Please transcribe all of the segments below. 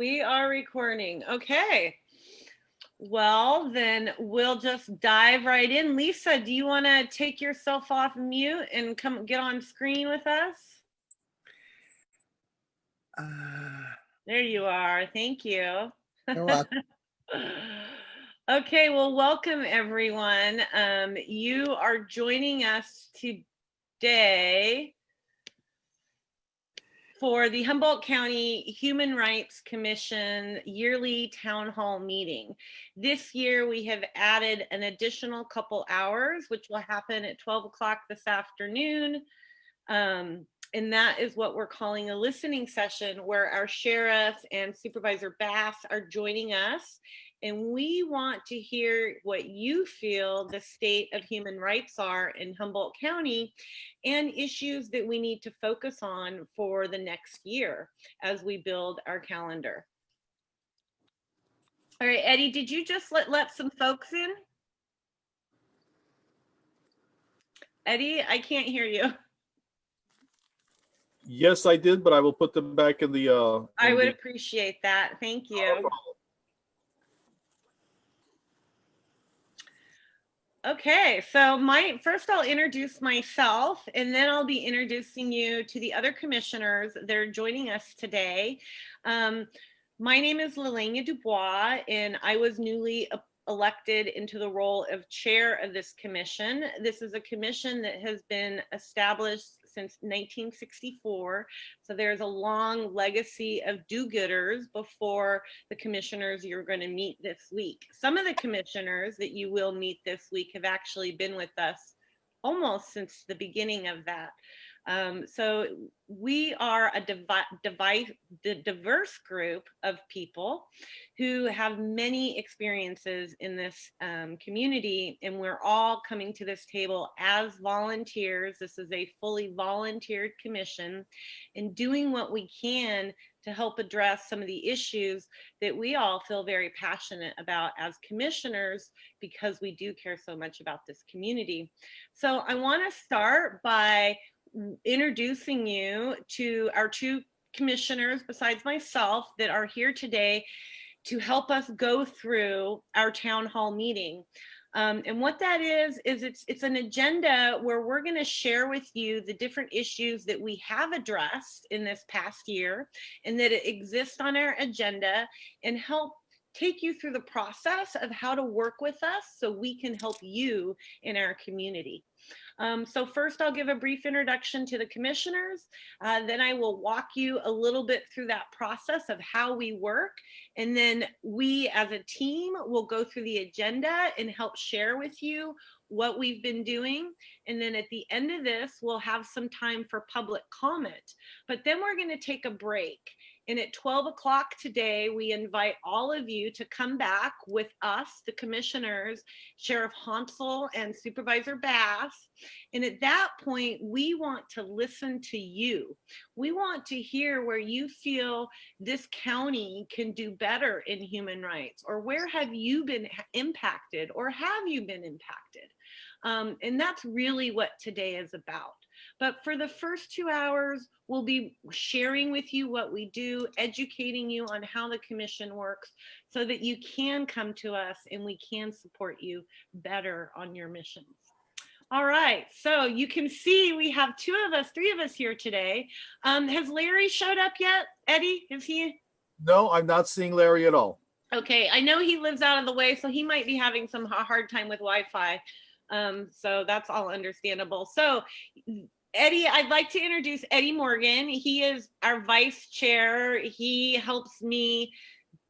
We are recording. Okay. Well, then we'll just dive right in. Lisa, do you want to take yourself off mute and come get on screen with us? There you are. Thank you. You're welcome. Okay, well, welcome everyone. You are joining us today for the Humboldt County Human Rights Commission yearly town hall meeting. This year we have added an additional couple hours, which will happen at 12 o'clock this afternoon. And that is what we're calling a listening session, where our sheriff and Supervisor Bass are joining us. And we want to hear what you feel the state of human rights are in Humboldt County and issues that we need to focus on for the next year as we build our calendar. All right, Eddie, did you just let some folks in? Eddie, I can't hear you. Yes, I did, but I will put them back in the. I would appreciate that. Thank you. Okay, so first I'll introduce myself, and then I'll be introducing you to the other commissioners that are joining us today. My name is Liliana Dubois, and I was newly elected into the role of chair of this commission. This is a commission that has been established since 1964. So there's a long legacy of do-gooders before the commissioners you're going to meet this week. Some of the commissioners that you will meet this week have actually been with us almost since the beginning of that. So we are a diverse group of people who have many experiences in this community, and we're all coming to this table as volunteers. This is a fully volunteered commission, and doing what we can to help address some of the issues that we all feel very passionate about as commissioners, because we do care so much about this community. So I want to start by introducing you to our two commissioners besides myself that are here today to help us go through our town hall meeting. And what that is it's an agenda where we're going to share with you the different issues that we have addressed in this past year and that exist on our agenda, and help take you through the process of how to work with us so we can help you in our community. So first I'll give a brief introduction to the commissioners, then I will walk you a little bit through that process of how we work, and then we as a team will go through the agenda and help share with you what we've been doing. And then at the end of this, we'll have some time for public comment, but then we're going to take a break. And at 12 o'clock today, we invite all of you to come back with us, the commissioners, Sheriff Honsal and Supervisor Bass. And at that point, we want to listen to you. We want to hear where you feel this county can do better in human rights, or where have you been impacted, or have you been impacted? And that's really what today is about. But for the first 2 hours, we'll be sharing with you what we do, educating you on how the commission works, so that you can come to us and we can support you better on your missions. All right, so you can see we have three of us here today. Has Larry showed up yet? Eddie, is he? No, I'm not seeing Larry at all. Okay, I know he lives out of the way, so he might be having some hard time with Wi-Fi. So that's all understandable. So Eddie, I'd like to introduce Eddie Morgan. He is our vice chair. He helps me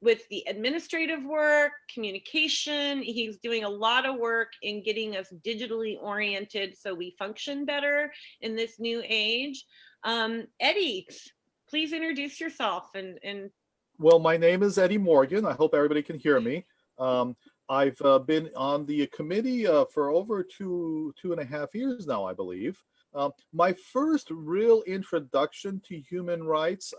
with the administrative work, communication. He's doing a lot of work in getting us digitally oriented so we function better in this new age. Eddie, please introduce yourself. Well, my name is Eddie Morgan. I hope everybody can hear me. I've been on the committee for over two and a half years now, I believe. My first real introduction to human rights,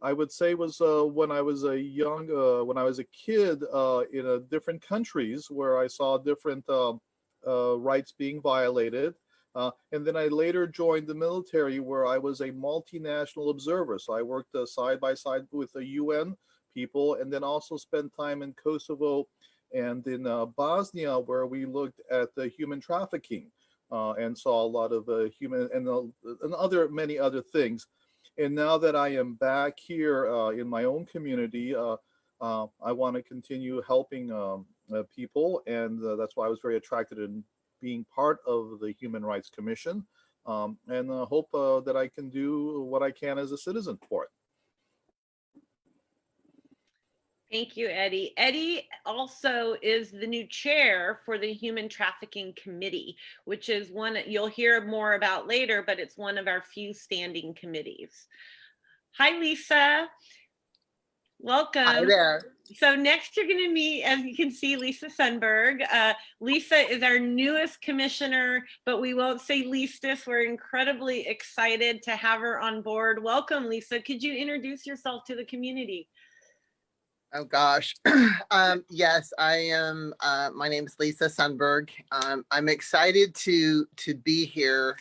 I would say, was when I was a kid in different countries where I saw different rights being violated. And then I later joined the military, where I was a multinational observer. So I worked side by side with the UN, people, and then also spent time in Kosovo and in Bosnia, where we looked at the human trafficking and saw a lot of human and many other things. And now that I am back here in my own community, I want to continue helping people, and that's why I was very attracted in being part of the Human Rights Commission, and hope that I can do what I can as a citizen for it. Thank you, Eddie. Eddie also is the new chair for the Human Trafficking Committee, which is one you'll hear more about later, but it's one of our few standing committees. Hi, Lisa. Welcome. Hi there. So next you're going to meet, as you can see, Lisa Sundberg. Lisa is our newest commissioner, but we won't say leastest. We're incredibly excited to have her on board. Welcome, Lisa. Could you introduce yourself to the community? Oh gosh. Yes, I am. My name is Lisa Sundberg. I'm excited to be here.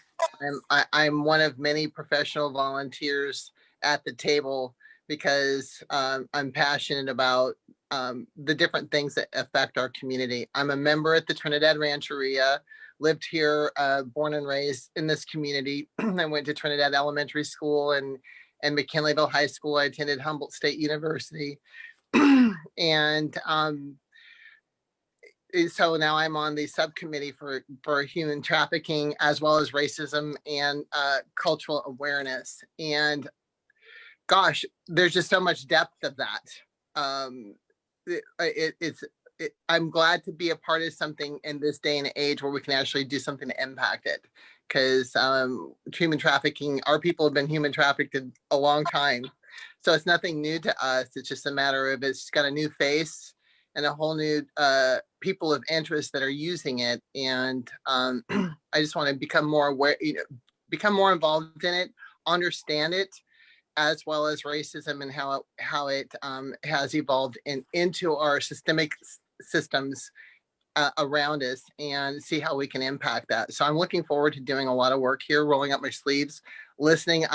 I'm one of many professional volunteers at the table because I'm passionate about the different things that affect our community. I'm a member at the Trinidad Rancheria, lived here, born and raised in this community. I went to Trinidad Elementary School and McKinleyville High School. I attended Humboldt State University. And so now I'm on the subcommittee for human trafficking, as well as racism and cultural awareness. And gosh, there's just so much depth of that. I'm glad to be a part of something in this day and age where we can actually do something to impact it. Because human trafficking, our people have been human trafficked a long time. So it's nothing new to us. It's just a matter of it's got a new face and a whole new people of interest that are using it. And I just want to become more aware, become more involved in it, understand it, as well as racism and how it has evolved into our systemic systems around us, and see how we can impact that. So I'm looking forward to doing a lot of work here, rolling up my sleeves, listening.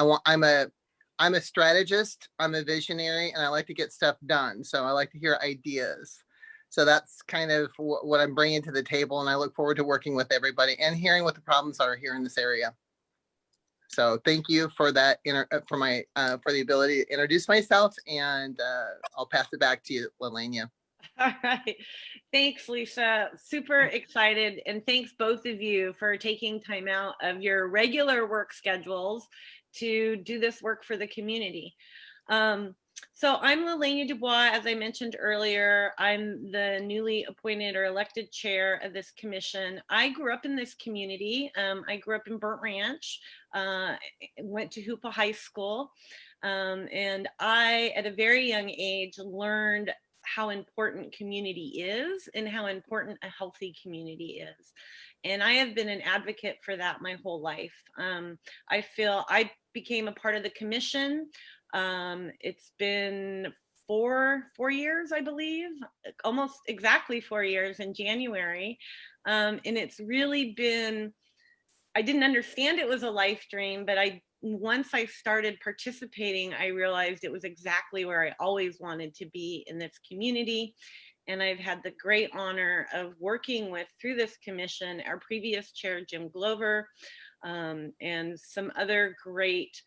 I'm a strategist, I'm a visionary, and I like to get stuff done. So I like to hear ideas. So that's kind of what I'm bringing to the table, and I look forward to working with everybody and hearing what the problems are here in this area. So thank you for that, for the ability to introduce myself, and I'll pass it back to you, Liliana. All right. Thanks, Lisa. Super excited. And thanks both of you for taking time out of your regular work schedules to do this work for the community. So I'm Liliana Dubois. As I mentioned earlier, I'm the newly appointed or elected chair of this commission. I grew up in this community. I grew up in Burnt Ranch, went to Hoopa High School, and I, at a very young age, learned how important community is and how important a healthy community is. And I have been an advocate for that my whole life. I feel I became a part of the commission. It's been four years, I believe, almost exactly 4 years in January. And it's really been, I didn't understand it was a life dream, but once I started participating, I realized it was exactly where I always wanted to be in this community. And I've had the great honor of working with, through this commission, our previous chair, Jim Glover, and some other great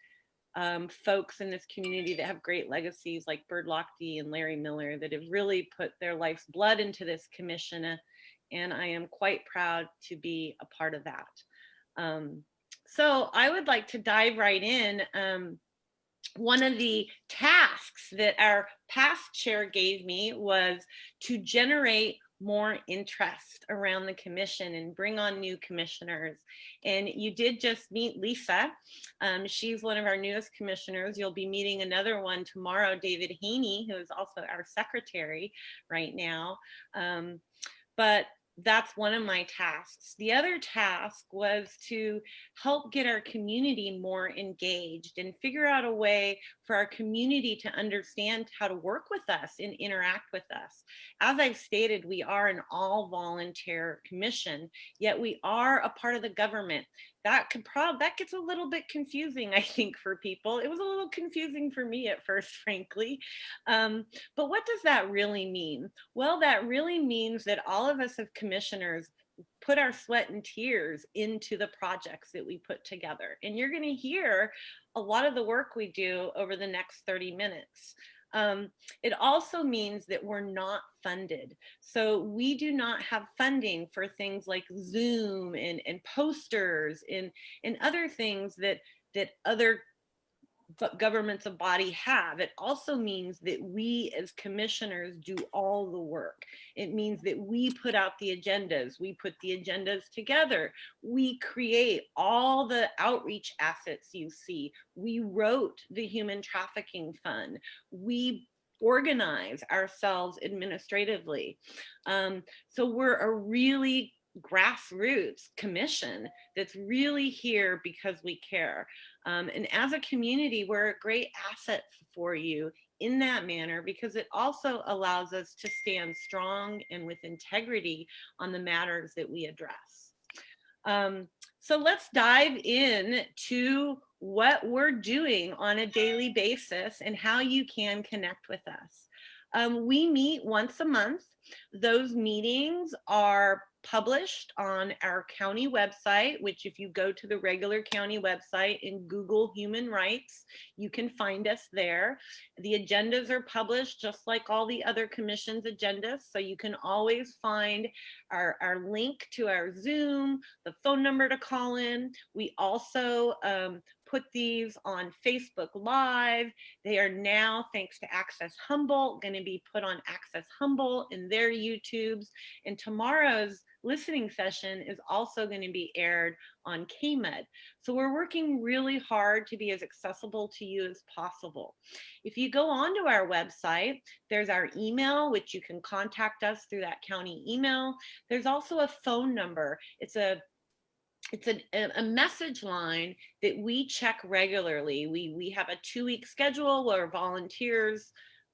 folks in this community that have great legacies like Bird Lochte and Larry Miller that have really put their life's blood into this commission. And I am quite proud to be a part of that. So I would like to dive right in. One of the tasks that our past chair gave me was to generate more interest around the commission and bring on new commissioners. And you did just meet Lisa. She's one of our newest commissioners. You'll be meeting another one tomorrow, David Haney, who is also our secretary right now. But that's one of my tasks. The other task was to help get our community more engaged and figure out a way for our community to understand how to work with us and interact with us. As I've stated, we are an all volunteer commission, yet we are a part of the government. that gets a little bit confusing, I think, for people. It was a little confusing for me at first, frankly. But what does that really mean? Well, that really means that all of us as commissioners put our sweat and tears into the projects that we put together. And you're going to hear a lot of the work we do over the next 30 minutes. It also means that we're not funded. So we do not have funding for things like Zoom and posters and other things that other governments of body have. It also means that we as commissioners do all the work. It means that we put out the agendas, we put the agendas together, we create all the outreach assets you see, we wrote the Human Trafficking Fund, we organize ourselves administratively. So we're a really grassroots commission that's really here because we care. And as a community, we're a great asset for you in that manner, because it also allows us to stand strong and with integrity on the matters that we address. So let's dive in to what we're doing on a daily basis and how you can connect with us. We meet once a month. Those meetings are published on our county website, which if you go to the regular county website and Google human rights, you can find us there. The agendas are published just like all the other commission's agendas. So you can always find our link to our Zoom, the phone number to call in. We also put these on Facebook Live. They are now, thanks to Access Humboldt, going to be put on Access Humboldt in their YouTubes. And tomorrow's listening session is also going to be aired on KMED. So we're working really hard to be as accessible to you as possible. If you go onto our website, there's our email, which you can contact us through that county email. There's also a phone number. It's a message line that we check regularly. We have a 2-week schedule where volunteers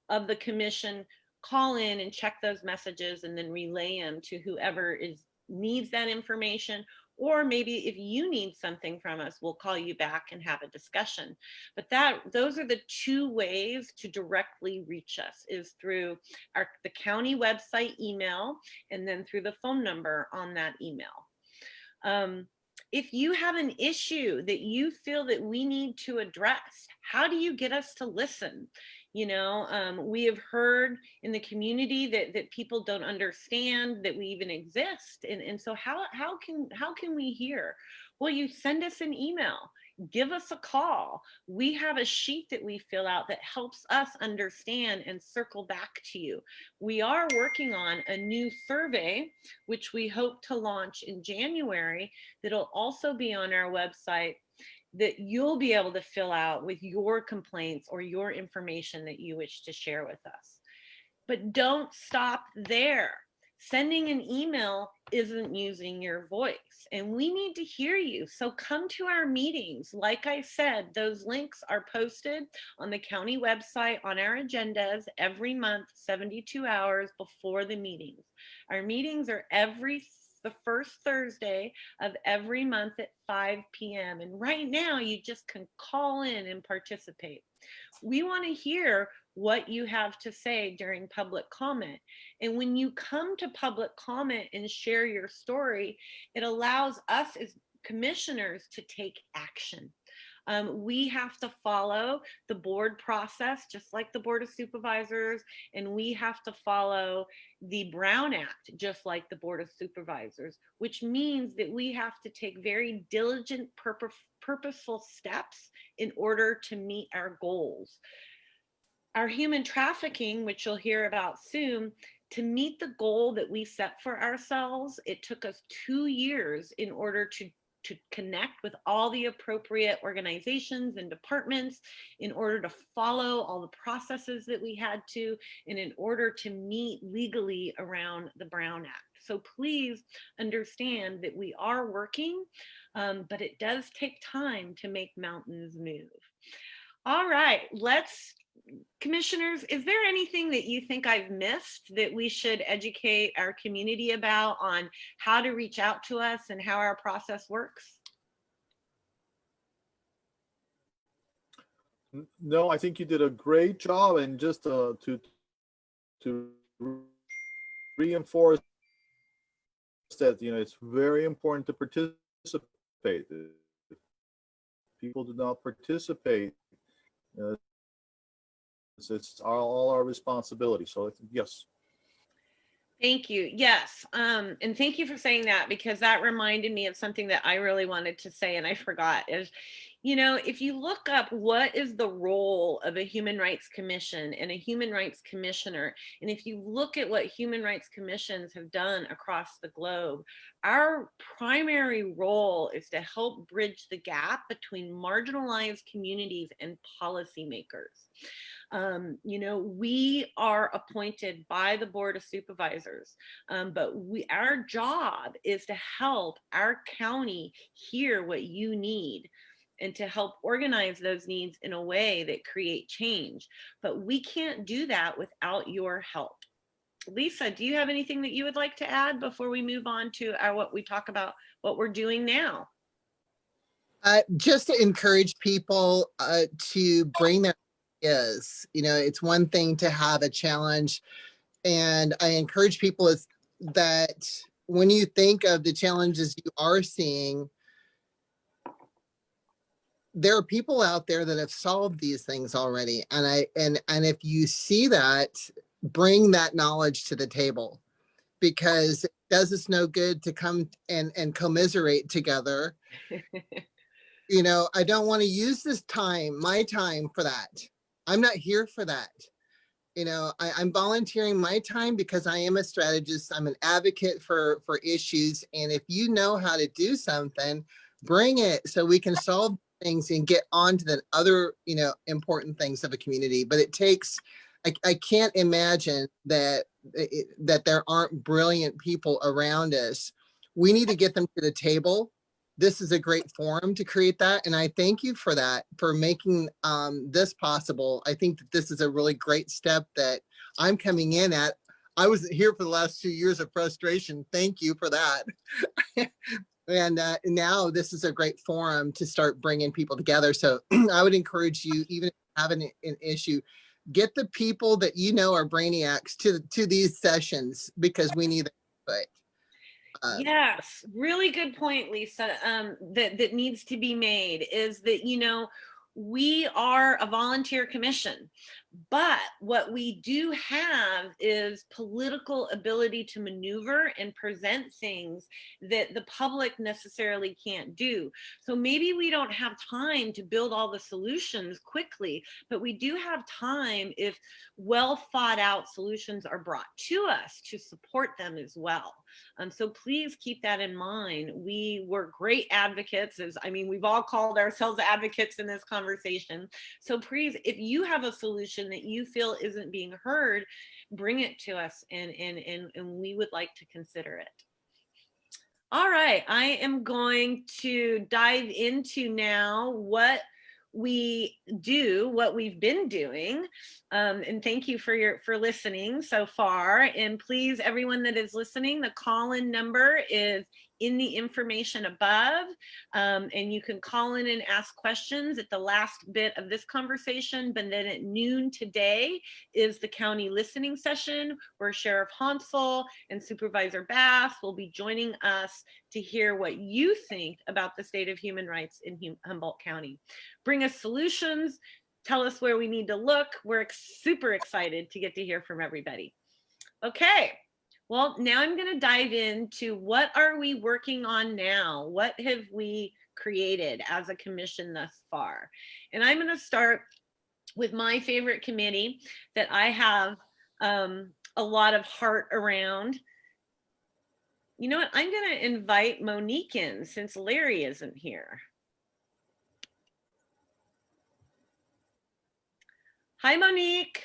of the commission call in and check those messages and then relay them to whoever needs that information. Or maybe if you need something from us, we'll call you back and have a discussion. But those are the 2 ways to directly reach us, is through the county website email and then through the phone number on that email. If you have an issue that you feel that we need to address, how do you get us to listen? You know, we have heard in the community that people don't understand that we even exist. And so how can we hear? Well, you send us an email, give us a call. We have a sheet that we fill out that helps us understand and circle back to you. We are working on a new survey, which we hope to launch in January, that'll also be on our website, that you'll be able to fill out with your complaints or your information that you wish to share with us. But don't stop there. Sending an email isn't using your voice, and we need to hear you. So come to our meetings. Like I said, those links are posted on the county website on our agendas every month, 72 hours before the meetings. Our meetings are the first Thursday of every month at 5 p.m. And right now you just can call in and participate. We want to hear what you have to say during public comment. And when you come to public comment and share your story, it allows us as commissioners to take action. We have to follow the board process, just like the Board of Supervisors, and we have to follow the Brown Act, just like the Board of Supervisors, which means that we have to take very diligent, purposeful steps in order to meet our goals. Our human trafficking, which you'll hear about soon, to meet the goal that we set for ourselves, it took us 2 years in order to connect with all the appropriate organizations and departments, in order to follow all the processes that we had to, and in order to meet legally around the Brown Act. So please understand that we are working, but it does take time to make mountains move. All right, commissioners, is there anything that you think I've missed that we should educate our community about on how to reach out to us and how our process works? No, I think you did a great job, and just to reinforce that, it's very important to participate. If people do not participate, uh, it's all our responsibility. So yes. Thank you. Yes. And thank you for saying that, because that reminded me of something that I really wanted to say and I forgot is, if you look up what is the role of a human rights commission and a human rights commissioner, and if you look at what human rights commissions have done across the globe, our primary role is to help bridge the gap between marginalized communities and policymakers. We are appointed by the Board of Supervisors, but our job is to help our county hear what you need and to help organize those needs in a way that create change. But we can't do that without your help. Lisa, do you have anything that you would like to add before we move on to what we talk about, what we're doing now? Just to encourage people to bring their ideas. It's one thing to have a challenge, and I encourage people is that when you think of the challenges you are seeing, there are people out there that have solved these things already. And if you see that, bring that knowledge to the table, because it does us no good to come and commiserate together. I don't want to use this time, my time, for that. I'm not here for that. I'm volunteering my time because I am a strategist. I'm an advocate for issues. And if you know how to do something, bring it so we can solve things and get on to the other, important things of a community. But it takes, I can't imagine that there aren't brilliant people around us. We need to get them to the table. This is a great forum to create that. And I thank you for that, for making this possible. I think that this is a really great step that I'm coming in at. I wasn't here for the last 2 years of frustration. Thank you for that. And now this is a great forum to start bringing people together. So I would encourage you, even if you have an issue, get the people that are brainiacs to these sessions, because we need that. Yes, really good point, Lisa. That needs to be made is that, we are a volunteer commission, but what we do have is political ability to maneuver and present things that the public necessarily can't do. So maybe we don't have time to build all the solutions quickly, but we do have time if well thought out solutions are brought to us to support them as well. So please keep that in mind. We were great advocates. We've all called ourselves advocates in this conversation. So please, if you have a solution that you feel isn't being heard, bring it to us, and we would like to consider it. All right, I am going to dive into now what we do, what we've been doing, and thank you for listening so far. And please, everyone that is listening, the call-in number is in the information above, and you can call in and ask questions at the last bit of this conversation. But then at noon today is the county listening session, where Sheriff Honsal and Supervisor Bass will be joining us to hear what you think about the state of human rights in Humboldt County. Bring us solutions, tell us where we need to look. We're super excited to get to hear from everybody. Okay, well, now I'm going to dive into what are we working on now? What have we created as a commission thus far? And I'm going to start with my favorite committee that I have a lot of heart around. You know what? I'm going to invite Monique in since Larry isn't here. Hi, Monique.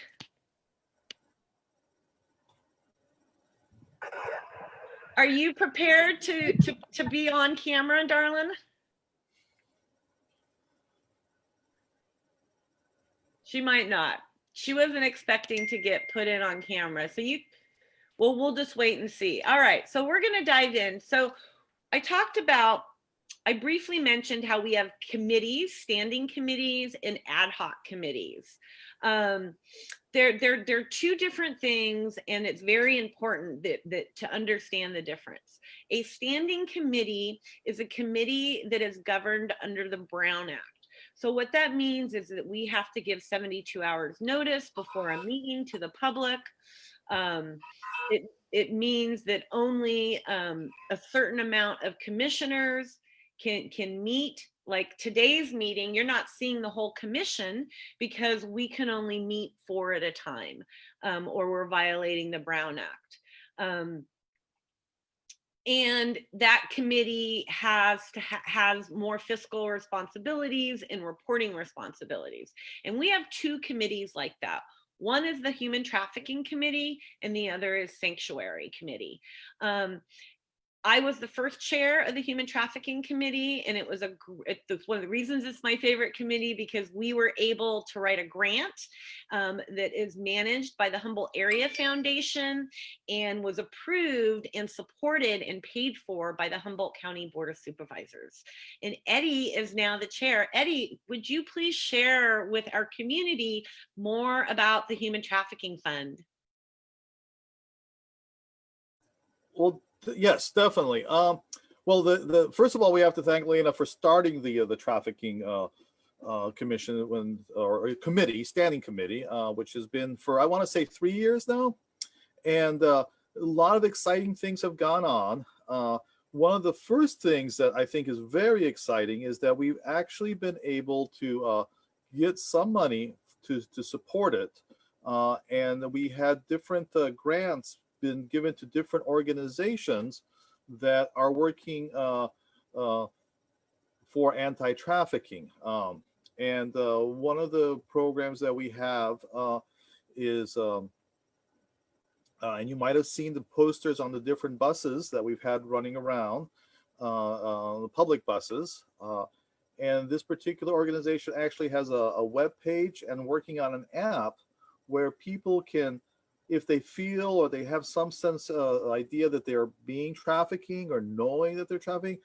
Are you prepared to be on camera, darling? She might not. She wasn't expecting to get put in on camera. So we'll just wait and see. All right, so we're going to dive in. So I talked about I briefly mentioned how we have committees, standing committees, and ad hoc committees. They're two different things, and it's very important that to understand the difference. A standing committee is a committee that is governed under the Brown Act. So what that means is that we have to give 72 hours notice before a meeting to the public. It means that only a certain amount of commissioners can meet. Like today's meeting, you're not seeing the whole commission because we can only meet 4 at a time, or we're violating the Brown Act. And that committee has more fiscal responsibilities and reporting responsibilities. And we have 2 committees like that. One is the Human Trafficking Committee, and the other is Sanctuary Committee. I was the first chair of the Human Trafficking Committee, and it's one of the reasons it's my favorite committee, because we were able to write a grant that is managed by the Humboldt Area Foundation and was approved and supported and paid for by the Humboldt County Board of Supervisors. And Eddie is now the chair. Eddie, would you please share with our community more about the Human Trafficking Fund? Well, yes, definitely. Well, the first of all, we have to thank Lena for starting the trafficking commission or committee, standing committee, which has been for, I want to say, 3 years now, and a lot of exciting things have gone on. One of the first things that I think is very exciting is that we've actually been able to get some money to support it, and we had different grants been given to different organizations that are working for anti-trafficking. And one of the programs that we have is, and you might have seen the posters on the different buses that we've had running around, the public buses. And this particular organization actually has a web page and working on an app where people can, if they feel or they have some sense idea that they're being trafficking or knowing that they're trafficking,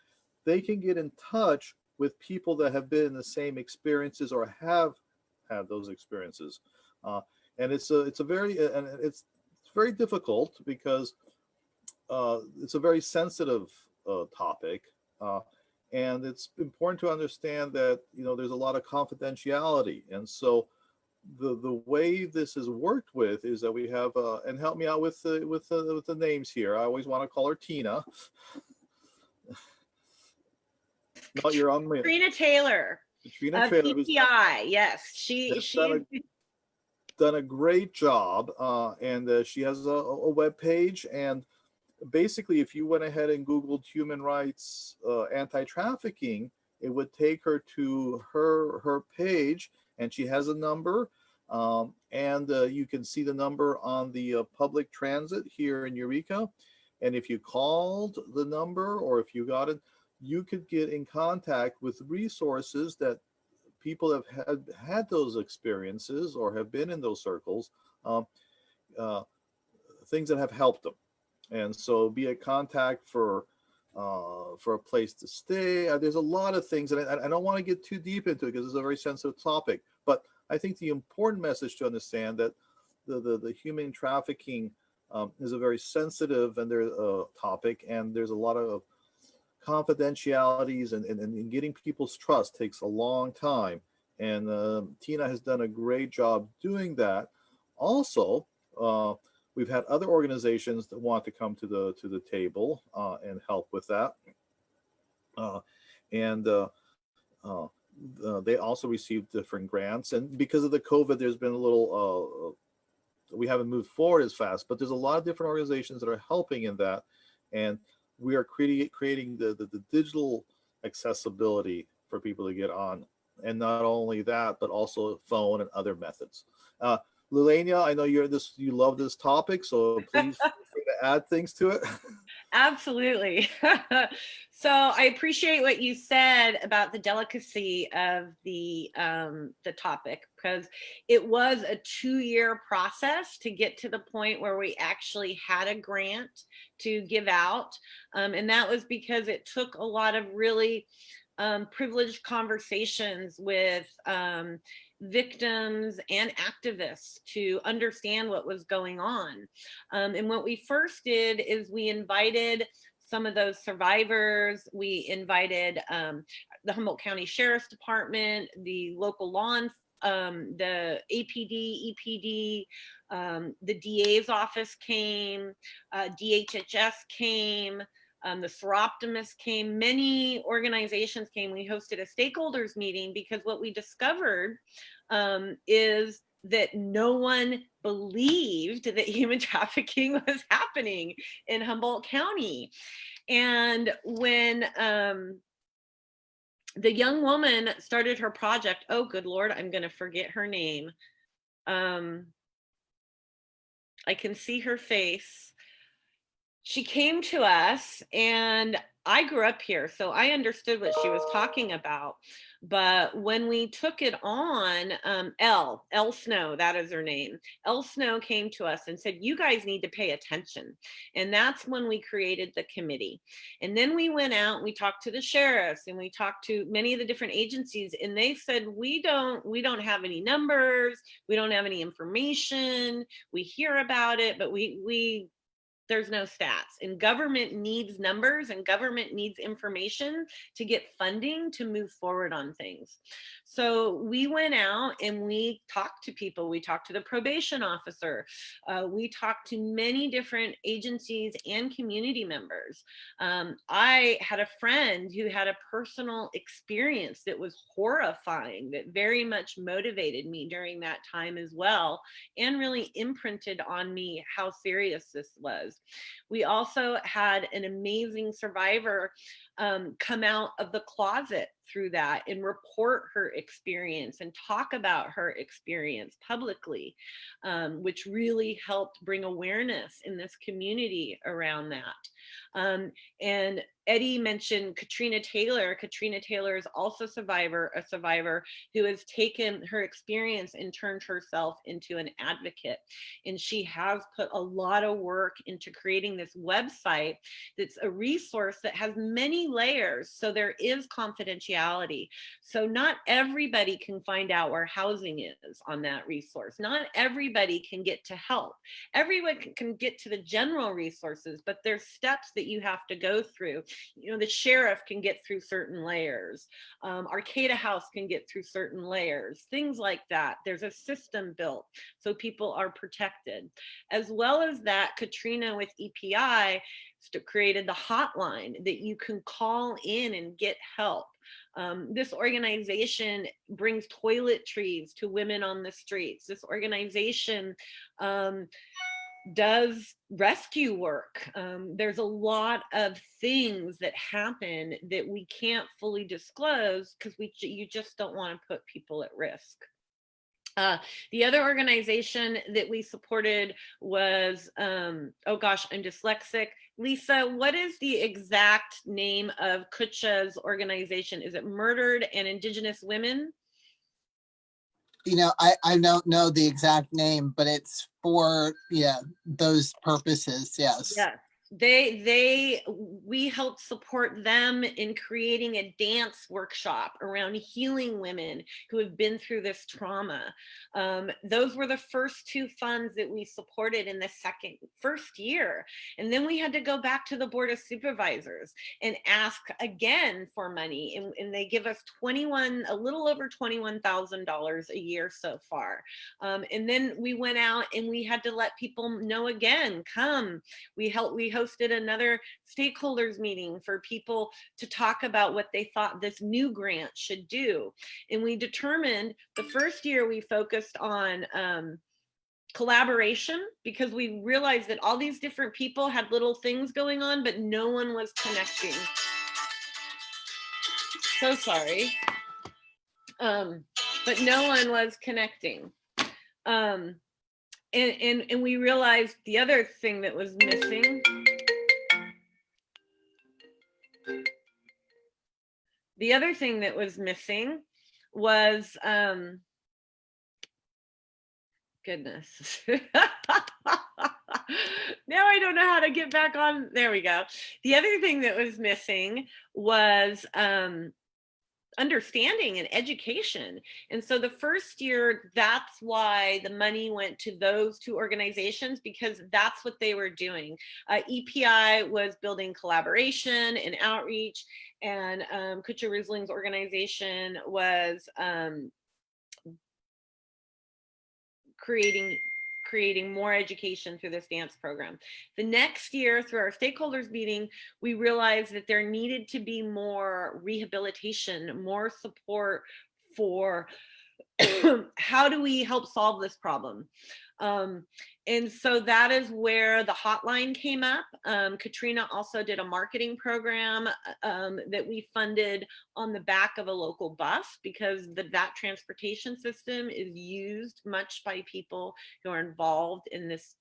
they can get in touch with people that have been in the same experiences or have had those experiences. And it's very difficult because it's a very sensitive topic, and it's important to understand that there's a lot of confidentiality, and so the way this is worked with is that we have and help me out with the names here. I always want to call her Tina. No, you're on me. Katrina Taylor. Katrina Taylor. PTI, yes, she's done a great job, and she has a web page, and basically if you went ahead and Googled human rights anti-trafficking, it would take her to her page, and she has a number, and you can see the number on the public transit here in Eureka. And if you called the number or if you got it, you could get in contact with resources that people have had those experiences or have been in those circles, things that have helped them. And so be a contact for a place to stay. There's a lot of things, and I don't want to get too deep into it because it's a very sensitive topic. But I think the important message to understand that the human trafficking is a very sensitive and topic, and there's a lot of confidentialities, and getting people's trust takes a long time. And Tina has done a great job doing that. Also, we've had other organizations that want to come to the table and help with that. They also received different grants. And because of the COVID, there's been a little, we haven't moved forward as fast, but there's a lot of different organizations that are helping in that. And we are creating the digital accessibility for people to get on. And not only that, but also phone and other methods. Liliana, I know you love this topic, so please feel free to add things to it. Absolutely. So I appreciate what you said about the delicacy of the topic, because it was a 2-year process to get to the point where we actually had a grant to give out. And that was because it took a lot of really privileged conversations with victims and activists to understand what was going on. And what we first did is we invited some of those survivors. We invited the Humboldt County Sheriff's Department, the local law the APD, EPD, the DA's office came, DHHS came, the Seroptimists came, many organizations came. We hosted a stakeholders meeting because what we discovered is that no one believed that human trafficking was happening in Humboldt County. And when the young woman started her project, oh, good Lord, I'm going to forget her name. I can see her face. She came to us, and I grew up here, so I understood what she was talking about. But when we took it on, Elle Snow, that is her name. Elle Snow came to us and said, you guys need to pay attention. And that's when we created the committee. And then we went out and we talked to the sheriffs and we talked to many of the different agencies, and they said, we don't have any numbers, we don't have any information, we hear about it, but there's no stats, and government needs numbers and government needs information to get funding to move forward on things. So we went out and we talked to people. We talked to the probation officer. We talked to many different agencies and community members. I had a friend who had a personal experience that was horrifying, that very much motivated me during that time as well, and really imprinted on me how serious this was. We also had an amazing survivor come out of the closet through that and report her experience and talk about her experience publicly, which really helped bring awareness in this community around that. And Eddie mentioned Katrina Taylor. Katrina Taylor is also a survivor who has taken her experience and turned herself into an advocate. And she has put a lot of work into creating this website that's a resource that has many layers. So there is confidentiality. So not everybody can find out where housing is on that resource. Not everybody can get to help. Everyone can get to the general resources, but there's steps that you have to go through. You know, the sheriff can get through certain layers. Arcata House can get through certain layers, things like that. There's a system built so people are protected. As well as that, Katrina with EPI created the hotline that you can call in and get help. This organization brings toiletries to women on the streets. This organization does rescue work. There's a lot of things that happen that we can't fully disclose because you just don't want to put people at risk. The other organization that we supported was, oh gosh, I'm dyslexic. Lisa, what is the exact name of Kutcha's organization? Is it Murdered and Indigenous Women? You know, I don't know the exact name, but it's for, yeah, those purposes. Yes. Yes. We helped support them in creating a dance workshop around healing women who have been through this trauma. Those were the first 2 funds that we supported in the first year. And then we had to go back to the Board of Supervisors and ask again for money. And they give us a little over $21,000 a year so far. And then we went out and we had to let people know again, come. We hosted another stakeholders meeting for people to talk about what they thought this new grant should do. And we determined the first year we focused on collaboration, because we realized that all these different people had little things going on, but no one was connecting. So sorry. But no one was connecting. And we realized the other thing that was missing. The other thing that was missing was, goodness. Now I don't know how to get back on. There we go. The other thing that was missing was understanding and education. And so the first year, that's why the money went to those two organizations, because that's what they were doing. EPI was building collaboration and outreach, and Kutcher Riesling's organization was creating more education through this dance program. The next year, through our stakeholders meeting, we realized that there needed to be more rehabilitation, more support for how do we help solve this problem. And so that is where the hotline came up. Katrina also did a marketing program that we funded on the back of a local bus, because that transportation system is used much by people who are involved in this,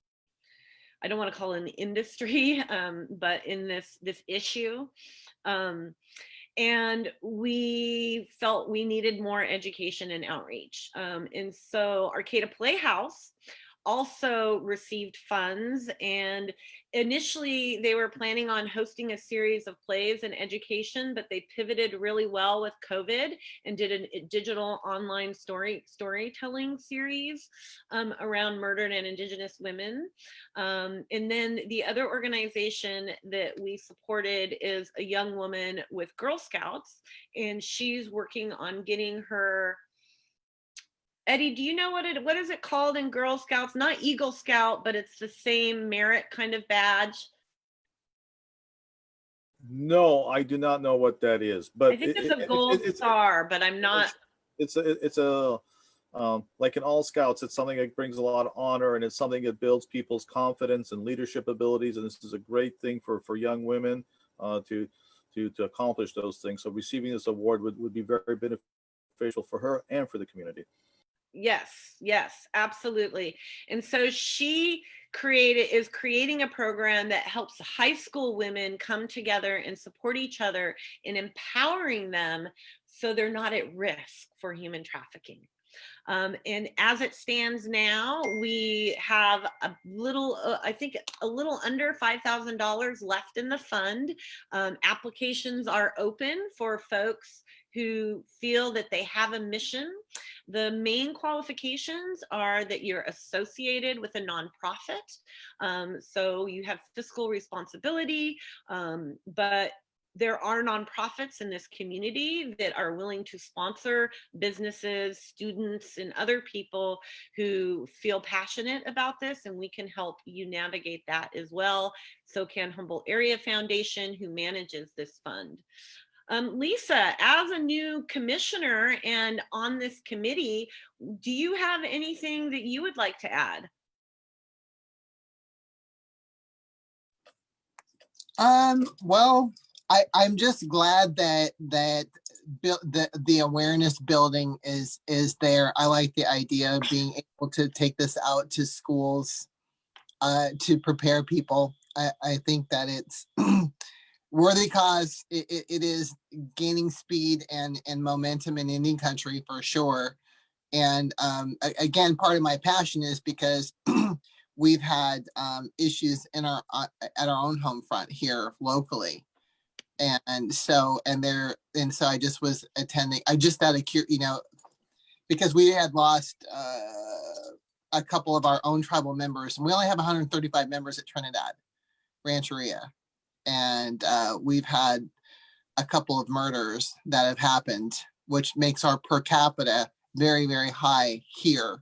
I don't want to call it an industry, but in this issue. And we felt we needed more education and outreach. And so Arcata Playhouse also received funds, and initially they were planning on hosting a series of plays and education, but they pivoted really well with COVID and did a digital online storytelling series around murdered and Indigenous women. And then the other organization that we supported is a young woman with Girl Scouts, and she's working on getting her, Eddie, do you know what is it called in Girl Scouts? Not Eagle Scout, but it's the same merit kind of badge. No, I do not know what that is, but I think it's a gold star, but I'm not. It's a like in all Scouts, it's something that brings a lot of honor, and it's something that builds people's confidence and leadership abilities. And this is a great thing for young women to accomplish those things. So receiving this award would be very beneficial for her and for the community. Yes, absolutely. And so she is creating a program that helps high school women come together and support each other in empowering them so they're not at risk for human trafficking. And as it stands now, we have a little, I think a little under $5,000 left in the fund. Applications are open for folks who feel that they have a mission. The main qualifications are that you're associated with a nonprofit. So you have fiscal responsibility, but there are nonprofits in this community that are willing to sponsor businesses, students, and other people who feel passionate about this, and we can help you navigate that as well. So can Humboldt Area Foundation, who manages this fund. Lisa, as a new commissioner and on this committee, do you have anything that you would like to add? Well, I'm just glad that the awareness building is there. I like the idea of being able to take this out to schools to prepare people. I think that it's worthy cause. It is gaining speed and momentum in Indian country for sure. And again, part of my passion is because we've had issues in our at our own home front here locally. And so I just was attending. I just out of because we had lost a couple of our own tribal members, and we only have 135 members at Trinidad Rancheria, and we've had a couple of murders that have happened, which makes our per capita very, very high here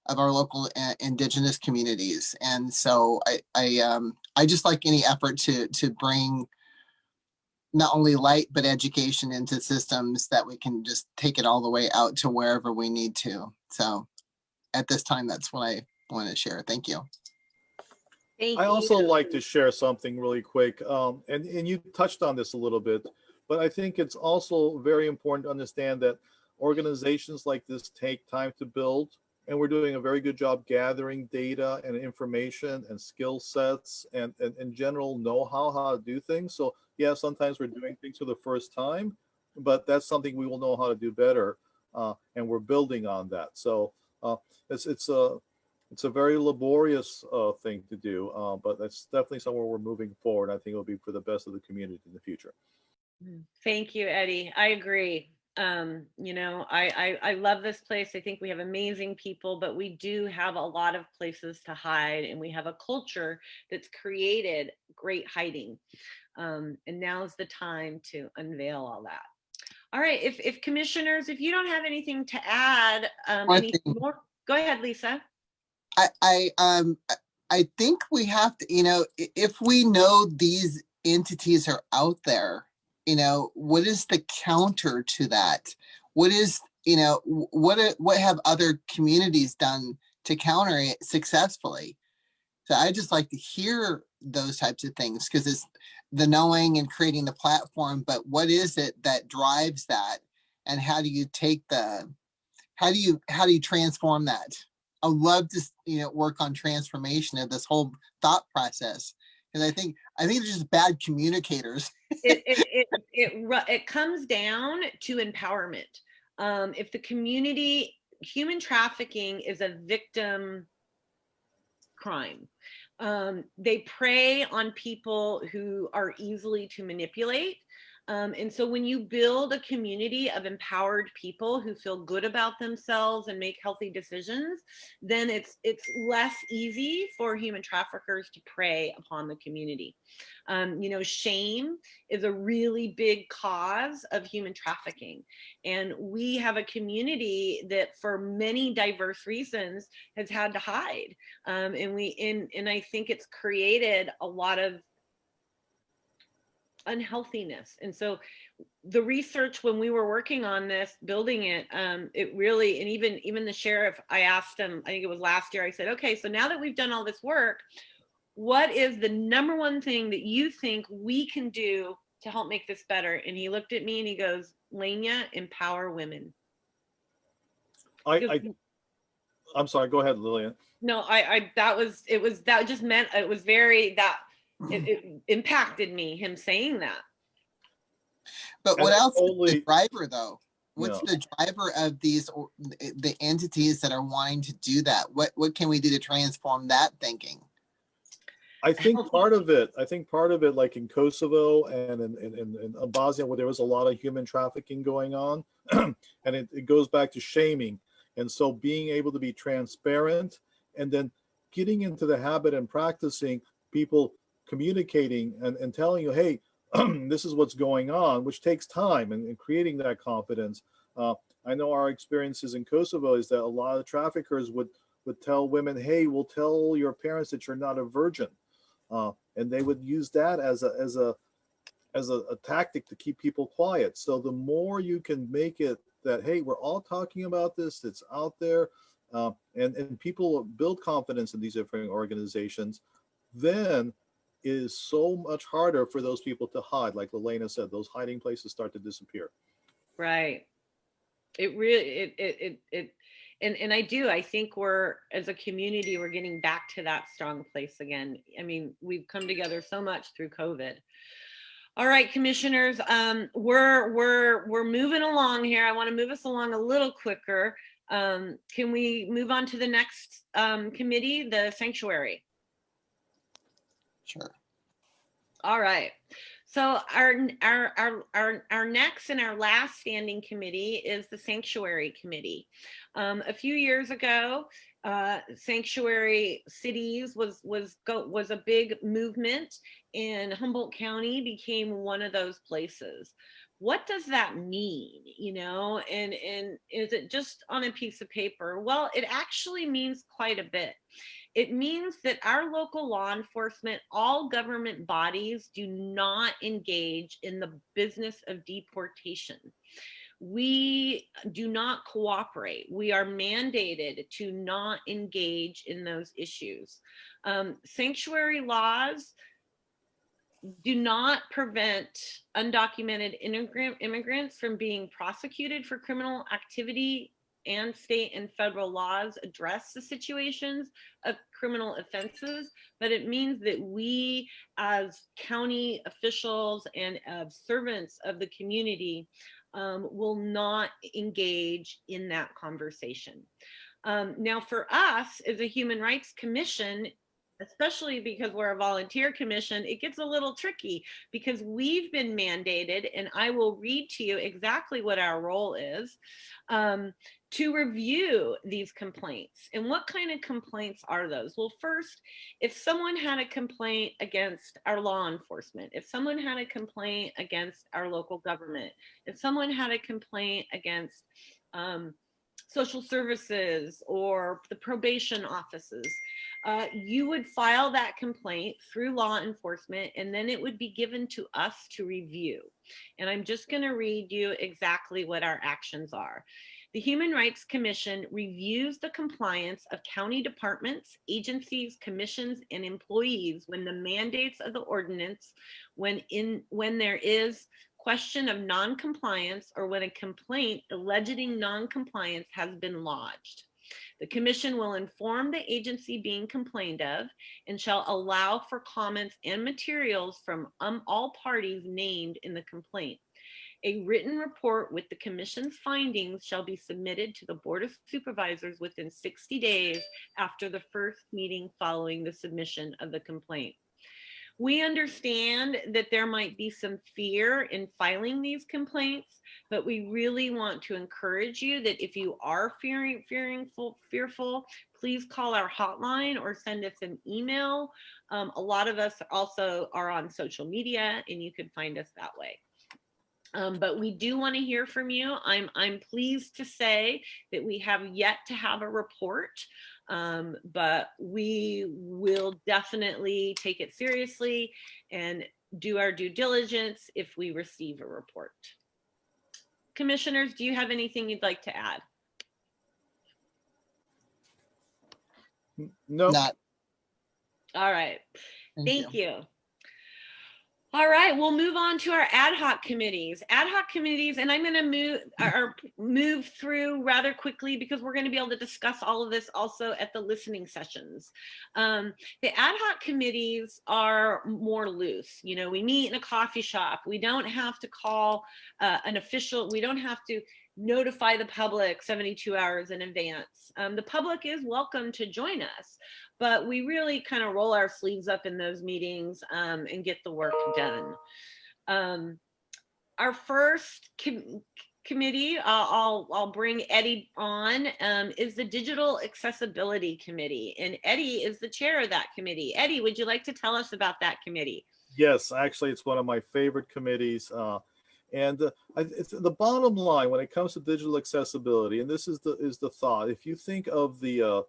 of our local indigenous communities. And so I just like any effort to bring not only light, but education into systems that we can just take it all the way out to wherever we need to. So at this time, that's what I want to share. Thank you. I also like to share something really quick. And you touched on this a little bit, but I think it's also very important to understand that organizations like this take time to build, and we're doing a very good job gathering data and information and skill sets and general know-how to do things. So yeah, sometimes we're doing things for the first time, but that's something we will know how to do better, and we're building on that. So it's a very laborious thing to do, but that's definitely somewhere we're moving forward. I think it'll be for the best of the community in the future. Thank you, Eddie. I agree. I love this place. I think we have amazing people, but we do have a lot of places to hide, and we have a culture that's created great hiding. And now's the time to unveil all that. All right, if commissioners, if you don't have anything to add, anything more, go ahead, Lisa. I think we have to, if we know these entities are out there, what is the counter to that? What is, what have other communities done to counter it successfully? So I just like to hear those types of things, because it's the knowing and creating the platform, but what is it that drives that? And how do you how do you transform that? I love to, work on transformation of this whole thought process. Because I think they're just bad communicators. It comes down to empowerment. If the community, human trafficking is a victim crime. They prey on people who are easily to manipulate. And so when you build a community of empowered people who feel good about themselves and make healthy decisions, then it's less easy for human traffickers to prey upon the community. Shame is a really big cause of human trafficking. And we have a community that for many diverse reasons has had to hide. And I think it's created a lot of unhealthiness. And so the research, when we were working on this, building it, it really, and even the sheriff, I asked him, I think it was last year, I said, okay, so now that we've done all this work, what is the number one thing that you think we can do to help make this better? And he looked at me and he goes, Lania, empower women. I'm sorry, go ahead, Lillian. No, that just meant it was it impacted me, him saying that. But what else is the driver, though? What's the driver of the entities that are wanting to do that? What can we do to transform that thinking? I think part of it, like in Kosovo and in Bosnia, where there was a lot of human trafficking going on, and it goes back to shaming. And so being able to be transparent, and then getting into the habit and practicing people communicating and telling you, hey, this is what's going on, which takes time, and creating that confidence. I know our experiences in Kosovo is that a lot of traffickers would tell women, hey, we'll tell your parents that you're not a virgin. And they would use that as a tactic to keep people quiet. So the more you can make it that, hey, we're all talking about this, it's out there, and people build confidence in these different organizations, then it is so much harder for those people to hide. Like Liliana said, those hiding places start to disappear. Right. It really, and I think we're, as a community, we're getting back to that strong place again. I mean, we've come together so much through COVID. All right, commissioners, we're moving along here. I want to move us along a little quicker. Can we move on to the next committee, the sanctuary? Sure. All right. So our next and our last standing committee is the Sanctuary Committee. A few years ago, sanctuary cities was a big movement, and Humboldt County became one of those places. What does that mean, and is it just on a piece of paper? Well, it actually means quite a bit. It means that our local law enforcement, all government bodies, do not engage in the business of deportation. We do not cooperate. We are mandated to not engage in those issues. Sanctuary laws do not prevent undocumented immigrants from being prosecuted for criminal activity, and state and federal laws address the situations of criminal offenses, but it means that we as county officials and servants of the community will not engage in that conversation. Now, for us as a Human Rights Commission, especially because we're a volunteer commission, it gets a little tricky because we've been mandated, and I will read to you exactly what our role is, to review these complaints. And what kind of complaints are those? Well, first, if someone had a complaint against our law enforcement, if someone had a complaint against our local government, if someone had a complaint against social services or the probation offices, you would file that complaint through law enforcement, and then it would be given to us to review. And I'm just going to read you exactly what our actions are. The Human Rights Commission reviews the compliance of county departments, agencies, commissions, and employees when the mandates of the ordinance, when there is question of non-compliance or when a complaint alleging non-compliance has been lodged. The commission will inform the agency being complained of and shall allow for comments and materials from all parties named in the complaint. A written report with the commission's findings shall be submitted to the Board of Supervisors within 60 days after the first meeting following the submission of the complaint. We understand that there might be some fear in filing these complaints, but we really want to encourage you that if you are fearful, please call our hotline or send us an email. A lot of us also are on social media, and you can find us that way. But we do want to hear from you. I'm pleased to say that we have yet to have a report, but we will definitely take it seriously and do our due diligence if we receive a report. Commissioners, do you have anything you'd like to add? No. Not. All right. Thank you. All right, we'll move on to our ad hoc committees. Ad hoc committees, and I'm going to move through rather quickly because we're going to be able to discuss all of this also at the listening sessions. The ad hoc committees are more loose. You know, we meet in a coffee shop. We don't have to call an official. We don't have to notify the public 72 hours in advance. The public is welcome to join us, but we really kind of roll our sleeves up in those meetings and get the work done. Our first committee, I'll bring Eddie on, is the Digital Accessibility Committee. And Eddie is the chair of that committee. Eddie, would you like to tell us about that committee? Yes, actually, it's one of my favorite committees. It's the bottom line when it comes to digital accessibility, and this is the thought. If you think of the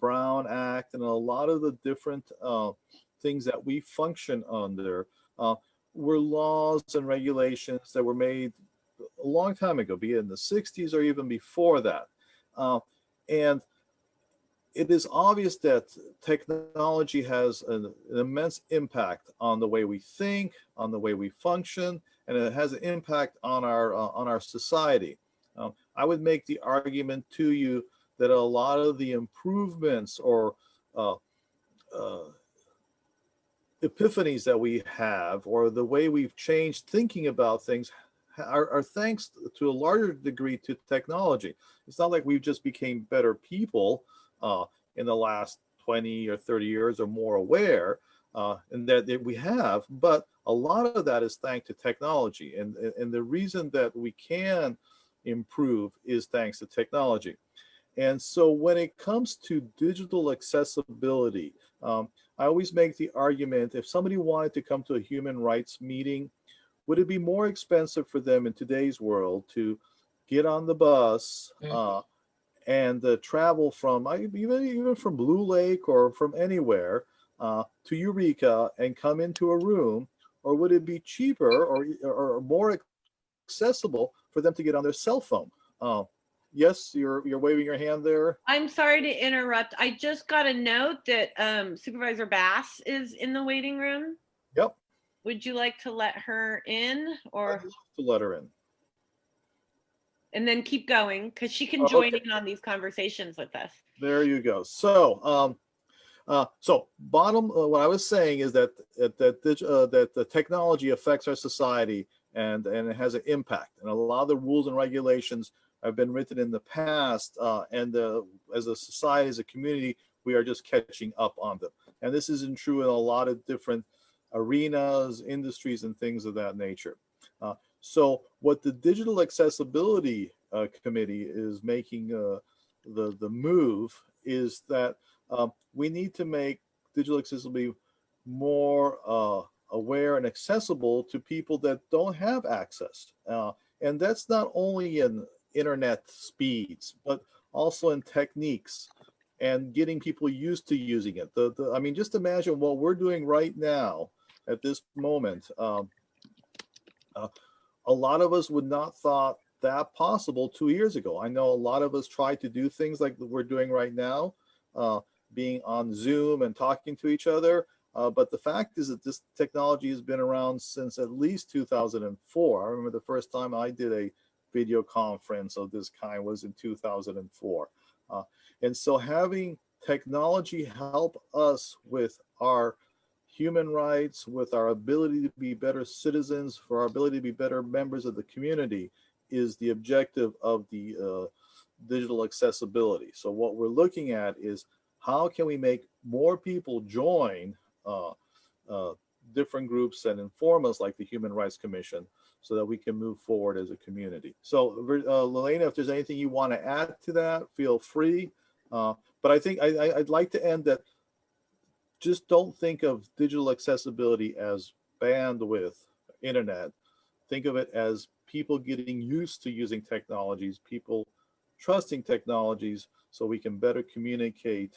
Brown Act and a lot of the different things that we function under, were laws and regulations that were made a long time ago, be it in the 60s or even before that. And it is obvious that technology has an immense impact on the way we think, on the way we function, and it has an impact on our society. I would make the argument to you that a lot of the improvements or epiphanies that we have, or the way we've changed thinking about things, are thanks to a larger degree to technology. It's not like we've just became better people in the last 20 or 30 years or more aware, and that we have, but a lot of that is thanks to technology. And the reason that we can improve is thanks to technology. And so when it comes to digital accessibility, I always make the argument, if somebody wanted to come to a human rights meeting, would it be more expensive for them in today's world to get on the bus and travel from even from Blue Lake or from anywhere to Eureka and come into a room? Or would it be cheaper or more accessible for them to get on their cell phone? Yes, you're waving your hand there. I'm sorry to interrupt. I just got a note that Supervisor Bass is in the waiting room. Yep. Would you like to let her in, or I'd love to let her in? And then keep going, because she can join in on these conversations with us. There you go. So, what I was saying is that the technology affects our society and it has an impact. And a lot of the rules and regulations have been written in the past, and as a society, as a community, we are just catching up on them. And this isn't true in a lot of different arenas, industries, and things of that nature. So what the Digital Accessibility Committee is making the move is that we need to make digital accessibility more aware and accessible to people that don't have access. And that's not only in internet speeds, but also in techniques and getting people used to using it. I mean, just imagine what we're doing right now at this moment. A lot of us would not thought that possible 2 years ago. I know a lot of us tried to do things like we're doing right now, being on Zoom and talking to each other. But the fact is that this technology has been around since at least 2004. I remember the first time I did a video conference of this kind was in 2004. And so having technology help us with our human rights, with our ability to be better citizens, for our ability to be better members of the community is the objective of the digital accessibility. So what we're looking at is how can we make more people join different groups that inform us, like the Human Rights Commission, so that we can move forward as a community. So Liliana, if there's anything you want to add to that, feel free. But I think I'd like to end that. Just don't think of digital accessibility as bandwidth, internet. Think of it as people getting used to using technologies, people trusting technologies, so we can better communicate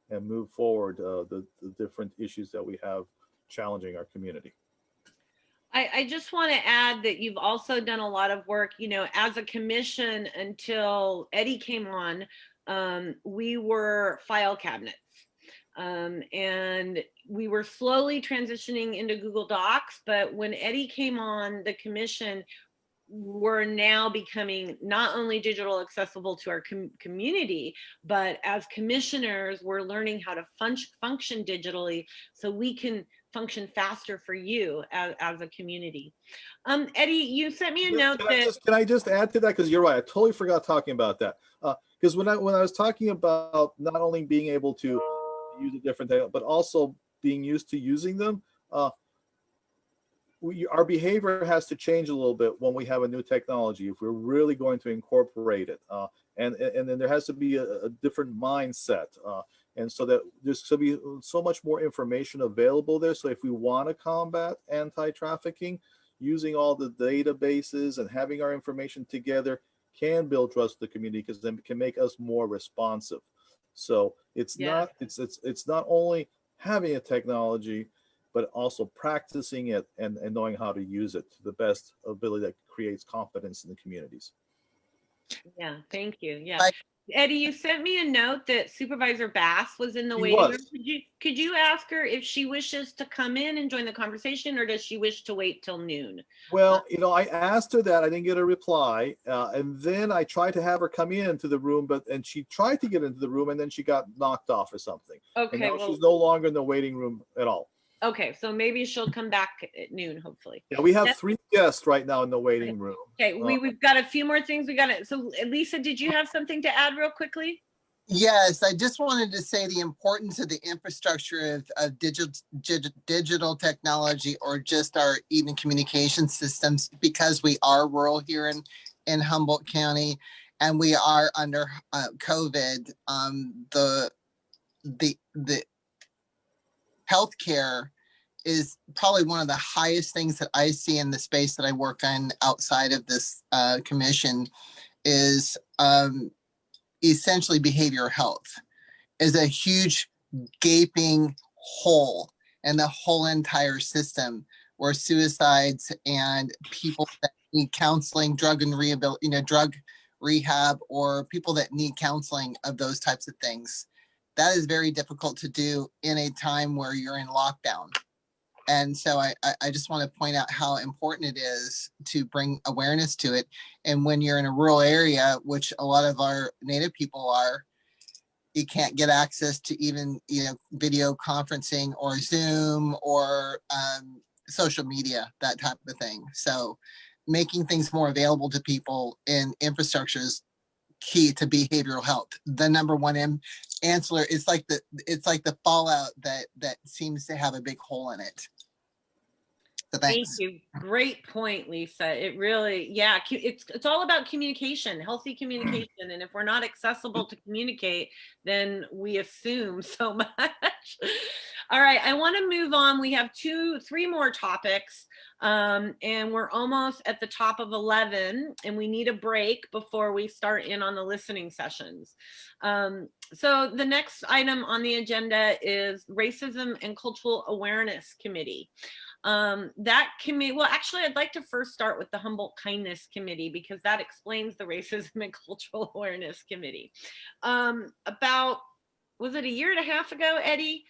and move forward the different issues that we have challenging our community. I just want to add that you've also done a lot of work, you know, as a commission. Until Eddie came on, we were file cabinets. And we were slowly transitioning into Google Docs, but when Eddie came on the commission, we're now becoming not only digital accessible to our community, but as commissioners, we're learning how to function digitally so we can function faster for you as a community. Eddie, you sent me a note that— Can I just add to that? Because you're right, I totally forgot talking about that. Because when I was talking about not only being able to use a different data, but also being used to using them, our behavior has to change a little bit when we have a new technology, if we're really going to incorporate it. And then there has to be a different mindset. And so that there's going to be so much more information available there. So if we want to combat anti-trafficking, using all the databases and having our information together can build trust in the community, because then it can make us more responsive. So it's not only having a technology, but also practicing it and knowing how to use it to the best ability that creates confidence in the communities. Yeah, thank you. Yeah. Eddie, you sent me a note that Supervisor Bass was in the waiting room. Could you ask her if she wishes to come in and join the conversation, or does she wish to wait till noon? Well, you know, I asked her that. I didn't get a reply. And then I tried to have her come into the room, and she tried to get into the room, and then she got knocked off or something. Okay. And now she's no longer in the waiting room at all. Okay, so maybe she'll come back at noon, hopefully. Yeah, we have 3 guests right now in the waiting room. Okay, we've got a few more things. So Lisa, did you have something to add real quickly? Yes, I just wanted to say the importance of the infrastructure of digital technology, or just our even communication systems, because we are rural here in Humboldt County, and we are under COVID. The healthcare is probably one of the highest things that I see in the space that I work on outside of this commission, is essentially behavioral health is a huge gaping hole in the whole entire system, where suicides and people that need counseling, drug rehab, or people that need counseling of those types of things, that is very difficult to do in a time where you're in lockdown. And so I just want to point out how important it is to bring awareness to it. And when you're in a rural area, which a lot of our Native people are, you can't get access to even, video conferencing or Zoom or social media, that type of thing. So making things more available to people in infrastructure is key to behavioral health. The number one answer is like the fallout that seems to have a big hole in it. So Thank thanks. you. Great point, Lisa. It really, yeah, it's all about communication, healthy communication. And if we're not accessible to communicate, then we assume so much. All right, I want to move on. We have three more topics, and we're almost at the top of 11, and we need a break before we start in on the listening sessions. So the next item on the agenda is Racism and Cultural Awareness Committee. That committee, well, actually, I'd like to first start with the Humboldt Kindness Committee because that explains the Racism and Cultural Awareness Committee. About, was it a year and a half ago, Eddie?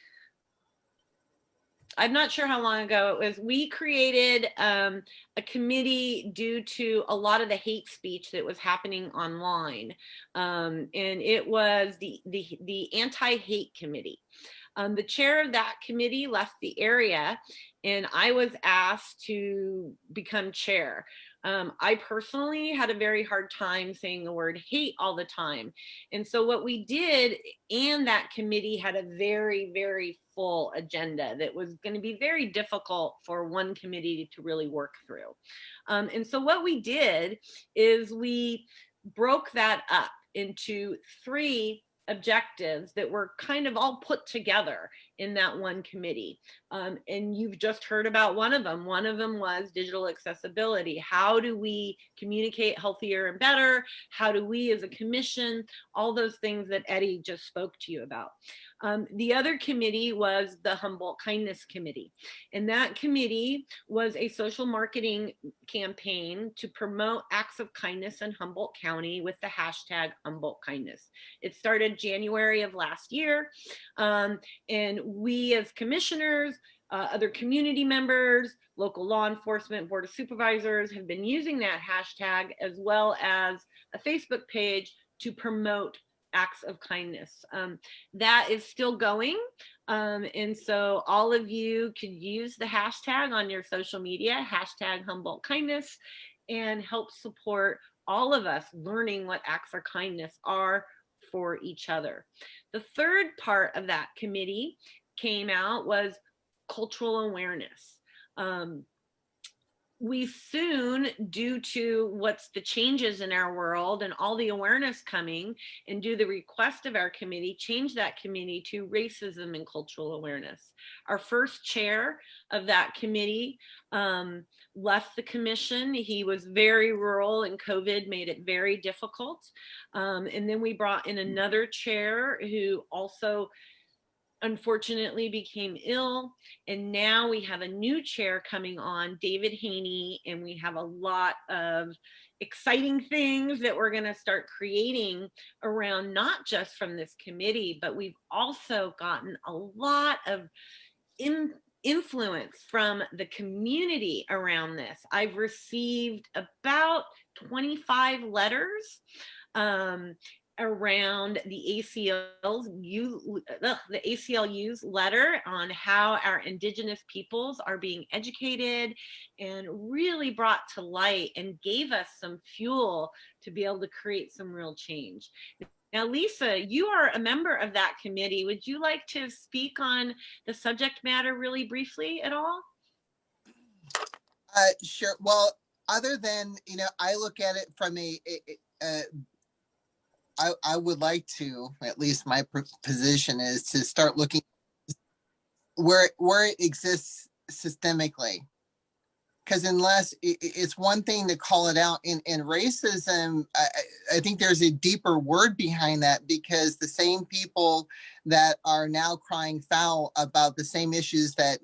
I'm not sure how long ago it was. We created a committee due to a lot of the hate speech that was happening online. And it was the Anti-Hate Committee. The chair of that committee left the area and I was asked to become chair. I personally had a very hard time saying the word hate all the time. And so what we did, and that committee had a very, very full agenda that was going to be very difficult for one committee to really work through. And so what we did is we broke that up into 3 objectives that were kind of all put together in that one committee. And you've just heard about one of them. One of them was digital accessibility. How do we communicate healthier and better? How do we as a commission, all those things that Eddie just spoke to you about. The other committee was the Humboldt Kindness Committee. And that committee was a social marketing campaign to promote acts of kindness in Humboldt County with the hashtag Humboldt Kindness. It started January of last year. And we as commissioners, other community members, local law enforcement, board of supervisors have been using that hashtag as well as a Facebook page to promote acts of kindness. That is still going. And so all of you could use the hashtag on your social media, hashtag Humboldt Kindness, and help support all of us learning what acts of kindness are for each other. The third part of that committee came out was cultural awareness. We soon, due to what's the changes in our world and all the awareness coming, and do the request of our committee, change that committee to racism and cultural awareness. Our first chair of that committee left the commission. He was very rural and COVID made it very difficult. And then we brought in another chair who also unfortunately became ill, and now we have a new chair coming on, David Haney, and we have a lot of exciting things that we're going to start creating around, not just from this committee, but we've also gotten a lot of influence from the community around this. I've received about 25 letters around the ACLU's letter on how our Indigenous peoples are being educated, and really brought to light and gave us some fuel to be able to create some real change. Now, Lisa, you are a member of that committee. Would you like to speak on the subject matter really briefly at all? Sure. Well, other than, I look at it from I would like to, at least my position is to start looking where it exists systemically. Because unless it's one thing to call it out in racism, I think there's a deeper word behind that, because the same people that are now crying foul about the same issues that,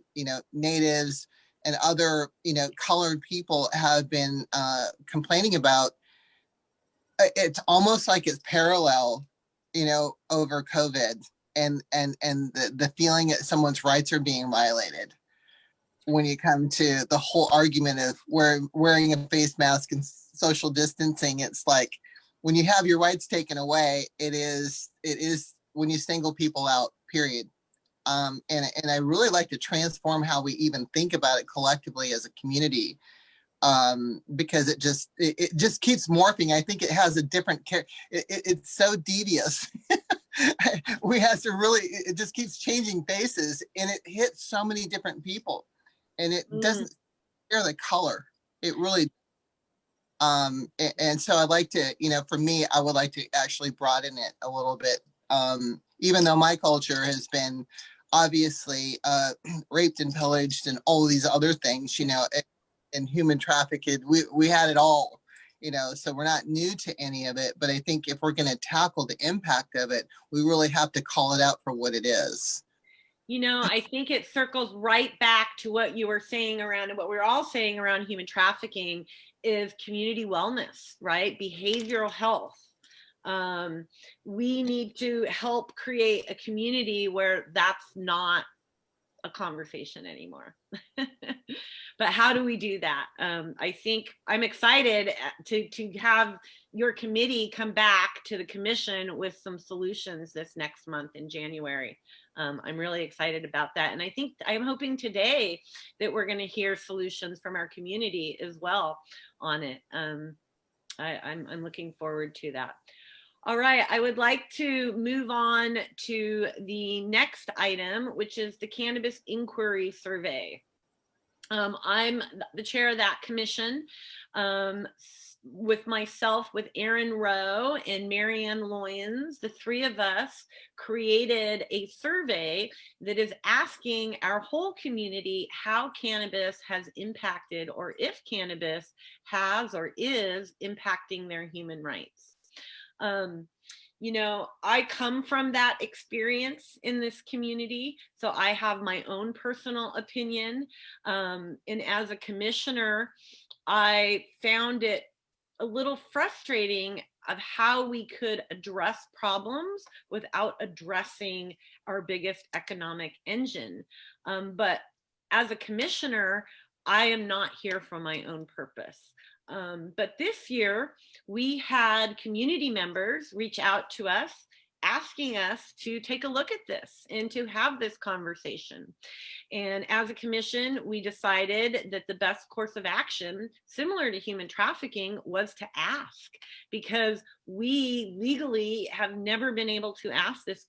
natives and other, colored people have been complaining about, it's almost like it's parallel, over COVID and the feeling that someone's rights are being violated. When you come to the whole argument of wearing a face mask and social distancing, it's like when you have your rights taken away, it is when you single people out, period. And I really like to transform how we even think about it collectively as a community, because it just keeps morphing. I think it has a different it's so devious. We have to really, it just keeps changing faces, and it hits so many different people, and it doesn't share the color. It really, and so I'd like to, for me, I would like to actually broaden it a little bit. Even though my culture has been obviously raped and pillaged and all these other things, and human trafficked, we had it all, so we're not new to any of it. But I think if we're going to tackle the impact of it, we really have to call it out for what it is. I think it circles right back to what you were saying around, and what we're all saying around human trafficking is community wellness, right? Behavioral health. We need to help create a community where that's not a conversation anymore. But how do we do that? I think I'm excited to have your committee come back to the commission with some solutions this next month in January. I'm really excited about that. And I think I'm hoping today that we're going to hear solutions from our community as well on it. I'm looking forward to that. All right, I would like to move on to the next item, which is the Cannabis Inquiry Survey. I'm the chair of that commission, with myself, with Erin Rowe and Marianne Loyens. The three of us created a survey that is asking our whole community how cannabis has impacted, or if cannabis has or is impacting their human rights. I come from that experience in this community, so I have my own personal opinion. And as a commissioner, I found it a little frustrating of how we could address problems without addressing our biggest economic engine. But as a commissioner, I am not here for my own purpose. But this year, we had community members reach out to us asking us to take a look at this and to have this conversation. And as a commission, we decided that the best course of action, similar to human trafficking, was to ask, because we legally have never been able to ask this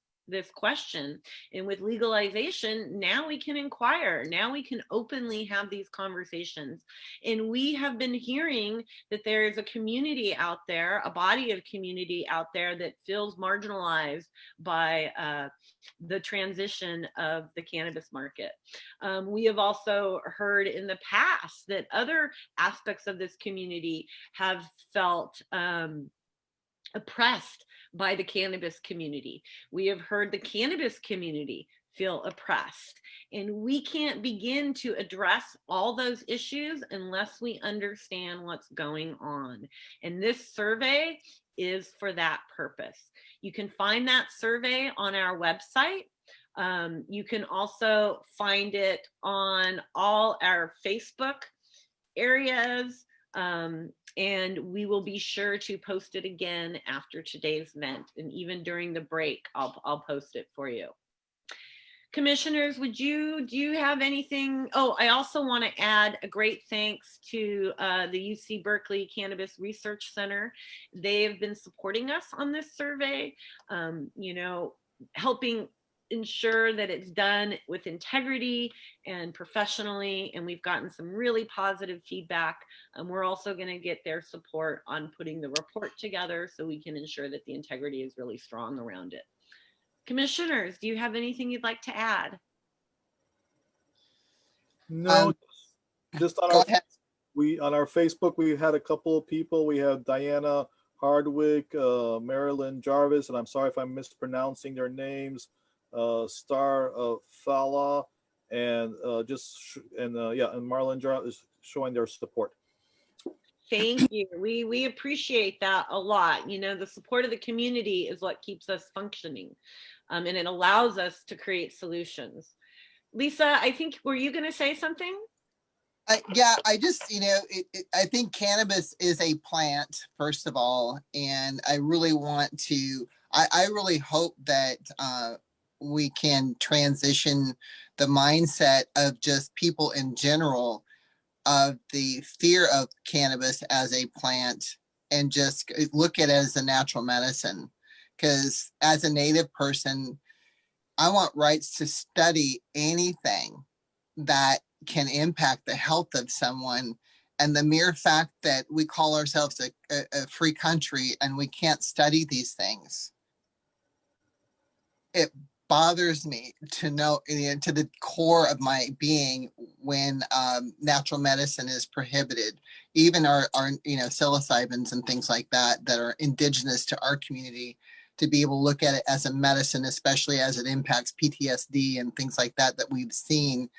question. And with legalization, now we can inquire, now we can openly have these conversations. And we have been hearing that there is a community out there, a body of community out there that feels marginalized by the transition of the cannabis market. We have also heard in the past that other aspects of this community have felt oppressed by the cannabis community. We have heard the cannabis community feel oppressed. And we can't begin to address all those issues unless we understand what's going on. And this survey is for that purpose. You can find that survey on our website. You can also find it on all our Facebook areas. And we will be sure to post it again after today's event, and even during the break, I'll post it for you. Commissioners, do you have anything? Oh, I also want to add a great thanks to the UC Berkeley Cannabis Research Center. They have been supporting us on this survey, helping ensure that it's done with integrity and professionally, and we've gotten some really positive feedback. We're also going to get their support on putting the report together so we can ensure that the integrity is really strong around it. Commissioners, do you have anything you'd like to add? No, just on Go our ahead. on our Facebook, we had a couple of people. We have Diana Hardwick, Marilyn Jarvis, and I'm sorry if I'm mispronouncing their names, Star Fala, and and Marlon Jarvis showing their support. Thank you. We appreciate that a lot. The support of the community is what keeps us functioning, and it allows us to create solutions. Lisa, I think, were you going to say something? Yeah, I just, I think cannabis is a plant, first of all, and I really want to, I really hope that we can transition the mindset of just people in general of the fear of cannabis as a plant and just look at it as a natural medicine. Because as a Native person, I want rights to study anything that can impact the health of someone. And the mere fact that we call ourselves a free country and we can't study these things, it bothers me to know, to the core of my being, when natural medicine is prohibited. Even our psilocybins and things like that that are indigenous to our community, to be able to look at it as a medicine, especially as it impacts PTSD and things like that we've seen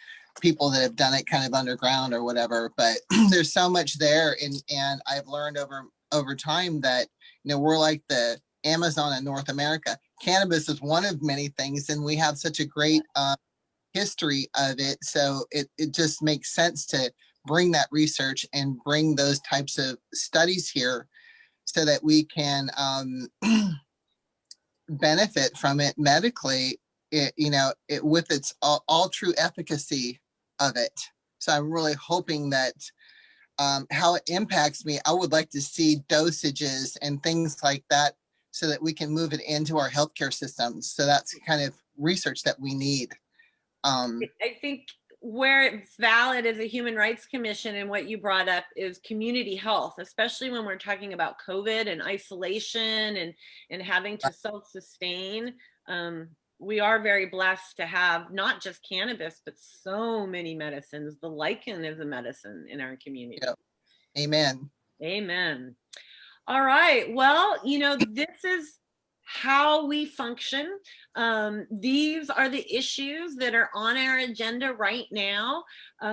people that have done it kind of underground or whatever. But there's so much there, and I've learned over time that we're like the Amazon in North America. Cannabis is one of many things, and we have such a great history of it. So it just makes sense to bring that research and bring those types of studies here so that we can benefit from it medically, with its all true efficacy of it. So I'm really hoping that how it impacts me, I would like to see dosages and things like that so that we can move it into our healthcare systems. So that's the kind of research that we need. I think where it's valid as a human rights commission, and what you brought up is community health, especially when we're talking about COVID and isolation and having to self-sustain. We are very blessed to have not just cannabis, but so many medicines. The lichen is a medicine in our community. Yep. Amen. Amen. All right. Well, this is how we function. These are the issues that are on our agenda right now.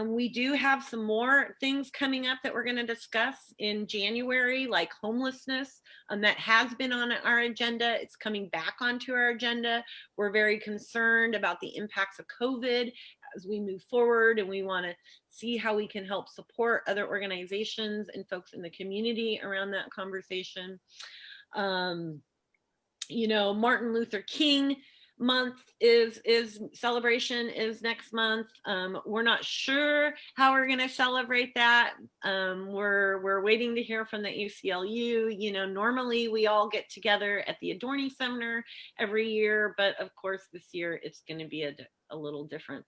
We do have some more things coming up that we're going to discuss in January, like homelessness, that has been on our agenda. It's coming back onto our agenda. We're very concerned about the impacts of COVID as we move forward, and we want to see how we can help support other organizations and folks in the community around that conversation. Martin Luther King month is celebration is next month. We're not sure how we're going to celebrate that. We're waiting to hear from the ACLU. Normally we all get together at the Adorning Seminar every year, but of course this year it's going to be a little different.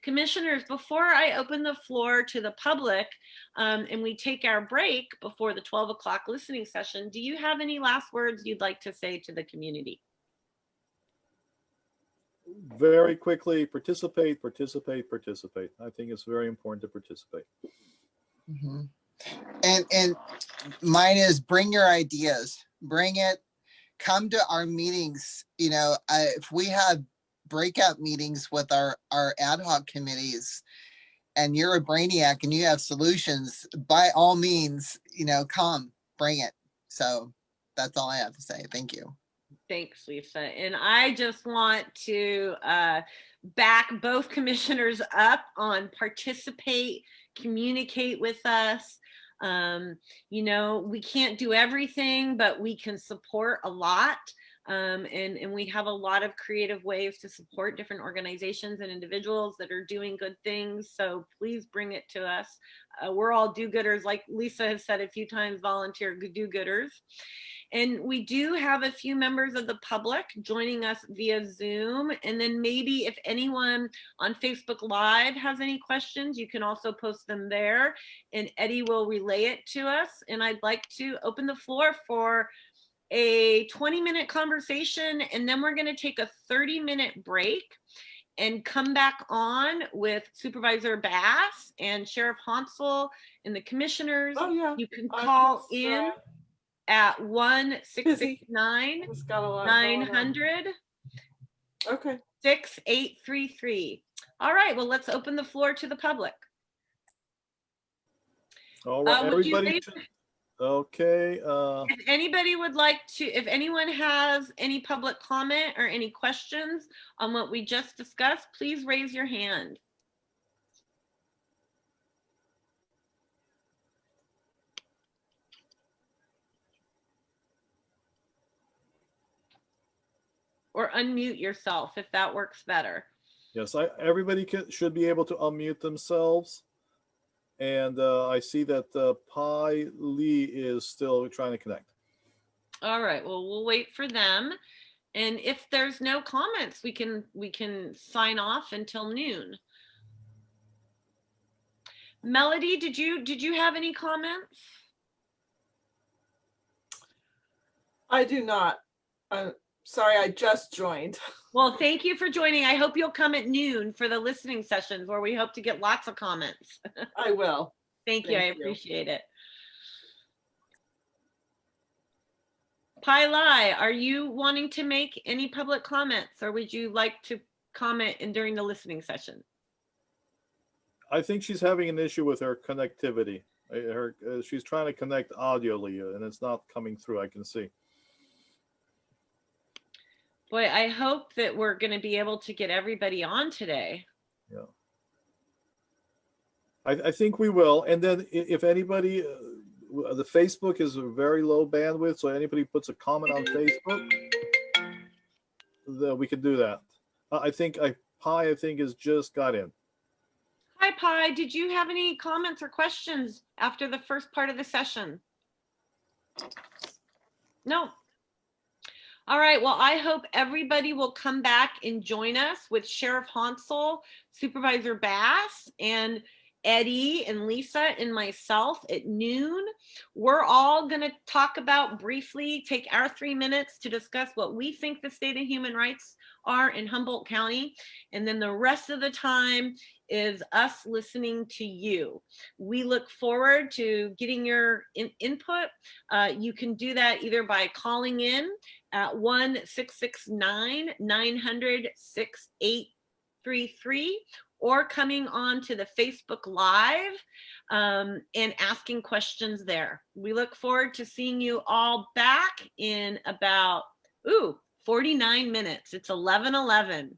Commissioners, before I open the floor to the public and we take our break before the 12 o'clock listening session, do you have any last words you'd like to say to the community? Very quickly, participate. I think it's very important to participate. Mm-hmm. And mine is bring your ideas, bring it, come to our meetings. If we have breakout meetings with our ad hoc committees and you're a brainiac and you have solutions, by all means, come, bring it. So that's all I have to say. Thank you. Thanks, Lisa. And I just want to back both commissioners up on participate, communicate with us. We can't do everything, but we can support a lot. And we have a lot of creative ways to support different organizations and individuals that are doing good things. So please bring it to us. We're all do-gooders, like Lisa has said a few times, volunteer do-gooders. And we do have a few members of the public joining us via Zoom. And then maybe if anyone on Facebook Live has any questions, you can also post them there and Eddie will relay it to us. And I'd like to open the floor for a 20-minute conversation, and then we're going to take a 30-minute break and come back on with Supervisor Bass and Sheriff Honsal and the commissioners. Oh, yeah. You can call in at 1-669-900. Okay. 6833. All right, well, let's open the floor to the public. All right, everybody. Okay. If anybody would like to, if anyone has any public comment or any questions on what we just discussed, please raise your hand. or unmute yourself if that works better. Yes, everybody should be able to unmute themselves. And I see that Pi Lee is still trying to connect. All right, well, we'll wait for them. And if there's no comments, we can sign off until noon. Melody, did you have any comments? I do not. I'm sorry, I just joined. Well, thank you for joining. I hope you'll come at noon for the listening sessions where we hope to get lots of comments. I will. Thank you. I Thank you. appreciate it. Pai Lai, are you wanting to make any public comments, or would you like to comment during the listening session? I think she's having an issue with her connectivity. She's trying to connect audioly, and it's not coming through. I can see. Boy, I hope that we're going to be able to get everybody on today. Yeah. I think we will. And then if anybody, the Facebook is a very low bandwidth, so anybody puts a comment on Facebook, we can do that. I think Pi, I think, has just got in. Hi, Pi. Did you have any comments or questions after the first part of the session? No. All right. Well, I hope everybody will come back and join us with Sheriff Honsal, Supervisor Bass, and Eddie and Lisa and myself at noon. We're all going to talk about briefly, take our 3 minutes to discuss what we think the state of human rights are in Humboldt County. And then the rest of the time is us listening to you. We look forward to getting your input. You can do that either by calling in at 1-669-900-6833 or coming on to the Facebook Live and asking questions there. We look forward to seeing you all back in about 49 minutes. It's 11:11.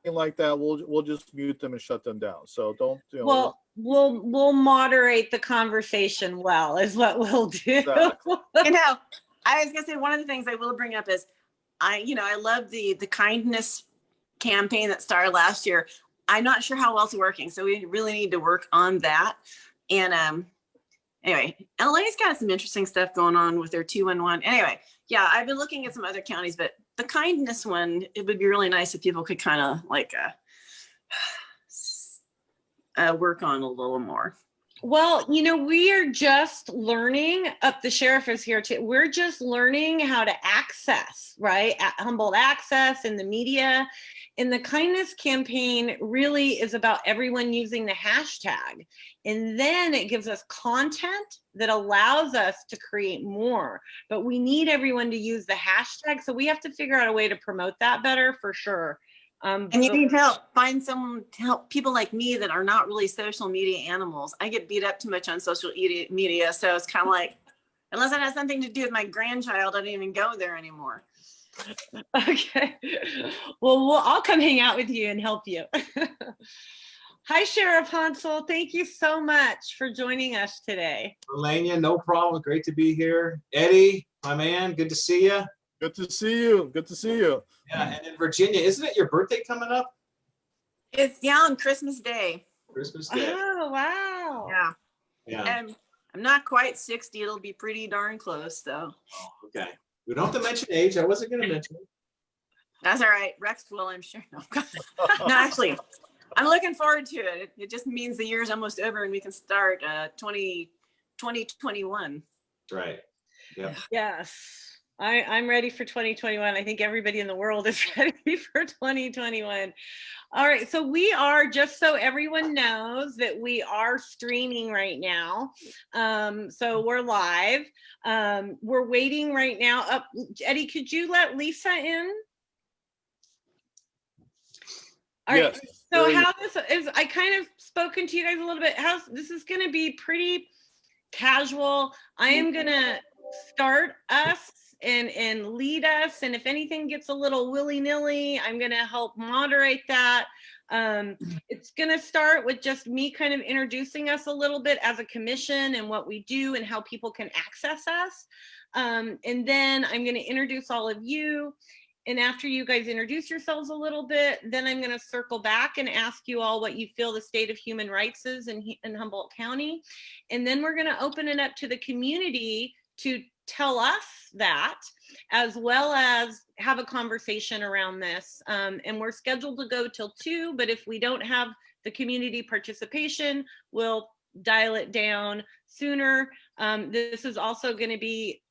Like that, we'll just mute them and shut them down. So don't. Well, we'll moderate the conversation. Well, is what we'll do. Exactly. I was gonna say one of the things I will bring up is I love the kindness campaign that started last year. I'm not sure how well it's working, so we really need to work on that. And anyway, LA's got some interesting stuff going on with their 211. Anyway, yeah, I've been looking at some other counties, but the kindness one, it would be really nice if people could kind of like work on a little more. Well, we are just learning, the sheriff is here too. We're just learning how to access, right? Humboldt Access and the media. And the kindness campaign really is about everyone using the hashtag. And then it gives us content that allows us to create more. But we need everyone to use the hashtag. So we have to figure out a way to promote that better for sure. And you need to find someone to help people like me that are not really social media animals. I get beat up too much on social media. So it's kind of like, unless it has something to do with my grandchild, I don't even go there anymore. Okay. Well, I'll come hang out with you and help you. Hi, Sheriff Honsal. Thank you so much for joining us today. Liliana, no problem. Great to be here. Eddie, my man, good to see you. Good to see you. Good to see you. Yeah, and in Virginia, isn't it your birthday coming up? It's on Christmas Day. Christmas Day. Oh, wow. Yeah. Yeah. And I'm not quite 60. It'll be pretty darn close, though. Oh, okay. We don't have to mention age. I wasn't going to mention it. That's all right. Rex will, I'm sure. No, no, actually, I'm looking forward to it. It just means the year's almost over and we can start 2021. Right. Yeah. Yes. I'm ready for 2021. I think everybody in the world is ready for 2021. All right. So we are, just so everyone knows, that we are streaming right now. So we're live. We're waiting right now. Eddie, could you let Lisa in? All right. Yes. So how this is, I kind of spoken to you guys a little bit. This is going to be pretty casual. I am going to start us and lead us. And if anything gets a little willy-nilly, I'm going to help moderate that. It's going to start with just me kind of introducing us a little bit as a commission and what we do and how people can access us. And then I'm going to introduce all of you. And after you guys introduce yourselves a little bit, then I'm going to circle back and ask you all what you feel the state of human rights is in Humboldt County. And then we're going to open it up to the community to tell us that, as well as have a conversation around this. And we're scheduled to go till 2, but if we don't have the community participation, we'll dial it down sooner. This is also going to be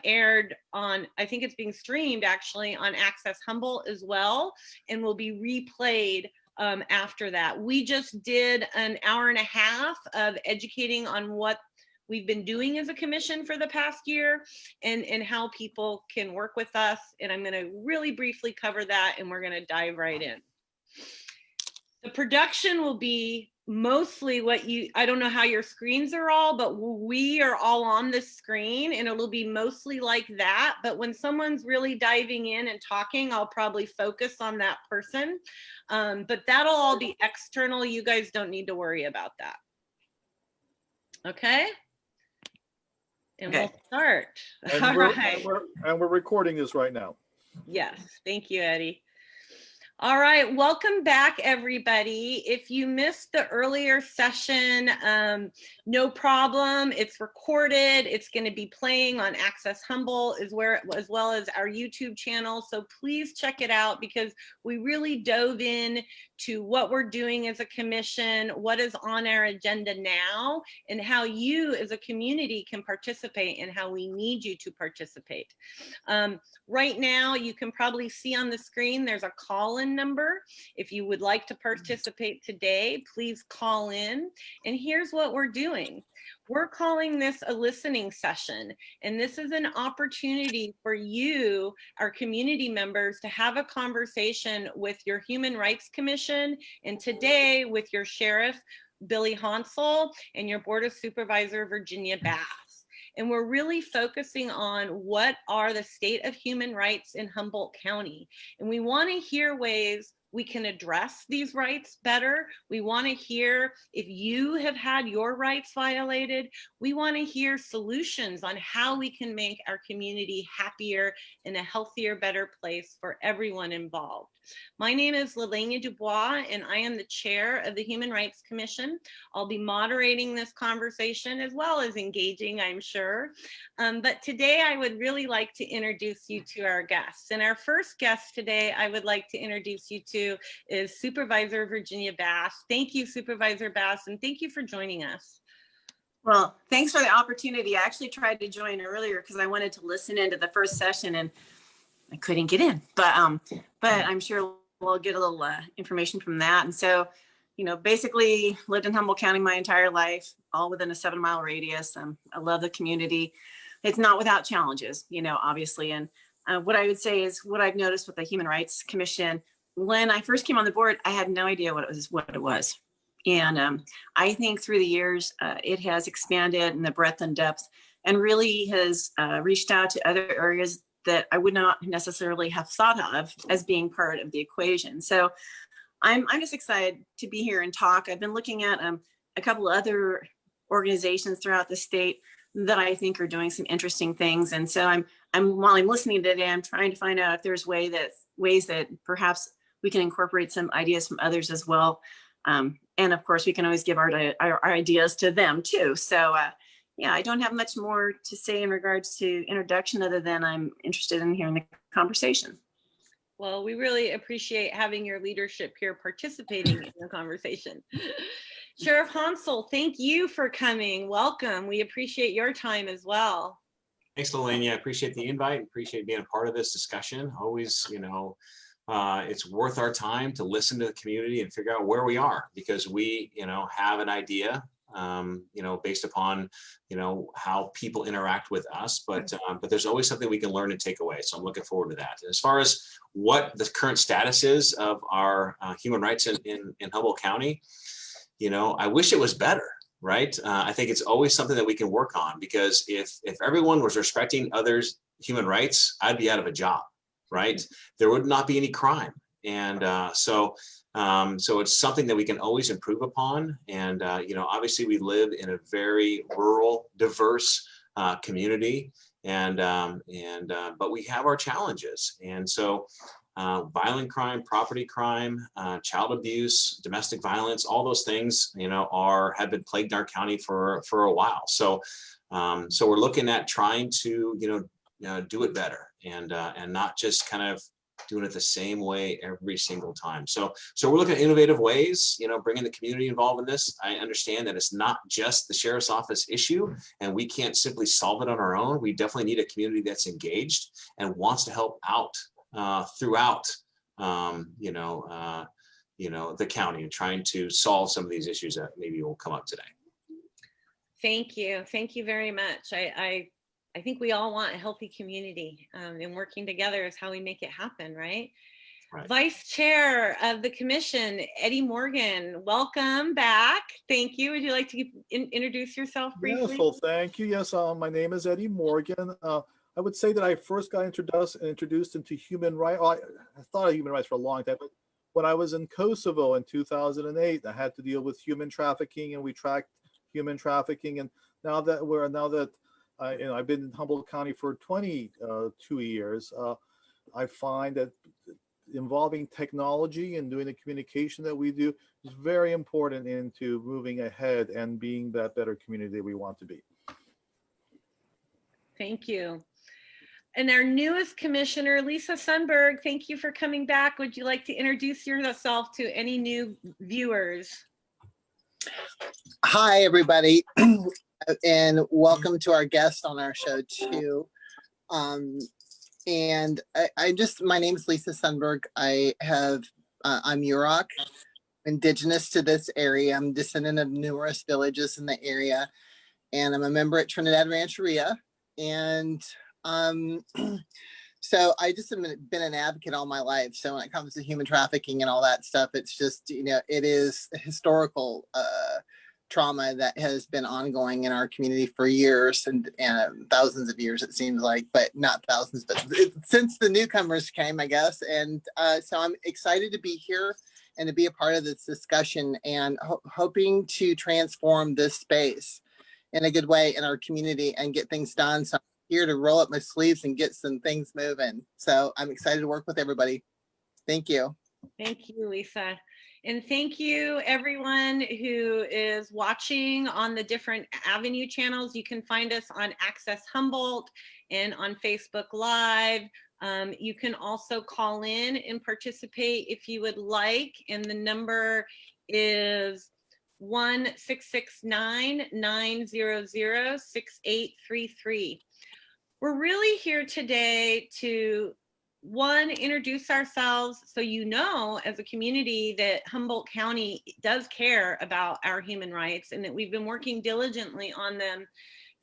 aired on, I think it's being streamed actually on Access Humboldt as well, and will be replayed after that. We just did an hour and a half of educating on what we've been doing as a commission for the past year and how people can work with us. And I'm going to really briefly cover that, and we're going to dive right in. The production will be mostly what I don't know how your screens are all, but we are all on this screen, and it'll be mostly like that. But when someone's really diving in and talking, I'll probably focus on that person. But that'll all be external. You guys don't need to worry about that. Okay? And Okay. we'll start. And All right. we're recording this right now. Yes, thank you, Eddie. All right, welcome back, everybody. If you missed the earlier session, no problem. It's recorded. It's going to be playing on Access Humboldt as well as our YouTube channel. So please check it out, because we really dove in to what we're doing as a commission, what is on our agenda now, and how you as a community can participate and how we need you to participate. Right now, you can probably see on the screen, there's a call-in number. If you would like to participate today, please call in. And here's what we're doing. We're calling this a listening session, and this is an opportunity for you, our community members, to have a conversation with your Human Rights Commission, and today with your Sheriff, Billy Honsal, and your Board of Supervisor, Virginia Bass. And we're really focusing on what are the state of human rights in Humboldt County. And we want to hear ways we can address these rights better. We want to hear if you have had your rights violated. We want to hear solutions on how we can make our community happier and a healthier, better place for everyone involved. My name is Liliana Dubois, and I am the chair of the Human Rights Commission. I'll be moderating this conversation as well as engaging, I'm sure. But today I would really like to introduce you to our guests. And our first guest today I would like to introduce you to is Supervisor Virginia Bass. Thank you, Supervisor Bass, and thank you for joining us. Well, thanks for the opportunity. I actually tried to join earlier because I wanted to listen into the first session and I couldn't get in, but I'm sure we'll get a little information from that. And so, you know, basically lived in Humboldt County my entire life, all within a 7-mile radius. I love the community. It's not without challenges, you know, obviously. And what I would say is what I've noticed with the Human Rights Commission, when I first came on the board, I had no idea what it was. And I think through the years, it has expanded in the breadth and depth and really has reached out to other areas that I would not necessarily have thought of as being part of the equation. So I'm just excited to be here and talk. I've been looking at a couple of other organizations throughout the state that I think are doing some interesting things. And so while I'm listening today, I'm trying to find out if there's ways that perhaps we can incorporate some ideas from others as well. And of course, we can always give our ideas to them too. So yeah, I don't have much more to say in regards to introduction other than I'm interested in hearing the conversation. Well, we really appreciate having your leadership here participating in the conversation. Sheriff Honsal, thank you for coming. Welcome. We appreciate your time as well. Thanks, Liliana. I appreciate the invite. Appreciate being a part of this discussion. Always, you know, it's worth our time to listen to the community and figure out where we are, because we, you know, have an idea, you know, based upon, you know, how people interact with us, but there's always something we can learn and take away. So I'm looking forward to that. And as far as what the current status is of our human rights in Humboldt County, you know, I wish it was better, right? I think it's always something that we can work on, because if everyone was respecting others human rights, I'd be out of a job, right? There would not be any crime. And so it's something that we can always improve upon. And, obviously we live in a very rural, diverse community, but we have our challenges. And so violent crime, property crime, child abuse, domestic violence, all those things, have been plagued in our county for a while. So we're looking at trying to, do it better and not just kind of doing it the same way every single time. So we're looking at innovative ways, bringing the community involved in this. I understand that it's not just the sheriff's office issue and we can't simply solve it on our own. We definitely need a community that's engaged and wants to help out throughout, the county and trying to solve some of these issues that maybe will come up today. Thank you. Thank you very much. I think we all want a healthy community, and working together is how we make it happen, right? Right. Vice Chair of the Commission, Eddie Morgan, welcome back. Thank you. Would you like to introduce yourself briefly? Yes, well, thank you. Yes, my name is Eddie Morgan. I would say that I first got introduced into human rights. I thought of human rights for a long time, but when I was in Kosovo in 2008, I had to deal with human trafficking, and we tracked human trafficking. And now that I've been in Humboldt County for 22 years, I find that involving technology and doing the communication that we do is very important into moving ahead and being that better community we want to be. Thank you. And our newest commissioner, Lisa Sundberg, thank you for coming back. Would you like to introduce yourself to any new viewers? Hi, everybody, and welcome to our guest on our show too. And my name is Lisa Sundberg. I'm Yurok, indigenous to this area. I'm descendant of numerous villages in the area, and I'm a member at Trinidad Rancheria. And so I just have been an advocate all my life. So when it comes to human trafficking and all that stuff, it's just, it is a historical trauma that has been ongoing in our community for years and thousands of years, it seems like, but not thousands, but since the newcomers came, I guess. And so I'm excited to be here and to be a part of this discussion and hoping to transform this space in a good way in our community and get things done. So I'm here to roll up my sleeves and get some things moving. So I'm excited to work with everybody. Thank you. Thank you, Lisa. And thank you, everyone who is watching on the different Avenue channels. You can find us on Access Humboldt and on Facebook Live. You can also call in and participate if you would like. And the number is 1-669-900-6833. We're really here today to, one, introduce ourselves so as a community that Humboldt County does care about our human rights and that we've been working diligently on them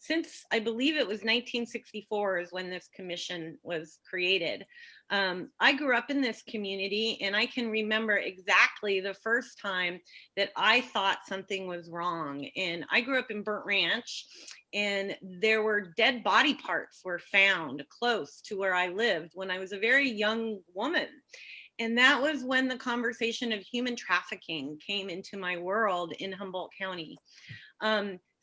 since, I believe it was 1964 is when this commission was created. I grew up in this community and I can remember exactly the first time that I thought something was wrong. And I grew up in Burnt Ranch, and there were dead body parts were found close to where I lived when I was a very young woman. And that was when the conversation of human trafficking came into my world in Humboldt County.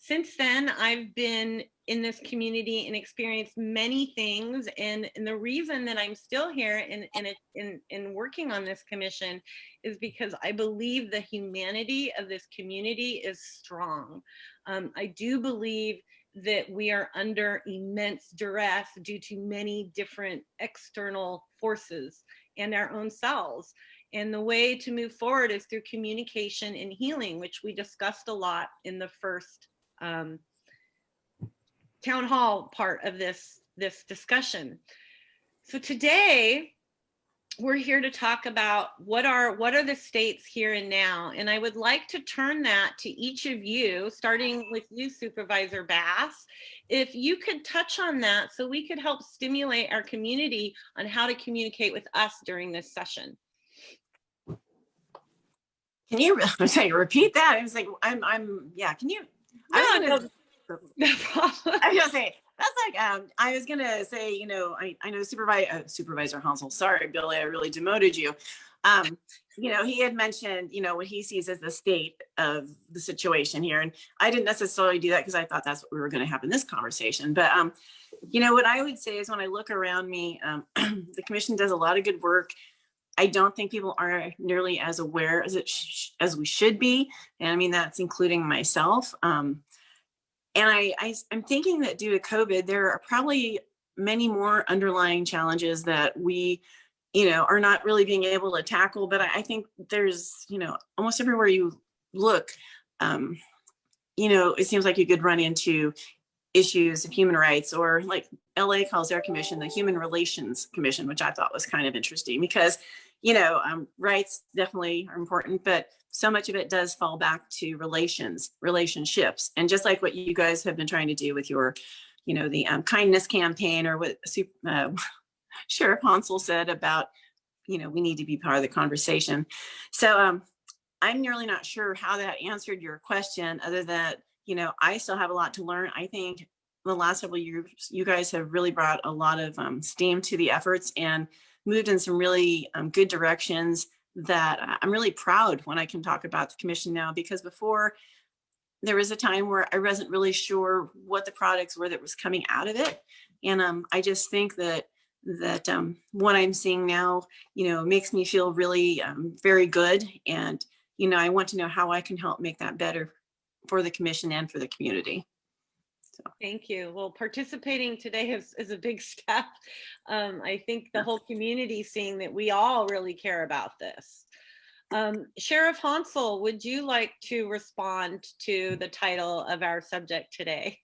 Since then, I've been in this community and experienced many things. And the reason that I'm still here and working on this commission is because I believe the humanity of this community is strong. I do believe that we are under immense duress due to many different external forces and our own selves. And the way to move forward is through communication and healing, which we discussed a lot in the first town hall part of this discussion. So today we're here to talk about what are the states here and now. And I would like to turn that to each of you, starting with you, Supervisor Bass. If you could touch on that so we could help stimulate our community on how to communicate with us during this session. Can you repeat that? I was like, can you? No problem. I was gonna say, That's like, I was gonna say, I know Supervisor Honsal. Sorry, Billy, I really demoted you. He had mentioned, what he sees as the state of the situation here, and I didn't necessarily do that because I thought that's what we were going to have in this conversation. But what I would say is when I look around me, the commission does a lot of good work. I don't think people are nearly as aware as we should be, and I mean that's including myself. And I'm thinking that due to COVID, there are probably many more underlying challenges that we, are not really being able to tackle. But I think there's, almost everywhere you look, it seems like you could run into issues of human rights, or like LA calls their commission the Human Relations Commission, which I thought was kind of interesting because, rights definitely are important, but so much of it does fall back to relationships. And just like what you guys have been trying to do with your, the kindness campaign, or what Sheriff Honsal said about, we need to be part of the conversation. So I'm really not sure how that answered your question, other than, I still have a lot to learn. I think the last several years, you guys have really brought a lot of steam to the efforts and moved in some really good directions that I'm really proud when I can talk about the commission now, because before there was a time where I wasn't really sure what the products were that was coming out of it. And I just think that what I'm seeing now, makes me feel really very good. And, I want to know how I can help make that better for the commission and for the community. Thank you. Well, participating today is a big step. I think the whole community seeing that we all really care about this. Sheriff Honsal, would you like to respond to the title of our subject today?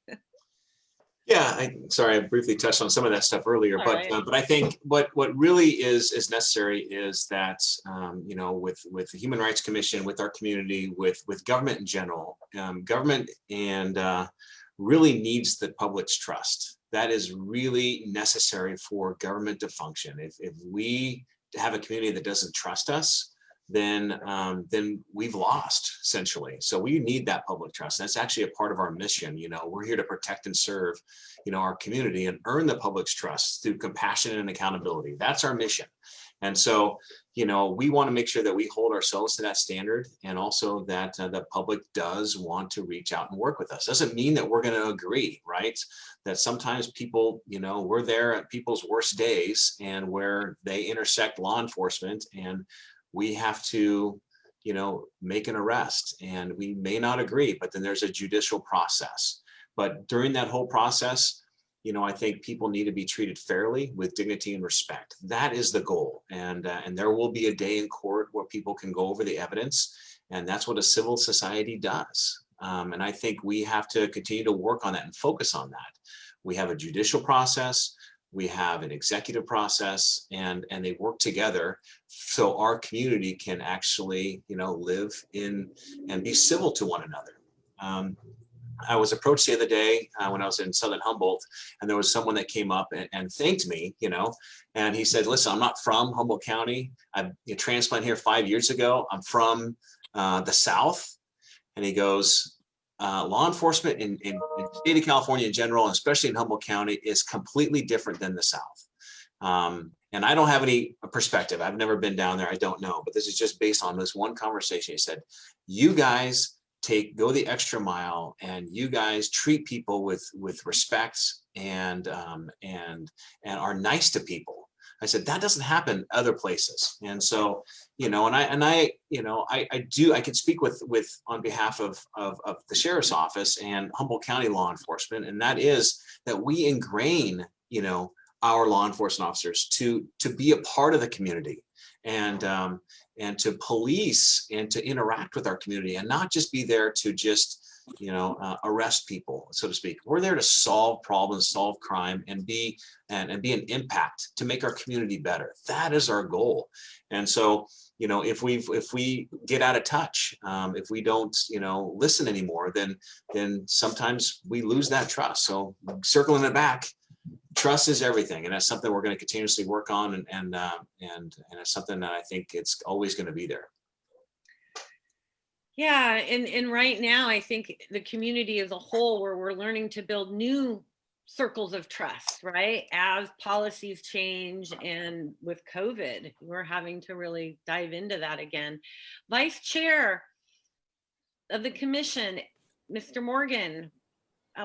Yeah, sorry, I briefly touched on some of that stuff earlier, but I think what really is necessary is that with the Human Rights Commission, with our community, with government in general, government and really needs the public's trust. That is really necessary for government to function. If we have a community that doesn't trust us, then we've lost, essentially. So we need that public trust. That's actually a part of our mission. We're here to protect and serve, our community and earn the public's trust through compassion and accountability. That's our mission. And so, we want to make sure that we hold ourselves to that standard, and also that the public does want to reach out and work with us. Doesn't mean that we're going to agree, right? That sometimes people, we're there at people's worst days, and where they intersect law enforcement, and we have to, make an arrest, and we may not agree, but then there's a judicial process. But during that whole process, I think people need to be treated fairly, with dignity and respect. That is the goal. And there will be a day in court where people can go over the evidence, and that's what a civil society does. And I think we have to continue to work on that and focus on that. We have a judicial process, we have an executive process, and they work together so our community can actually, live in and be civil to one another. I was approached the other day when I was in Southern Humboldt, and there was someone that came up and thanked me, and he said, listen, I'm not from Humboldt County. I transplanted here 5 years ago. I'm from the South. And he goes, law enforcement in the state of California in general, and especially in Humboldt County, is completely different than the South. And I don't have any perspective. I've never been down there. I don't know, but this is just based on this one conversation. He said, you guys go the extra mile, and you guys treat people with respect and are nice to people. I said, that doesn't happen other places. And so, I can speak with on behalf of the sheriff's office and Humboldt County law enforcement. And that is that we ingrain, our law enforcement officers to be a part of the community, and to police and to interact with our community, and not just be there to just, arrest people, so to speak. We're there to solve problems, solve crime, and be an impact to make our community better. That is our goal. And so, if we get out of touch, if we don't, listen anymore, then sometimes we lose that trust. So circling it back, trust is everything, and that's something we're going to continuously work on, and it's something that I think it's always going to be there. Yeah, and right now I think the community as a whole, where we're learning to build new circles of trust, right? As policies change and with COVID, we're having to really dive into that again. Vice Chair of the Commission, Mr. Morgan,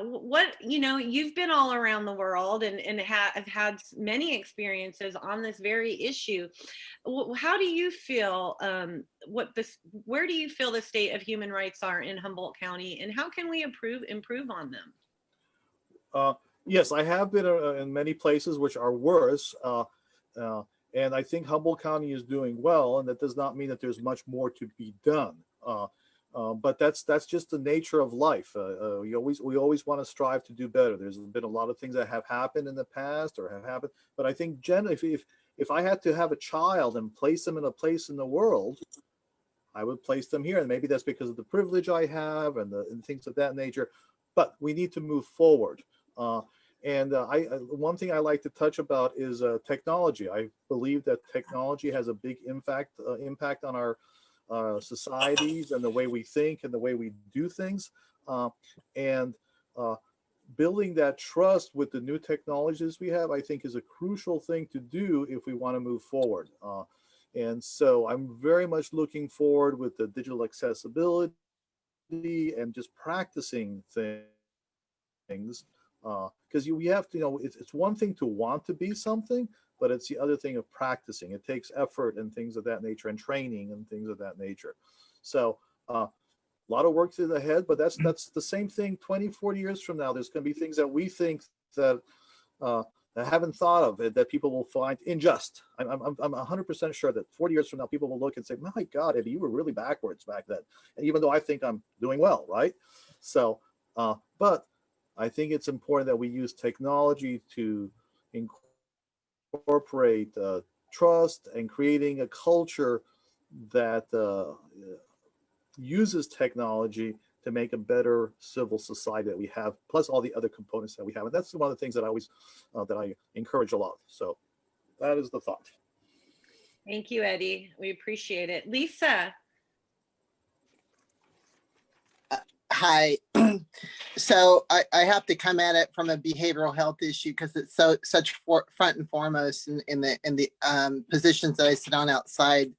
what, you've been all around the world and have had many experiences on this very issue. How do you feel, where do you feel the state of human rights are in Humboldt County, and how can we improve on them? Yes, I have been in many places which are worse. And I think Humboldt County is doing well, and that does not mean that there's much more to be done. But that's just the nature of life. We always want to strive to do better. There's been a lot of things that have happened in the past or have happened, but I think generally, if I had to have a child and place them in a place in the world, I would place them here. And maybe that's because of the privilege I have and things of that nature. But we need to move forward. One thing I like to touch about is technology. I believe that technology has a big impact on our societies and the way we think and the way we do things. Building that trust with the new technologies we have, I think, is a crucial thing to do if we want to move forward. And so I'm very much looking forward with the digital accessibility and just practicing things. Because we have to, it's one thing to want to be something, but it's the other thing of practicing. It takes effort and things of that nature, and training and things of that nature. So a lot of work to the head, but that's the same thing 20, 40 years from now. There's going to be things that we think that I haven't thought of, that people will find unjust. I'm 100% sure that 40 years from now, people will look and say, my God, Eddie, you were really backwards back then. And even though I think I'm doing well, right? So, but I think it's important that we use technology to incorporate trust and creating a culture that uses technology to make a better civil society that we have, plus all the other components that we have. And that's one of the things that I always that I encourage a lot. So that is the thought. Thank you, Eddie. We appreciate it. Lisa. Hi. So I have to come at it from a behavioral health issue because it's such front and foremost in the positions that I sit on outside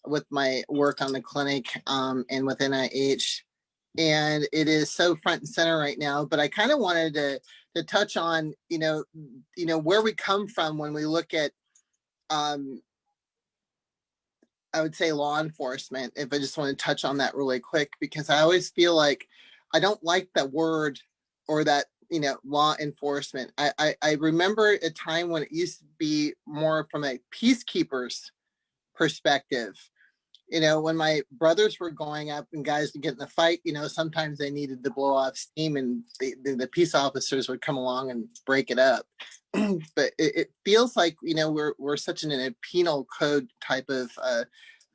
with my work on the clinic and with NIH. And it is so front and center right now. But I kind of wanted to touch on, where we come from when we look at I would say law enforcement, if I just want to touch on that really quick, because I always feel like I don't like that word or that, law enforcement. I remember a time when it used to be more from a peacekeeper's perspective. When my brothers were growing up and guys would get in the fight, sometimes they needed to blow off steam and the peace officers would come along and break it up. But it feels like, we're such in a penal code type of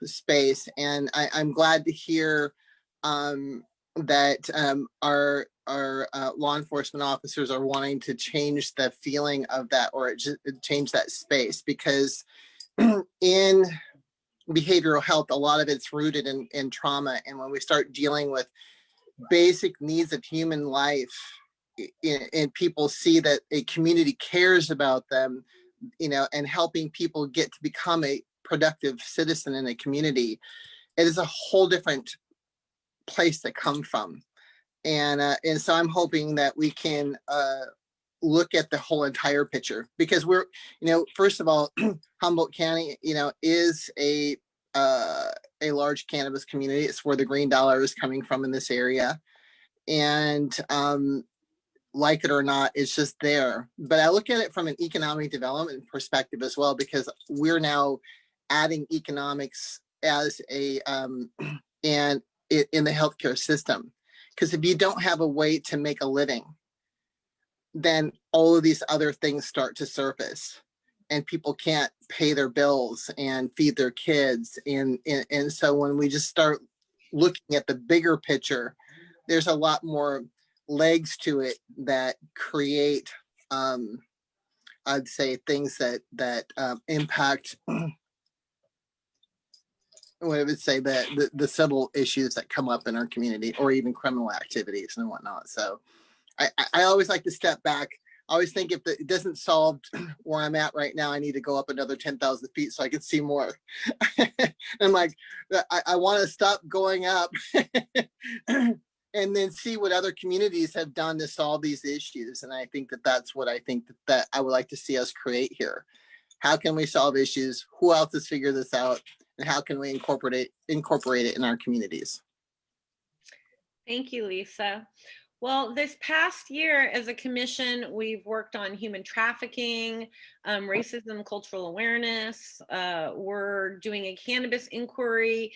space. And I'm glad to hear that our law enforcement officers are wanting to change the feeling of that, or change that space, because in behavioral health, a lot of it's rooted in trauma. And when we start dealing with basic needs of human life, and people see that a community cares about them, and helping people get to become a productive citizen in a community, it is a whole different place to come from. And so I'm hoping that we can look at the whole entire picture, because we're, first of all, Humboldt County, is a large cannabis community. It's where the green dollar is coming from in this area. And like it or not, it's just there. But I look at it from an economic development perspective as well, because we're now adding economics as a and in the healthcare system. Because if you don't have a way to make a living, then all of these other things start to surface, and people can't pay their bills and feed their kids. And so when we just start looking at the bigger picture, there's a lot more legs to it that create, I'd say, things that impact, what I would say, the civil issues that come up in our community, or even criminal activities and whatnot. So I always like to step back I always think if it doesn't solve where I'm at right now, I need to go up another 10,000 feet so I can see more. I'm like, I want to stop going up and then see what other communities have done to solve these issues. And I think that that's what I think that I would like to see us create here. How can we solve issues? Who else has figured this out? And how can we incorporate it in our communities? Thank you, Lisa. Well, this past year as a commission, we've worked on human trafficking, racism, cultural awareness. We're doing a cannabis inquiry.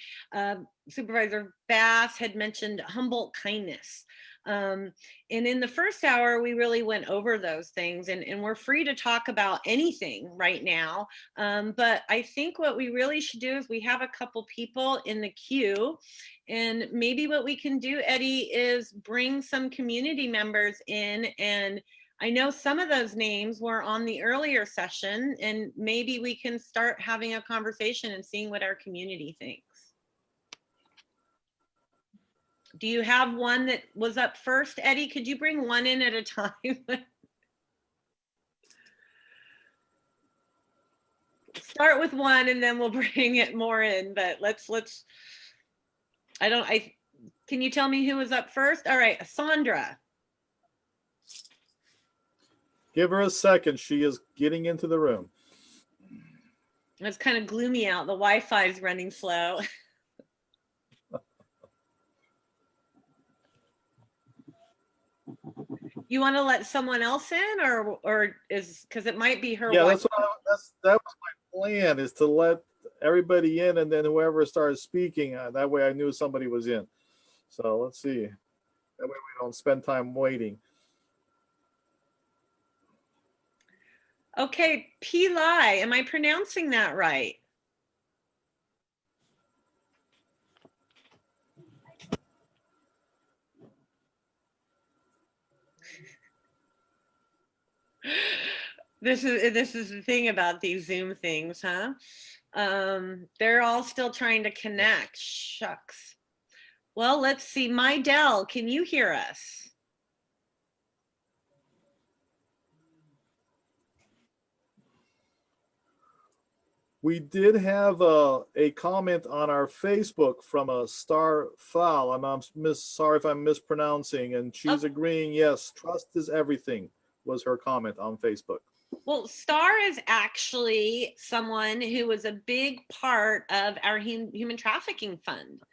Supervisor Bass had mentioned Humboldt kindness. And in the first hour, we really went over those things, and we're free to talk about anything right now. But I think what we really should do is we have a couple people in the queue, and maybe what we can do, Eddie, is bring some community members in. And I know some of those names were on the earlier session, and maybe we can start having a conversation and seeing what our community thinks. Do you have one that was up first, Eddie? Could you bring one in at a time? Start with one and then we'll bring it more in, but can you tell me who was up first? All right, Sandra. Give her a second. She is getting into the room. It's kind of gloomy out. The Wi-Fi is running slow. You want to let someone else in, or is, because it might be her. Yeah, that was my plan, is to let everybody in, and then whoever starts speaking, that way I knew somebody was in. So let's see. That way we don't spend time waiting. Okay, Pili, am I pronouncing that right? This is the thing about these Zoom things, huh? They're all still trying to connect. Shucks. Well, let's see. Mydell, can you hear us? We did have a comment on our Facebook from a Star Fowl. I'm sorry if I'm mispronouncing, and she's agreeing. Yes, trust is everything was her comment on Facebook. Well, Star is actually someone who was a big part of our human trafficking fund.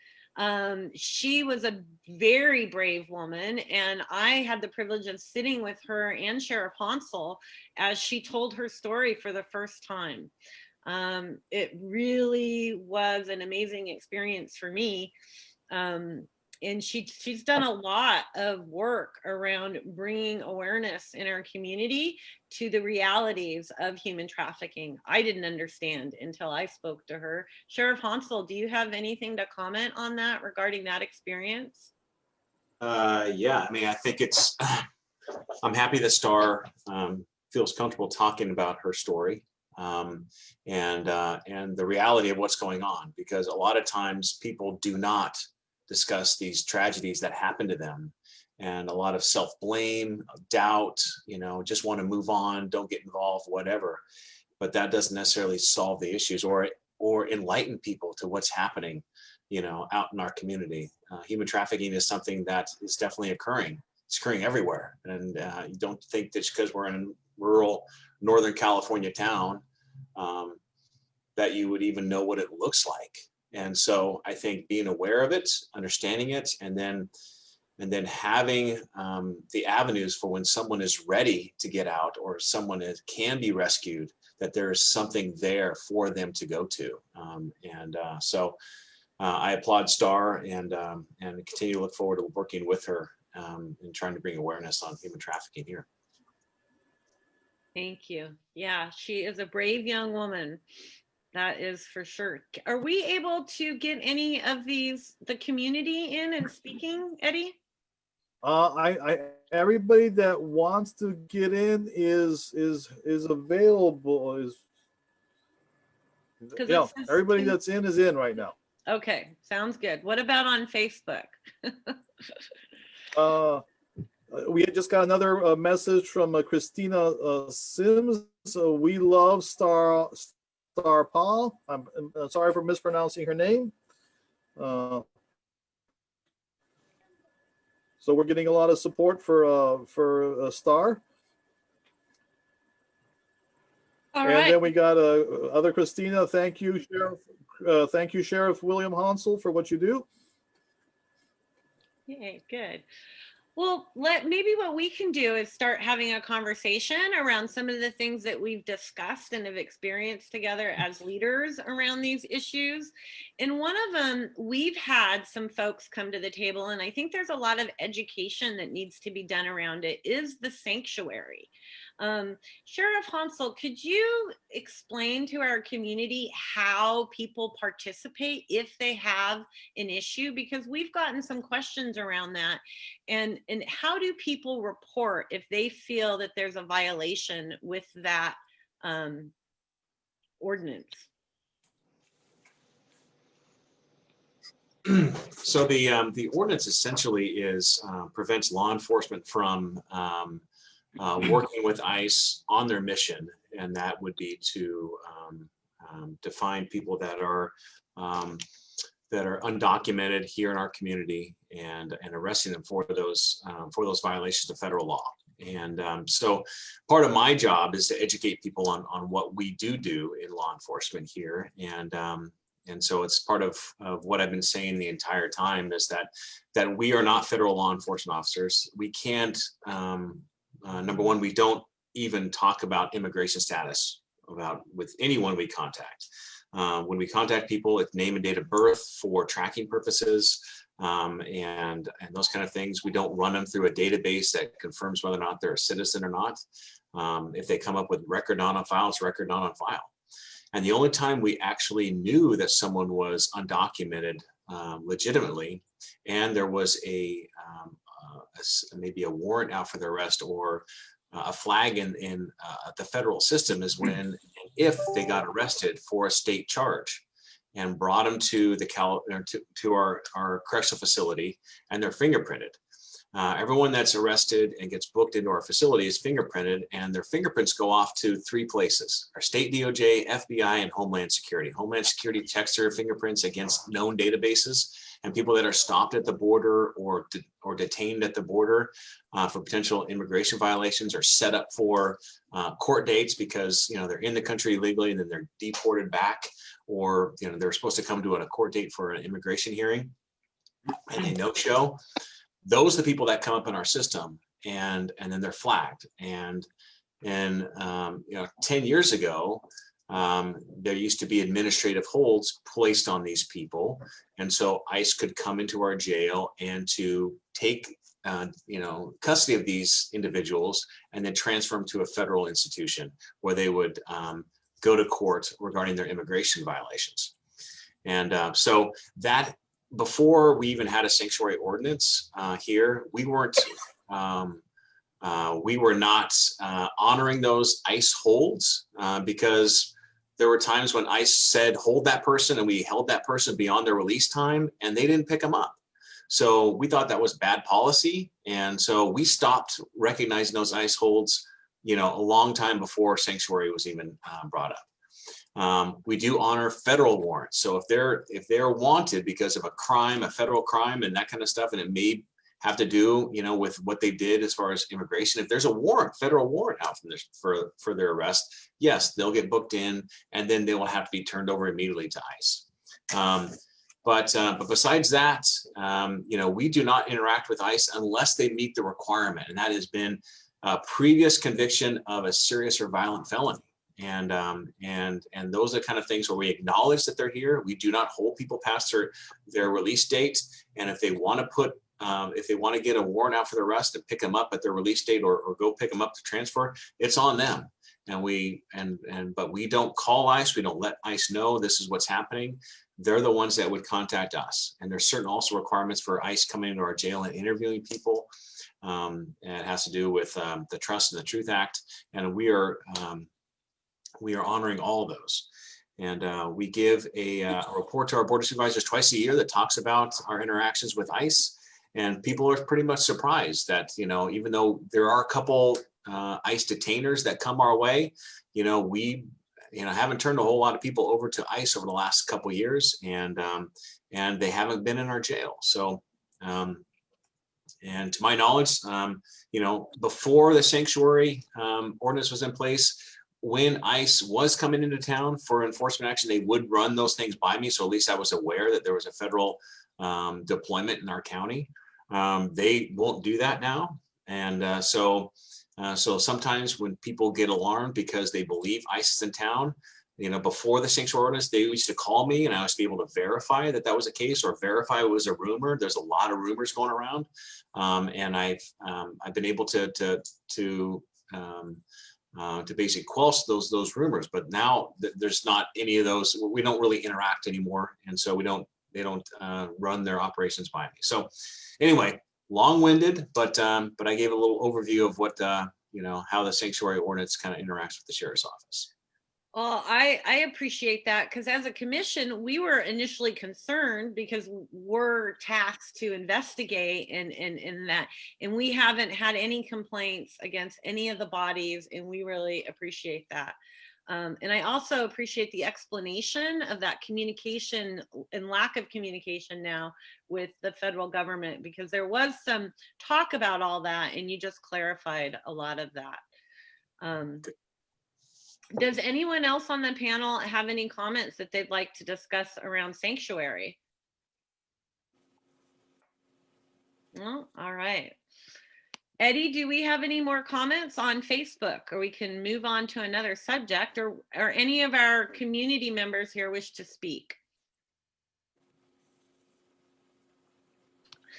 She was a very brave woman, and I had the privilege of sitting with her and Sheriff Honsal as she told her story for the first time. It really was an amazing experience for me. And she's done a lot of work around bringing awareness in our community to the realities of human trafficking. I didn't understand until I spoke to her. Sheriff Honsal, do you have anything to comment on that regarding that experience? Yeah, I mean, I think I'm happy that Star feels comfortable talking about her story and the reality of what's going on, because a lot of times people do not discuss these tragedies that happen to them, and a lot of self-blame, doubt, just want to move on, don't get involved, whatever. But that doesn't necessarily solve the issues or enlighten people to what's happening, out in our community. Human trafficking is something that is definitely occurring. It's occurring everywhere. And you don't think that because we're in a rural Northern California town that you would even know what it looks like. And so I think being aware of it, understanding it, and then having the avenues for when someone is ready to get out or someone can be rescued, that there is something there for them to go to. So I applaud Star and continue to look forward to working with her and trying to bring awareness on human trafficking here. Thank you. Yeah, she is a brave young woman. That is for sure. Are we able to get any of the community in and speaking, Eddie? Everybody that wants to get in is available. Everybody that's in is in right now. Okay, sounds good. What about on Facebook? We had just got another message from Christina Sims. So we love Star Paul. I'm sorry for mispronouncing her name. So we're getting a lot of support for Star. All And right. then we got other Christina. Thank you, Sheriff. Thank you, Sheriff William Honsal, for what you do. Yay, good. Well, maybe what we can do is start having a conversation around some of the things that we've discussed and have experienced together as leaders around these issues. And one of them, we've had some folks come to the table, and I think there's a lot of education that needs to be done around it, is the sanctuary. Sheriff Honsal, could you explain to our community how people participate if they have an issue? Because we've gotten some questions around that. And how do people report if they feel that there's a violation with that ordinance? So the ordinance essentially is prevents law enforcement from working with ICE on their mission, and that would be to find people that are undocumented here in our community and arresting them for those violations of federal law. And so part of my job is to educate people on what we do in law enforcement here. And so it's part of what I've been saying the entire time is that we are not federal law enforcement officers. We can't, number one, we don't even talk about immigration status with anyone we contact. When we contact people, it's name and date of birth for tracking purposes and those kind of things. We don't run them through a database that confirms whether or not they're a citizen or not. If they come up with record not on file, it's record not on file. And the only time we actually knew that someone was undocumented legitimately, and there was maybe a warrant out for their arrest or a flag in the federal system, is when if they got arrested for a state charge and brought them to our correctional facility and they're fingerprinted. Everyone that's arrested and gets booked into our facility is fingerprinted, and their fingerprints go off to 3 places: our state DOJ, FBI, and Homeland Security. Homeland Security checks their fingerprints against known databases, and people that are stopped at the border or detained at the border for potential immigration violations are set up for court dates because they're in the country illegally and then they're deported back, or they're supposed to come to a court date for an immigration hearing and they no-show. Those are the people that come up in our system, and then they're flagged. And 10 years ago, there used to be administrative holds placed on these people, and so ICE could come into our jail and to take custody of these individuals and then transfer them to a federal institution where they would go to court regarding their immigration violations. And so that, before we even had a sanctuary ordinance here, we were not honoring those ICE holds because there were times when ICE said, hold that person, and we held that person beyond their release time and they didn't pick them up. So we thought that was bad policy. And so we stopped recognizing those ICE holds, a long time before sanctuary was even brought up. We do honor federal warrants. So if they're wanted because of a crime, a federal crime and that kind of stuff, and it may have to do, with what they did as far as immigration, if there's a warrant, federal warrant out for their arrest, yes, they'll get booked in and then they will have to be turned over immediately to ICE. But besides that, we do not interact with ICE unless they meet the requirement, and that has been a previous conviction of a serious or violent felony. And those are the kind of things where we acknowledge that they're here. We do not hold people past their release date. And if they want to get a warrant out for the arrest and pick them up at their release date or go pick them up to transfer, it's on them. And but we don't call ICE. We don't let ICE know this is what's happening. They're the ones that would contact us. And there's certain also requirements for ICE coming into our jail and interviewing people. And it has to do with the Trust and the Truth Act. And we are honoring all of those. And we give a report to our Board of Supervisors twice a year that talks about our interactions with ICE. and people are pretty much surprised that, even though there are a couple ICE detainers that come our way, we haven't turned a whole lot of people over to ICE over the last couple of years, and they haven't been in our jail. So, and to my knowledge, before the sanctuary ordinance was in place, when ICE was coming into town for enforcement action, they would run those things by me. So at least I was aware that there was a federal deployment in our county. They won't do that now. And so sometimes when people get alarmed because they believe ICE is in town, before the sanctuary ordinance, they used to call me and I was to be able to verify that that was the case or verify it was a rumor. There's a lot of rumors going around. And I've been able to basically quell those rumors, but now there's not any of those. We don't really interact anymore, and so they don't run their operations by me. So anyway, long-winded, but I gave a little overview of what how the sanctuary ordinance kind of interacts with the sheriff's office. Well, I appreciate that, because as a commission, we were initially concerned because we're tasked to investigate and that, and we haven't had any complaints against any of the bodies, and we really appreciate that. And I also appreciate the explanation of that communication and lack of communication now with the federal government, because there was some talk about all that, and you just clarified a lot of that. Does anyone else on the panel have any comments that they'd like to discuss around sanctuary? No? All right. Eddie, do we have any more comments on Facebook, or we can move on to another subject, or any of our community members here wish to speak?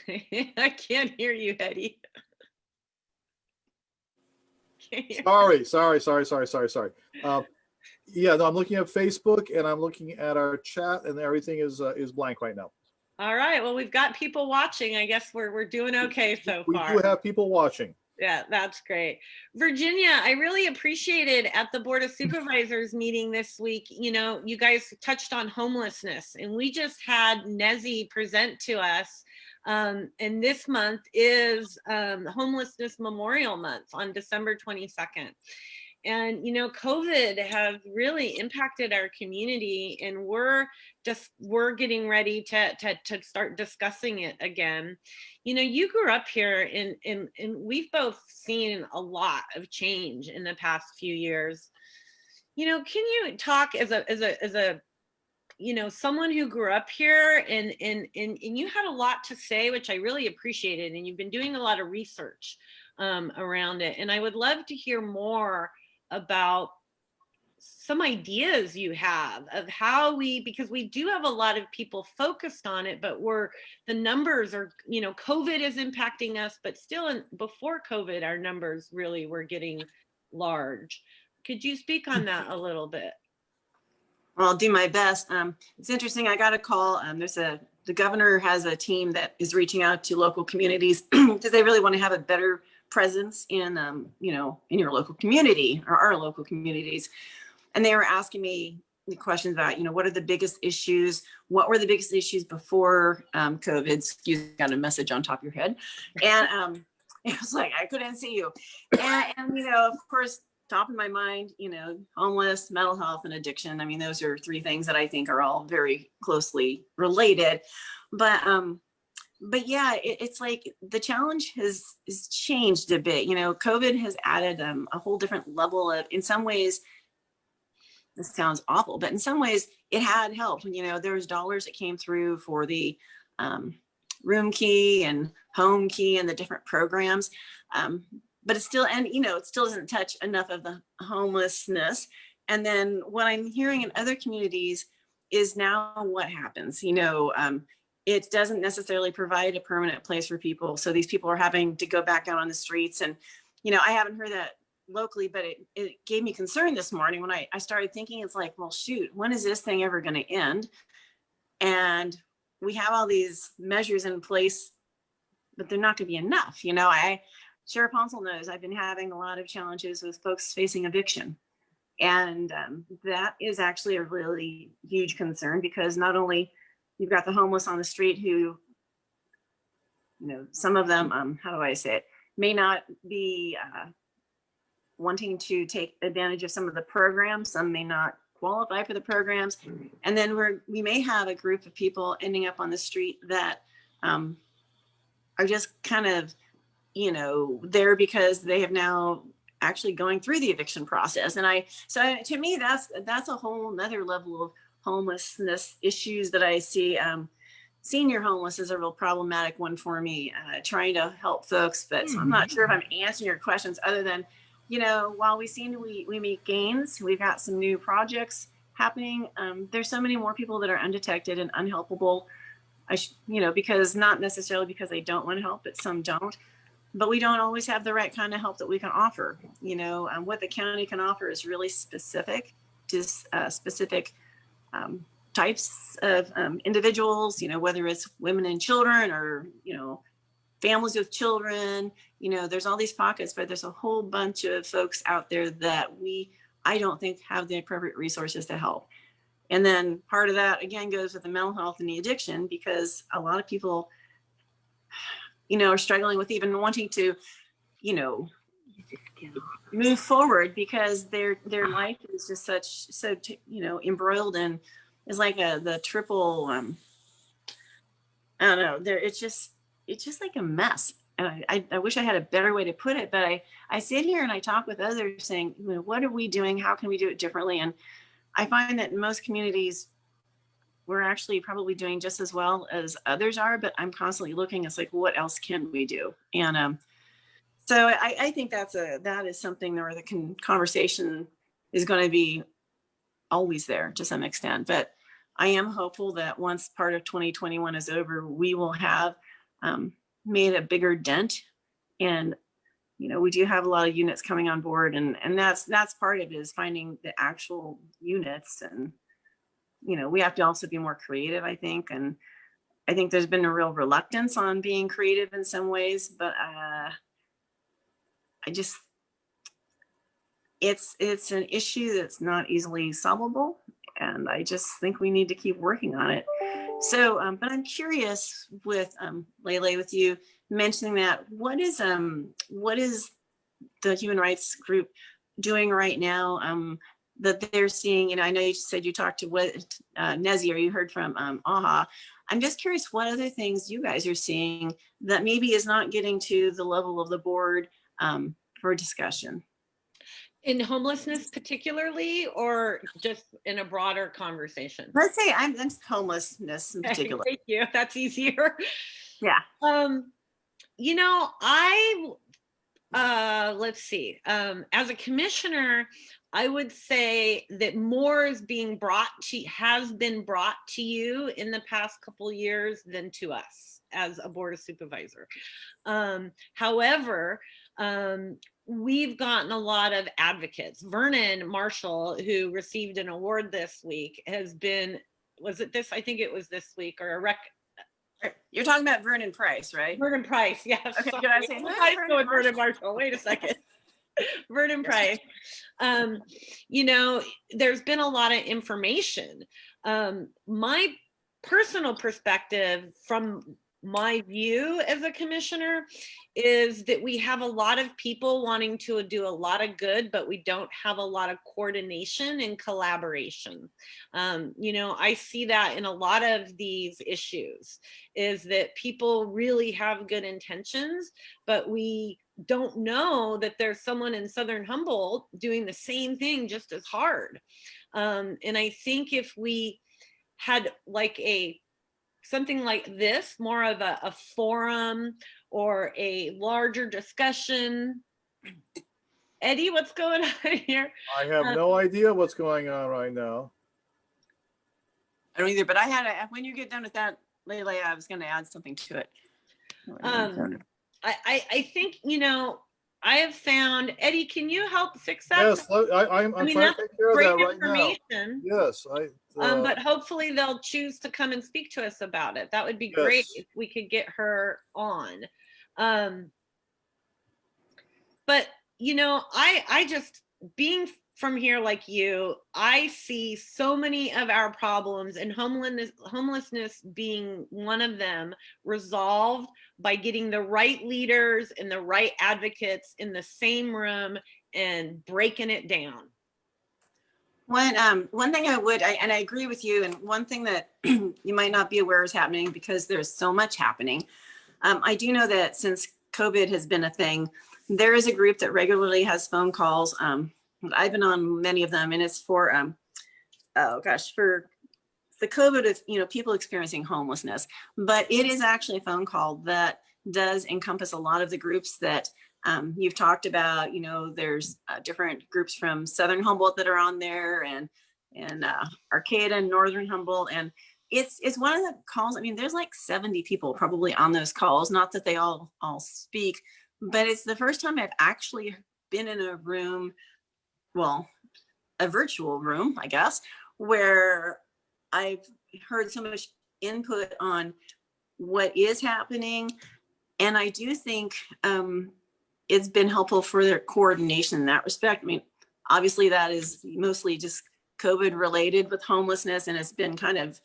I can't hear you, Eddie. Sorry. Yeah, no, I'm looking at Facebook and I'm looking at our chat, and everything is blank right now. All right. Well, we've got people watching. I guess we're doing okay so far. We do have people watching. Yeah, that's great. Virginia, I really appreciated at the Board of Supervisors meeting this week, you guys touched on homelessness, and we just had Nezzy present to us. And this month is Homelessness Memorial Month on December 22nd. And, COVID has really impacted our community, and we're getting ready to start discussing it again. You grew up here, and we've both seen a lot of change in the past few years. Can you talk as a someone who grew up here, and you had a lot to say, which I really appreciated, and you've been doing a lot of research around it. And I would love to hear more about some ideas you have of how because we do have a lot of people focused on it, but the numbers are, COVID is impacting us, but still before COVID, our numbers really were getting large. Could you speak on that a little bit? Well, I'll do my best. It's interesting. I got a call. The governor has a team that is reaching out to local communities because they really want to have a better presence in, in your local community or our local communities. And they were asking me the questions about, what are the biggest issues? What were the biggest issues before COVID? Excuse me, got a message on top of your head. And it was like, I couldn't see you. And of course, top of my mind, homeless, mental health, and addiction. I mean, those are three things that I think are all very closely related. But yeah, it's like the challenge has changed a bit. COVID has added a whole different level of, in some ways, this sounds awful, but in some ways it had helped. There was dollars that came through for the room key and home key and the different programs. But it's still, it still doesn't touch enough of the homelessness. And then what I'm hearing in other communities is now what happens, it doesn't necessarily provide a permanent place for people. So these people are having to go back out on the streets. And, I haven't heard that locally, but it gave me concern this morning when I started thinking, it's like, well, shoot, when is this thing ever going to end? And we have all these measures in place, but they're not going to be enough. Sheriff Honsal knows I've been having a lot of challenges with folks facing eviction. And that is actually a really huge concern, because not only you've got the homeless on the street who some of them, how do I say it, may not be wanting to take advantage of some of the programs. Some may not qualify for the programs. And then we may have a group of people ending up on the street that are just kind of, there because they have now actually going through the eviction process. And so to me, that's a whole nother level of homelessness issues that I see. Senior homeless is a real problematic one for me, trying to help folks, but so I'm not sure if I'm answering your questions other than, while we make gains, we've got some new projects happening. There's so many more people that are undetected and unhelpable. Because not necessarily because they don't want to help, but some don't. But we don't always have the right kind of help that we can offer. What the county can offer is really specific to specific types of individuals, whether it's women and children or, families with children, there's all these pockets, but there's a whole bunch of folks out there that I don't think have the appropriate resources to help. And then part of that again goes with the mental health and the addiction, because a lot of people, are struggling with even wanting to, move forward because their life is just so embroiled in is like the triple, I don't know, it's just like a mess. And I wish I had a better way to put it, but I sit here and I talk with others saying, what are we doing? How can we do it differently? And I find that in most communities, we're actually probably doing just as well as others are, but I'm constantly looking, it's like, what else can we do? And so I think that is something where the conversation is going to be always there to some extent. But I am hopeful that once part of 2021 is over, we will have made a bigger dent. And, we do have a lot of units coming on board, and that's part of it, is finding the actual units. And, we have to also be more creative, I think. And I think there's been a real reluctance on being creative in some ways, but it's an issue that's not easily solvable. And I just think we need to keep working on it. So, but I'm curious with Lele, with you mentioning that, what is the human rights group doing right now that they're seeing? I know you said you talked to Nezi, or you heard from AHA. I'm just curious what other things you guys are seeing that maybe is not getting to the level of the board for discussion. In homelessness particularly, or just in a broader conversation? Let's say I'm homelessness in particular. Thank you. That's easier. Yeah. Let's see. As a commissioner, I would say that more is has been brought to you in the past couple of years than to us as a board of supervisor. However, we've gotten a lot of advocates. Vernon Marshall, who received an award this week, I think it was this week, or You're talking about Vernon Price, right? Vernon Price, yes. Okay, good. I was saying, Vernon Marshall. Wait a second. Vernon Price. There's been a lot of information. My personal perspective from my view as a commissioner is that we have a lot of people wanting to do a lot of good, but we don't have a lot of coordination and collaboration. I see that in a lot of these issues, is that people really have good intentions, but we don't know that there's someone in Southern Humboldt doing the same thing just as hard. And I think if we had something like this, more of a forum or a larger discussion. Eddie, what's going on here? I have no idea what's going on right now. I don't either, but when you get done with that, Lele, I was going to add something to it. I think, I have found, Eddie, can you help fix that? Yes, I'm trying to take care of that right now. Yes, but hopefully they'll choose to come and speak to us about it. That would be great if we could get her on. But I just, being from here like you, I see so many of our problems, and homelessness being one of them, resolved by getting the right leaders and the right advocates in the same room and breaking it down. One thing and I agree with you, and one thing that you might not be aware is happening because there's so much happening. I do know that since COVID has been a thing, there is a group that regularly has phone calls. I've been on many of them, and it's for for the COVID of people experiencing homelessness. But it is actually a phone call that does encompass a lot of the groups that you've talked about. There's different groups from Southern Humboldt that are on there, and Arcata and Northern Humboldt, and it's one of the calls. I mean, there's like 70 people probably on those calls. Not that they all speak, but it's the first time I've actually been in a room, well, a virtual room, I guess, where I've heard so much input on what is happening. And I do think it's been helpful for their coordination in that respect. I mean, obviously that is mostly just COVID related with homelessness, and it's been kind of,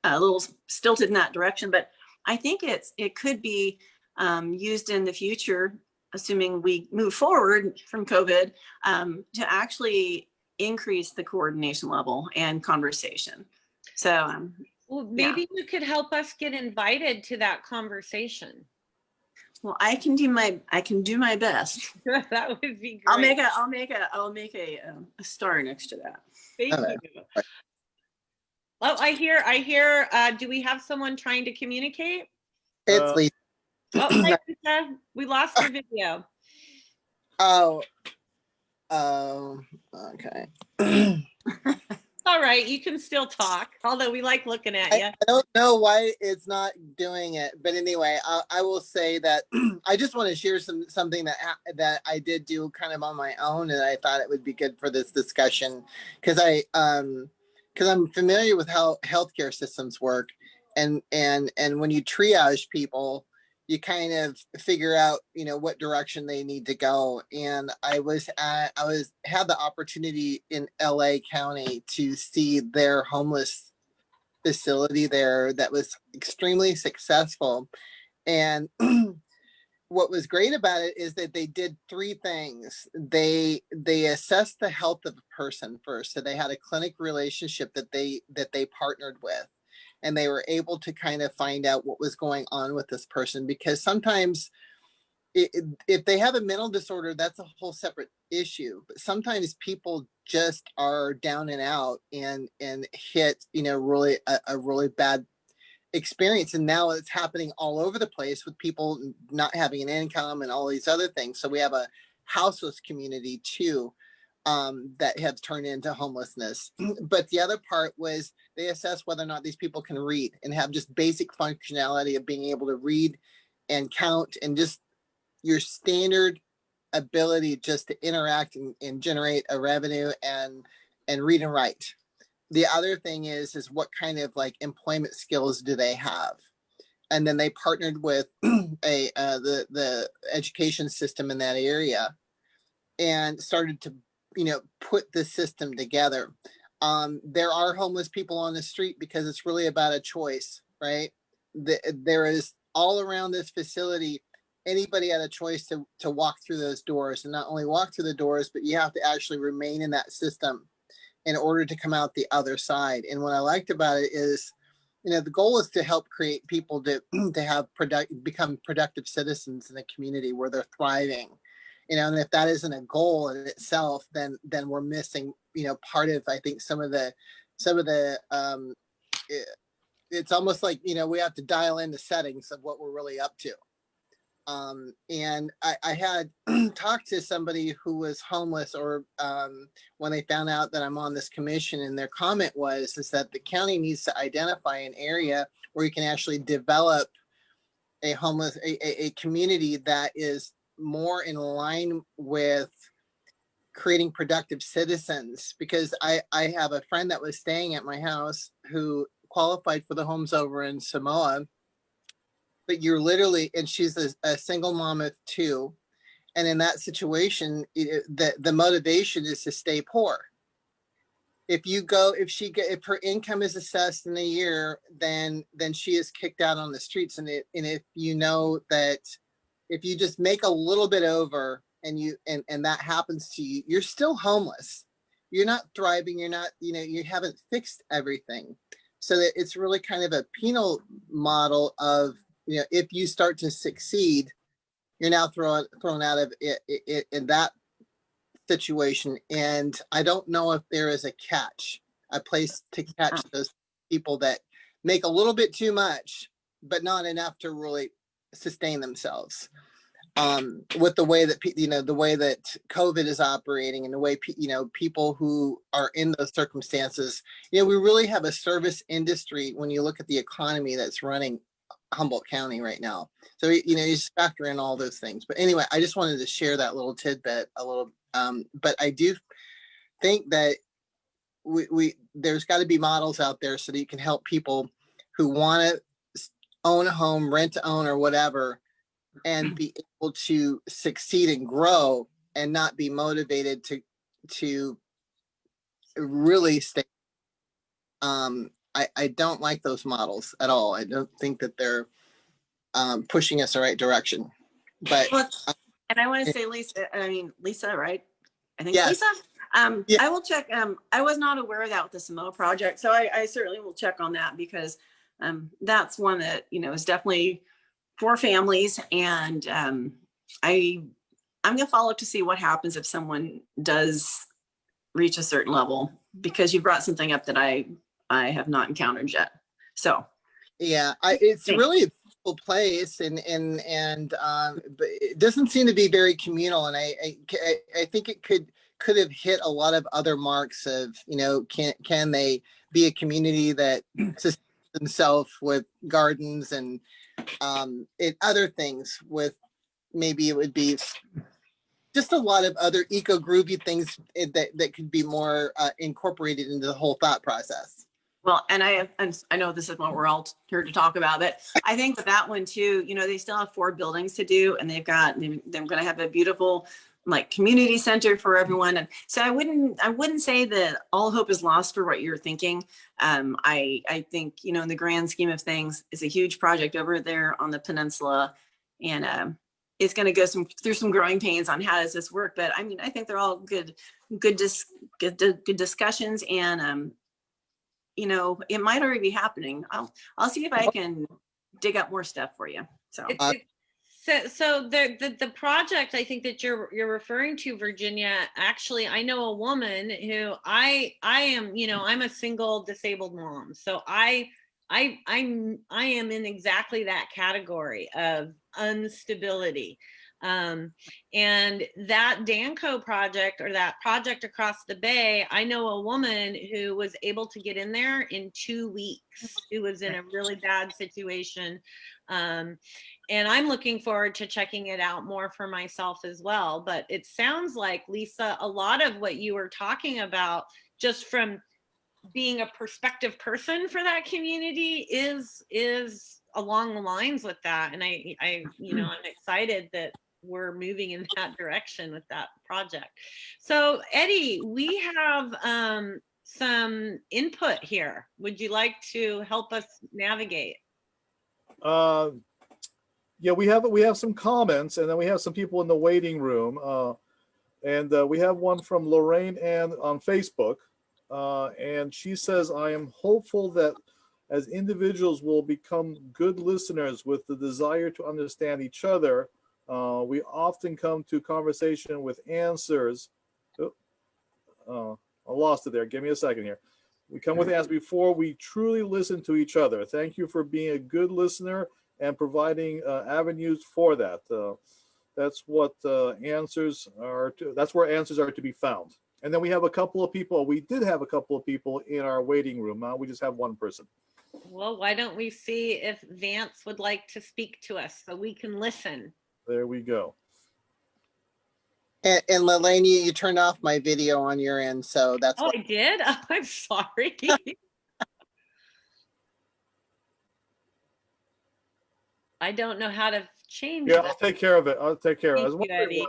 a little stilted in that direction. But I think it could be used in the future, assuming we move forward from COVID, to actually increase the coordination level and conversation. So well, maybe you could help us get invited to that conversation. Well, I can do my best. That would be great. I'll make a star next to that. Thank you. Oh, I hear, do we have someone trying to communicate? It's Lisa. Oh, hi, Lisa. We lost your video. Okay. All right, you can still talk, although we like looking at you. I don't know why it's not doing it, but anyway, I will say that I just want to share something that I did do kind of on my own, and I thought it would be good for this discussion because I'm familiar with how healthcare systems work, and when you triage people, you kind of figure out what direction they need to go. And I had the opportunity in LA County to see their homeless facility there that was extremely successful. And what was great about it is that they did three things. They assessed the health of a person first. So they had a clinic relationship that they partnered with, and they were able to kind of find out what was going on with this person, because sometimes if they have a mental disorder, that's a whole separate issue. But sometimes people just are down and out and hit, really a really bad experience. And now it's happening all over the place with people not having an income and all these other things. So we have a houseless community too, that have turned into homelessness. But the other part was they assess whether or not these people can read and have just basic functionality of being able to read and count and just your standard ability just to interact and generate a revenue and read and write. The other thing is what kind of like employment skills do they have? And then they partnered with the education system in that area and started to put the system together. There are homeless people on the street because it's really about a choice, right? There is all around this facility, anybody had a choice to walk through those doors, and not only walk through the doors, but you have to actually remain in that system in order to come out the other side. And what I liked about it is, the goal is to help create people to have become productive citizens in a community where they're thriving. And if that isn't a goal in itself, then we're missing, part of, I think, some of the it's almost like, we have to dial in the settings of what we're really up to. And I had talked to somebody who was homeless, or when they found out that I'm on this commission, and their comment is that the county needs to identify an area where you can actually develop a community that is more in line with creating productive citizens. Because I have a friend that was staying at my house who qualified for the homes over in Samoa, but you're literally, and she's a single mom of two, And in that situation, the motivation is to stay poor. If her income is assessed in a year, then she is kicked out on the streets. And if you know that if you just make a little bit over and that happens to you, you're still homeless. You're not thriving. You're not, you haven't fixed everything. So that it's really kind of a penal model of, if you start to succeed, you're now thrown out of it in that situation. And I don't know if there is a place to catch those people that make a little bit too much, but not enough to really sustain themselves. With the way that the way that COVID is operating, and the way people who are in those circumstances, we really have a service industry when you look at the economy that's running Humboldt County right now. So you just factor in all those things. But anyway, I just wanted to share that little tidbit a little. But I do think that there's got to be models out there so that you can help people who want to own a home, rent to own, or whatever, and be able to succeed and grow and not be motivated to really stay. I don't like those models at all. I don't think that they're pushing us the right direction. But and I want to say, Lisa, right? I think yes. Lisa. Yeah. I will check. I was not aware of that with the Samoa project, so I certainly will check on that, because that's one that is definitely for families. And I'm gonna follow up to see what happens if someone does reach a certain level, because you brought something up that I have not encountered yet. So yeah, it's really a beautiful place, and but it doesn't seem to be very communal. And I think it could have hit a lot of other marks of, can they be a community that sustains themselves with gardens and other things, with maybe it would be just a lot of other eco-groovy things that could be more incorporated into the whole thought process. Well, and I know this is what we're all here to talk about, but I think that one too, they still have 4 buildings to do, and they're going to have a beautiful community center for everyone. And so I wouldn't say that all hope is lost for what you're thinking. I think, in the grand scheme of things, it's a huge project over there on the peninsula, and it's going to go through some growing pains on how does this work. But I think they're all good discussions, and it might already be happening. I'll see if I can dig up more stuff for you. So. So the project I think that you're referring to, Virginia, actually, I know a woman who I am, I'm a single disabled mom. So I am in exactly that category of instability. And that Danco project, or that project across the bay, I know a woman who was able to get in there in 2 weeks, who was in a really bad situation. And I'm looking forward to checking it out more for myself as well. But it sounds like, Lisa, a lot of what you were talking about, just from being a prospective person for that community, is along the lines with that. And I'm excited that we're moving in that direction with that project. So Eddie, we have some input here. Would you like to help us navigate? Yeah, we have some comments, and then we have some people in the waiting room, and we have one from Lorraine Ann on Facebook, and she says, "I am hopeful that as individuals will become good listeners with the desire to understand each other, we often come to conversation with answers." I lost it there. Give me a second here. We come with answers before we truly listen to each other. Thank you for being a good listener and providing avenues for that. That's what answers are. That's where answers are to be found. And then we have a couple of people. We did have a couple of people in our waiting room. Now we just have one person. Well, why don't we see if Vance would like to speak to us so we can listen? There we go. And Lelaine, you turned off my video on your end, so that's. Oh, I did? Oh, I'm sorry. I don't know how to change Yeah, that. I'll take care of it. I'll take care of it. I was Thank you, wondering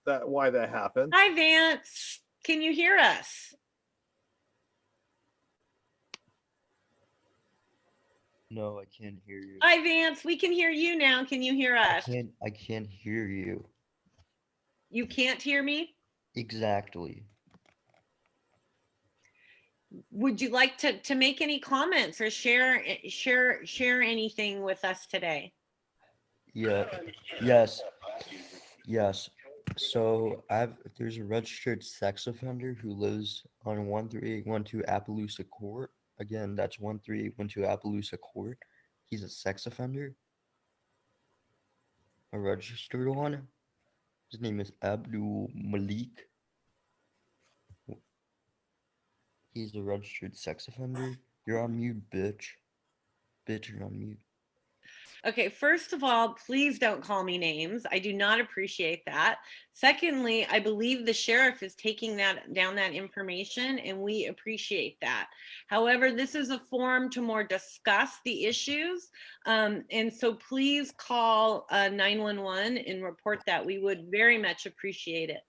Eddie. why that happened. Hi, Vance. Can you hear us? No, I can't hear you. Hi, Vance. We can hear you now. Can you hear us? I can't hear you. You can't hear me? Exactly. Would you like to make any comments or share anything with us today? Yeah. Yes. Yes. So there's a registered sex offender who lives on 13812 Appaloosa Court. Again, that's 13812 Appaloosa Court. He's a sex offender. A registered one. His name is Abdul Malik. He's a registered sex offender. You're on mute, bitch. Bitch, you're on mute. Okay, first of all, please don't call me names. I do not appreciate that. Secondly, I believe the sheriff is taking down that information, and we appreciate that. However, this is a forum to more discuss the issues. And so please call 911 and report that. We would very much appreciate it.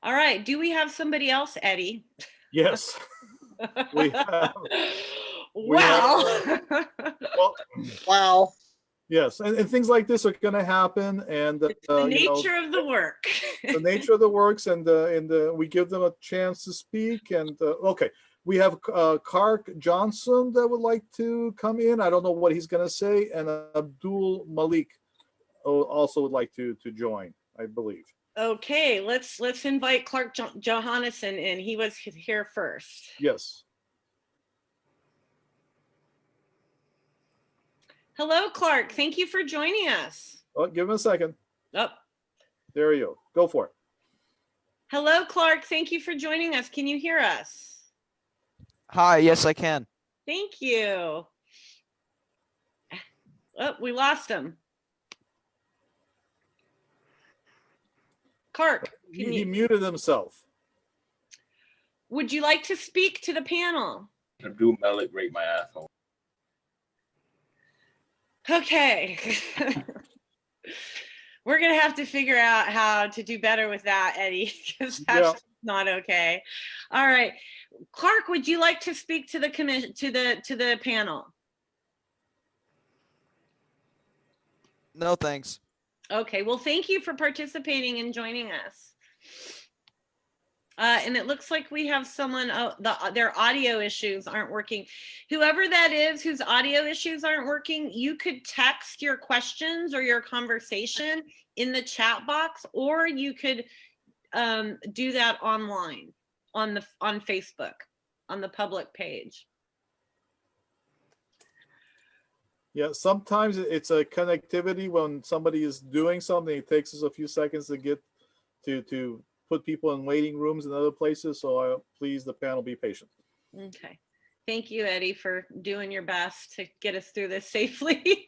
All right, do we have somebody else, Eddie? Yes. We have. Wow. Well, Wow. yes, and things like this are going to happen, and It's the you know, nature of the work. the nature of the works, and we give them a chance to speak. And okay, we have Kark Johnson that would like to come in. I don't know what he's going to say, and Abdul Malik also would like to join, I believe. Okay, let's invite Clark Johannesson in. He was here first. Yes. Hello, Clark. Thank you for joining us. Oh, give him a second. Oh, There you go. Go for it. hello, Clark. Thank you for joining us. Can you hear us? Hi, yes, I can. Thank you. Oh, we lost him. Clark, He muted himself. would you like to speak to the panel? Abdul Malik raped my asshole. Okay. We're going to have to figure out how to do better with that, Eddie, because that's not okay. All right. Clark, would you like to speak to the commission, to the panel? No, thanks. Okay. Well, thank you for participating and joining us. And it looks like we have someone, their audio issues aren't working. Whoever that is whose audio issues aren't working, you could text your questions or your conversation in the chat box, or you could do that online on Facebook, on the public page. Yeah, sometimes it's a connectivity when somebody is doing something. It takes us a few seconds to get to put people in waiting rooms and other places. So please, the panel, be patient. Okay. Thank you, Eddie, for doing your best to get us through this safely.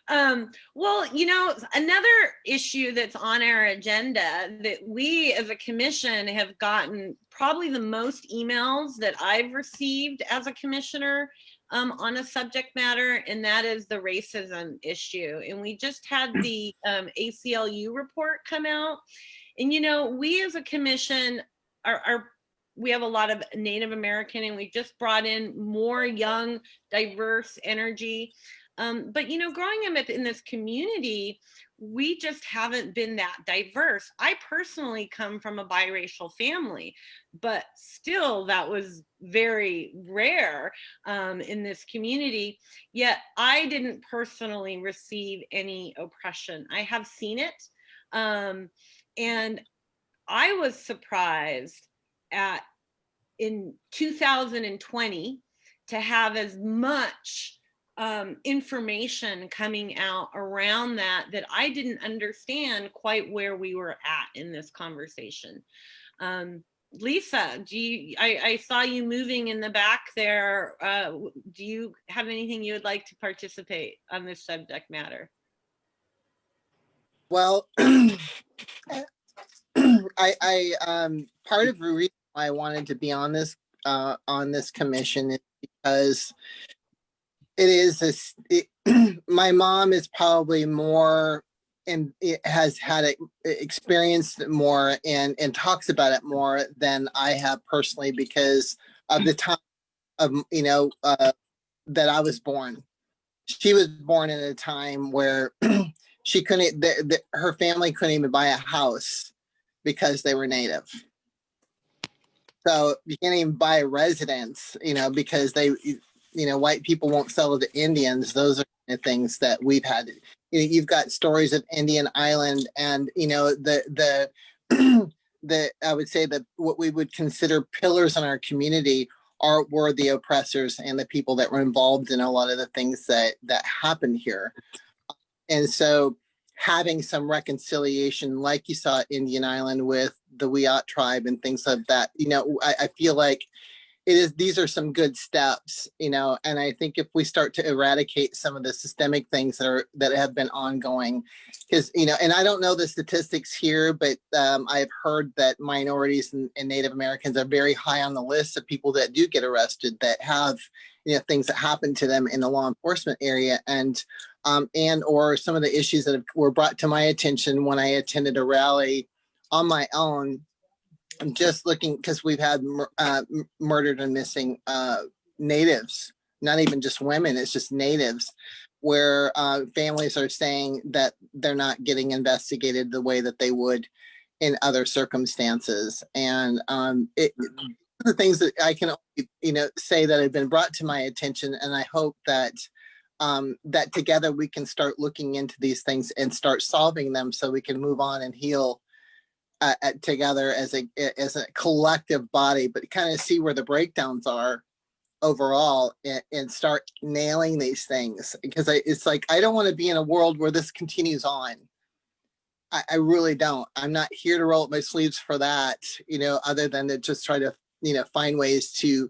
Well, you know, another issue that's on our agenda that we as a commission have gotten probably the most emails that I've received as a commissioner on a subject matter, and that is the racism issue. And we just had the ACLU report come out. And, you know, we as a commission we have a lot of Native American, and we just brought in more young, diverse energy. But, you know, growing up in this community, we just haven't been that diverse. I personally come from a biracial family, but still that was very rare in this community. Yet I didn't personally receive any oppression. I have seen it. And I was surprised in 2020 to have as much information coming out around that I didn't understand quite where we were at in this conversation. Lisa, I saw you moving in the back there. Do you have anything you would like to participate on this subject matter? Well, I part of the reason why I wanted to be on this commission is because It is this, my mom is probably more and it has had it experienced it more and talks about it more than I have personally because of the time of that I was born. She was born in a time where she couldn't her family couldn't even buy a house because they were native. So you can't even buy a residence, because white people won't sell it to Indians. Those are the things that we've had. You've got stories of Indian Island and, the I would say that what we would consider pillars in our community were the oppressors and the people that were involved in a lot of the things that happened here. And so having some reconciliation, like you saw at Indian Island with the Wiyot tribe and things like that, I feel like these are some good steps, and I think if we start to eradicate some of the systemic things that have been ongoing, because, and I don't know the statistics here, but I've heard that minorities and Native Americans are very high on the list of people that do get arrested that have, things that happen to them in the law enforcement area and or some of the issues that were brought to my attention when I attended a rally on my own. I'm just looking because we've had murdered and missing natives, not even just women, it's just natives, where families are saying that they're not getting investigated the way that they would in other circumstances. And the things that I can say that have been brought to my attention, and I hope that that together we can start looking into these things and start solving them so we can move on and heal together as a collective body, but kind of see where the breakdowns are overall and start nailing these things, because it's like I don't want to be in a world where this continues on. I really don't. I'm not here to roll up my sleeves for that, other than to just try to find ways to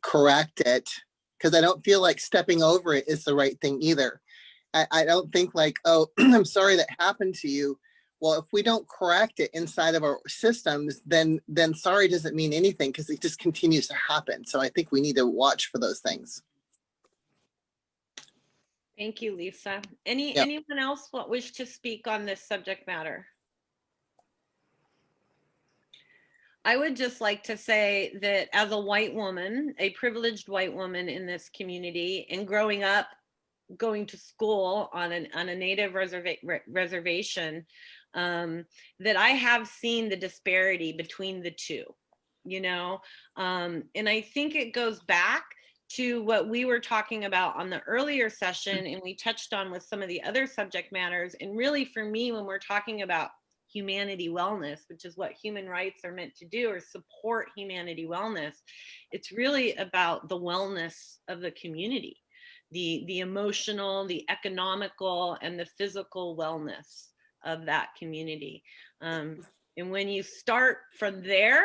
correct it, because I don't feel like stepping over it is the right thing either. I don't think like, oh, I'm sorry that happened to you. Well, if we don't correct it inside of our systems, then sorry doesn't mean anything because it just continues to happen. So I think we need to watch for those things. Thank you, Lisa. Anyone else wish to speak on this subject matter? I would just like to say that as a white woman, a privileged white woman in this community, and growing up, going to school on a native reservation, that I have seen the disparity between the two, and I think it goes back to what we were talking about on the earlier session, and we touched on with some of the other subject matters. And really, for me, when we're talking about humanity wellness, which is what human rights are meant to do, or support humanity wellness, it's really about the wellness of the community, the emotional, the economical, and the physical wellness of that community. And when you start from there,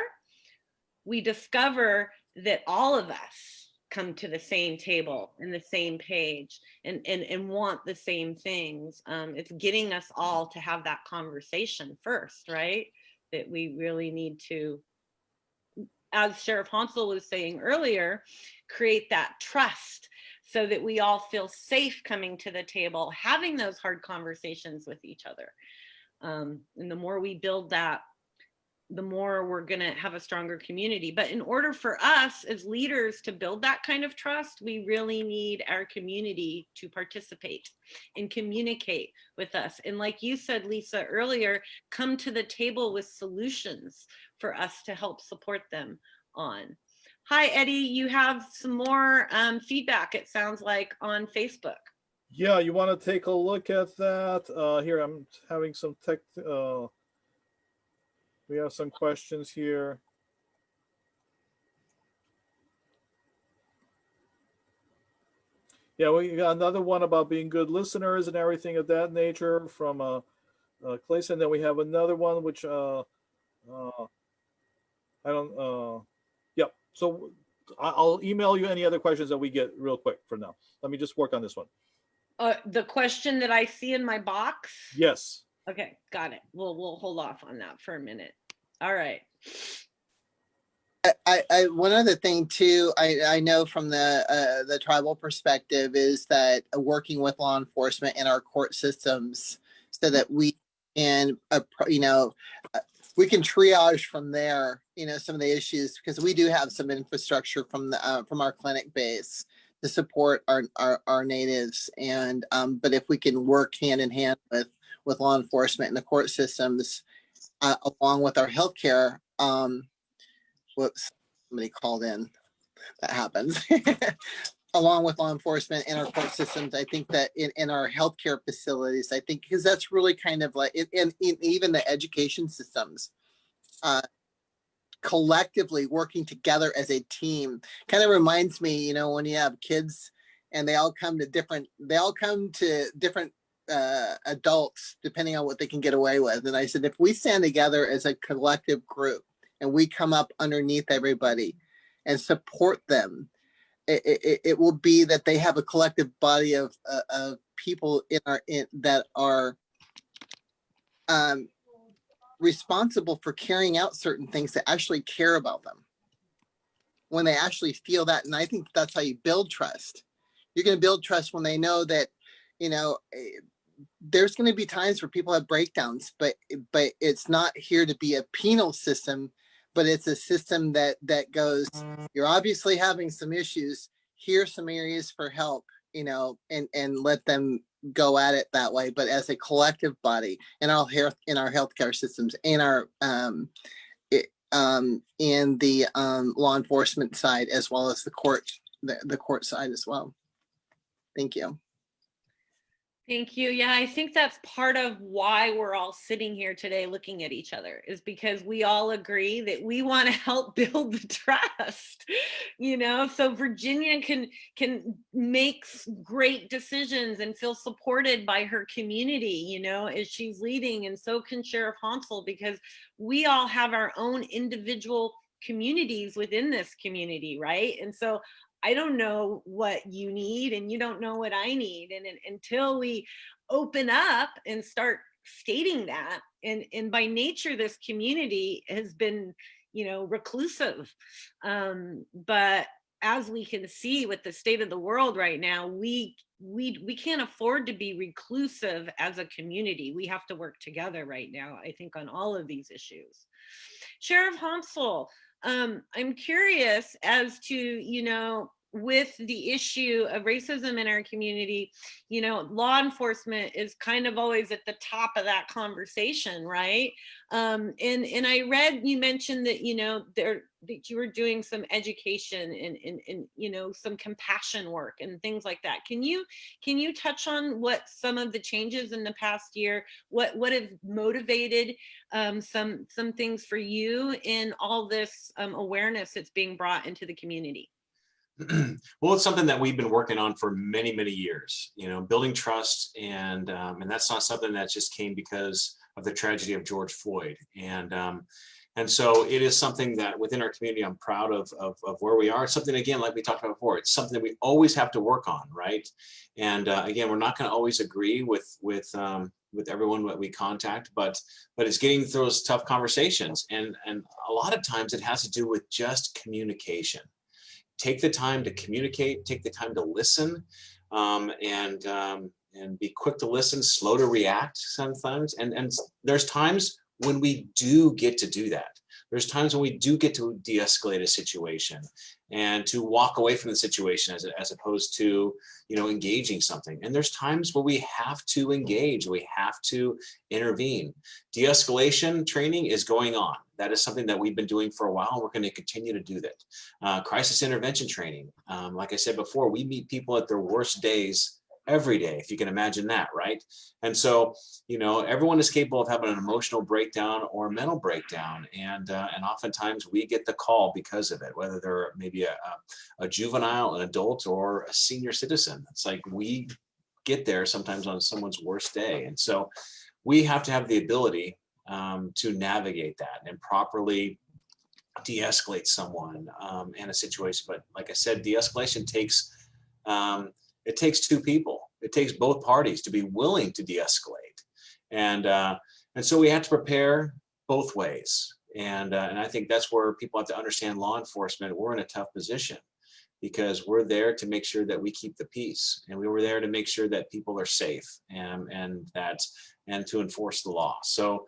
we discover that all of us come to the same table and the same page and want the same things. It's getting us all to have that conversation first, right? That we really need to, as Sheriff Honsal was saying earlier, create that trust so that we all feel safe coming to the table, having those hard conversations with each other. And the more we build that, the more we're going to have a stronger community. But in order for us as leaders to build that kind of trust, we really need our community to participate and communicate with us. And like you said, Lisa, earlier, come to the table with solutions for us to help support them on. Hi, Eddie, you have some more feedback, it sounds like, on Facebook. Yeah, you want to take a look at that? Here, I'm having some tech. We have some questions here. Yeah, we got another one about being good listeners and everything of that nature from Clayson. Then we have another one which I don't. Yeah, so I'll email you any other questions that we get real quick for now. Let me just work on this one. The question that I see in my box? Yes. Okay, got it. We'll hold off on that for a minute. All right. One other thing too, I know from the tribal perspective is that working with law enforcement in our court systems so that we can, we can triage from there, some of the issues, because we do have some infrastructure from our clinic base to support our natives. And, but if we can work hand in hand with law enforcement and the court systems, along with our healthcare, whoops, somebody called in. That happens. Along with law enforcement and our court systems, I think that in our healthcare facilities, I think because that's really kind of like in even the education systems, collectively working together as a team kind of reminds me, when you have kids and they all come to different adults depending on what they can get away with. And I said, if we stand together as a collective group and we come up underneath everybody and support them, it will be that they have a collective body of people that are responsible for carrying out certain things that actually care about them when they actually feel that. And I think that's how you build trust. You're going to build trust when they know that, there's going to be times where people have breakdowns, but it's not here to be a penal system, but it's a system that goes, you're obviously having some issues. Here's some areas for help, and let them go at it that way. But as a collective body in our healthcare systems, in our in the law enforcement side, as well as the court side as well. Thank you. Thank you. Yeah, I think that's part of why we're all sitting here today looking at each other, is because we all agree that we want to help build the trust, so Virginia can make great decisions and feel supported by her community, as she's leading, and so can Sheriff Honsal, because we all have our own individual communities within this community, right? And so I don't know what you need and you don't know what I need. And until we open up and start stating that, and by nature, this community has been, reclusive. But as we can see with the state of the world right now, we can't afford to be reclusive as a community. We have to work together right now, I think, on all of these issues. Sheriff Honsal, I'm curious as to, with the issue of racism in our community, law enforcement is kind of always at the top of that conversation, right? And I read you mentioned that, that you were doing some education and some compassion work and things like that. Can you touch on what some of the changes in the past year, what have motivated some things for you in all this awareness that's being brought into the community? Well, it's something that we've been working on for many, many years, building trust. And that's not something that just came because of the tragedy of George Floyd. And so it is something that within our community, I'm proud of where we are. It's something, again, like we talked about before, it's something that we always have to work on, right? And again, we're not going to always agree with everyone that we contact, but it's getting through those tough conversations. And a lot of times it has to do with just communication. Take the time to communicate, take the time to listen, and be quick to listen, slow to react sometimes. And there's times when we do get to do that. There's times when we do get to de-escalate a situation and to walk away from the situation as opposed to, engaging something. And there's times where we have to engage, we have to intervene. De-escalation training is going on. That is something that we've been doing for a while. We're going to continue to do that. Crisis intervention training. Like I said before, we meet people at their worst days every day, if you can imagine that, right? And so, everyone is capable of having an emotional breakdown or a mental breakdown, and oftentimes we get the call because of it, whether they're maybe a juvenile, an adult, or a senior citizen. It's like we get there sometimes on someone's worst day, and so we have to have the ability to navigate that and properly de-escalate someone in a situation. But like I said, de-escalation takes it takes two people. It takes both parties to be willing to de-escalate. And so we have to prepare both ways. And I think that's where people have to understand law enforcement. We're in a tough position because we're there to make sure that we keep the peace, and we were there to make sure that people are safe and to enforce the law. So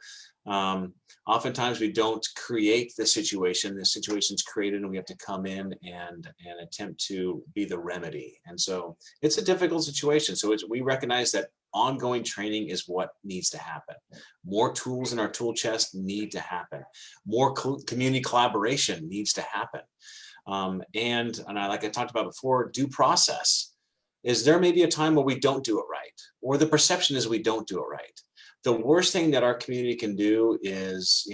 oftentimes we don't create the situation. The situation's created, and we have to come in and attempt to be the remedy. And so it's a difficult situation. So we recognize that ongoing training is what needs to happen. More tools in our tool chest need to happen. More community collaboration needs to happen. And like I talked about before, due process is there may be a time where we don't do it right, or the perception is we don't do it right. The worst thing that our community can do is,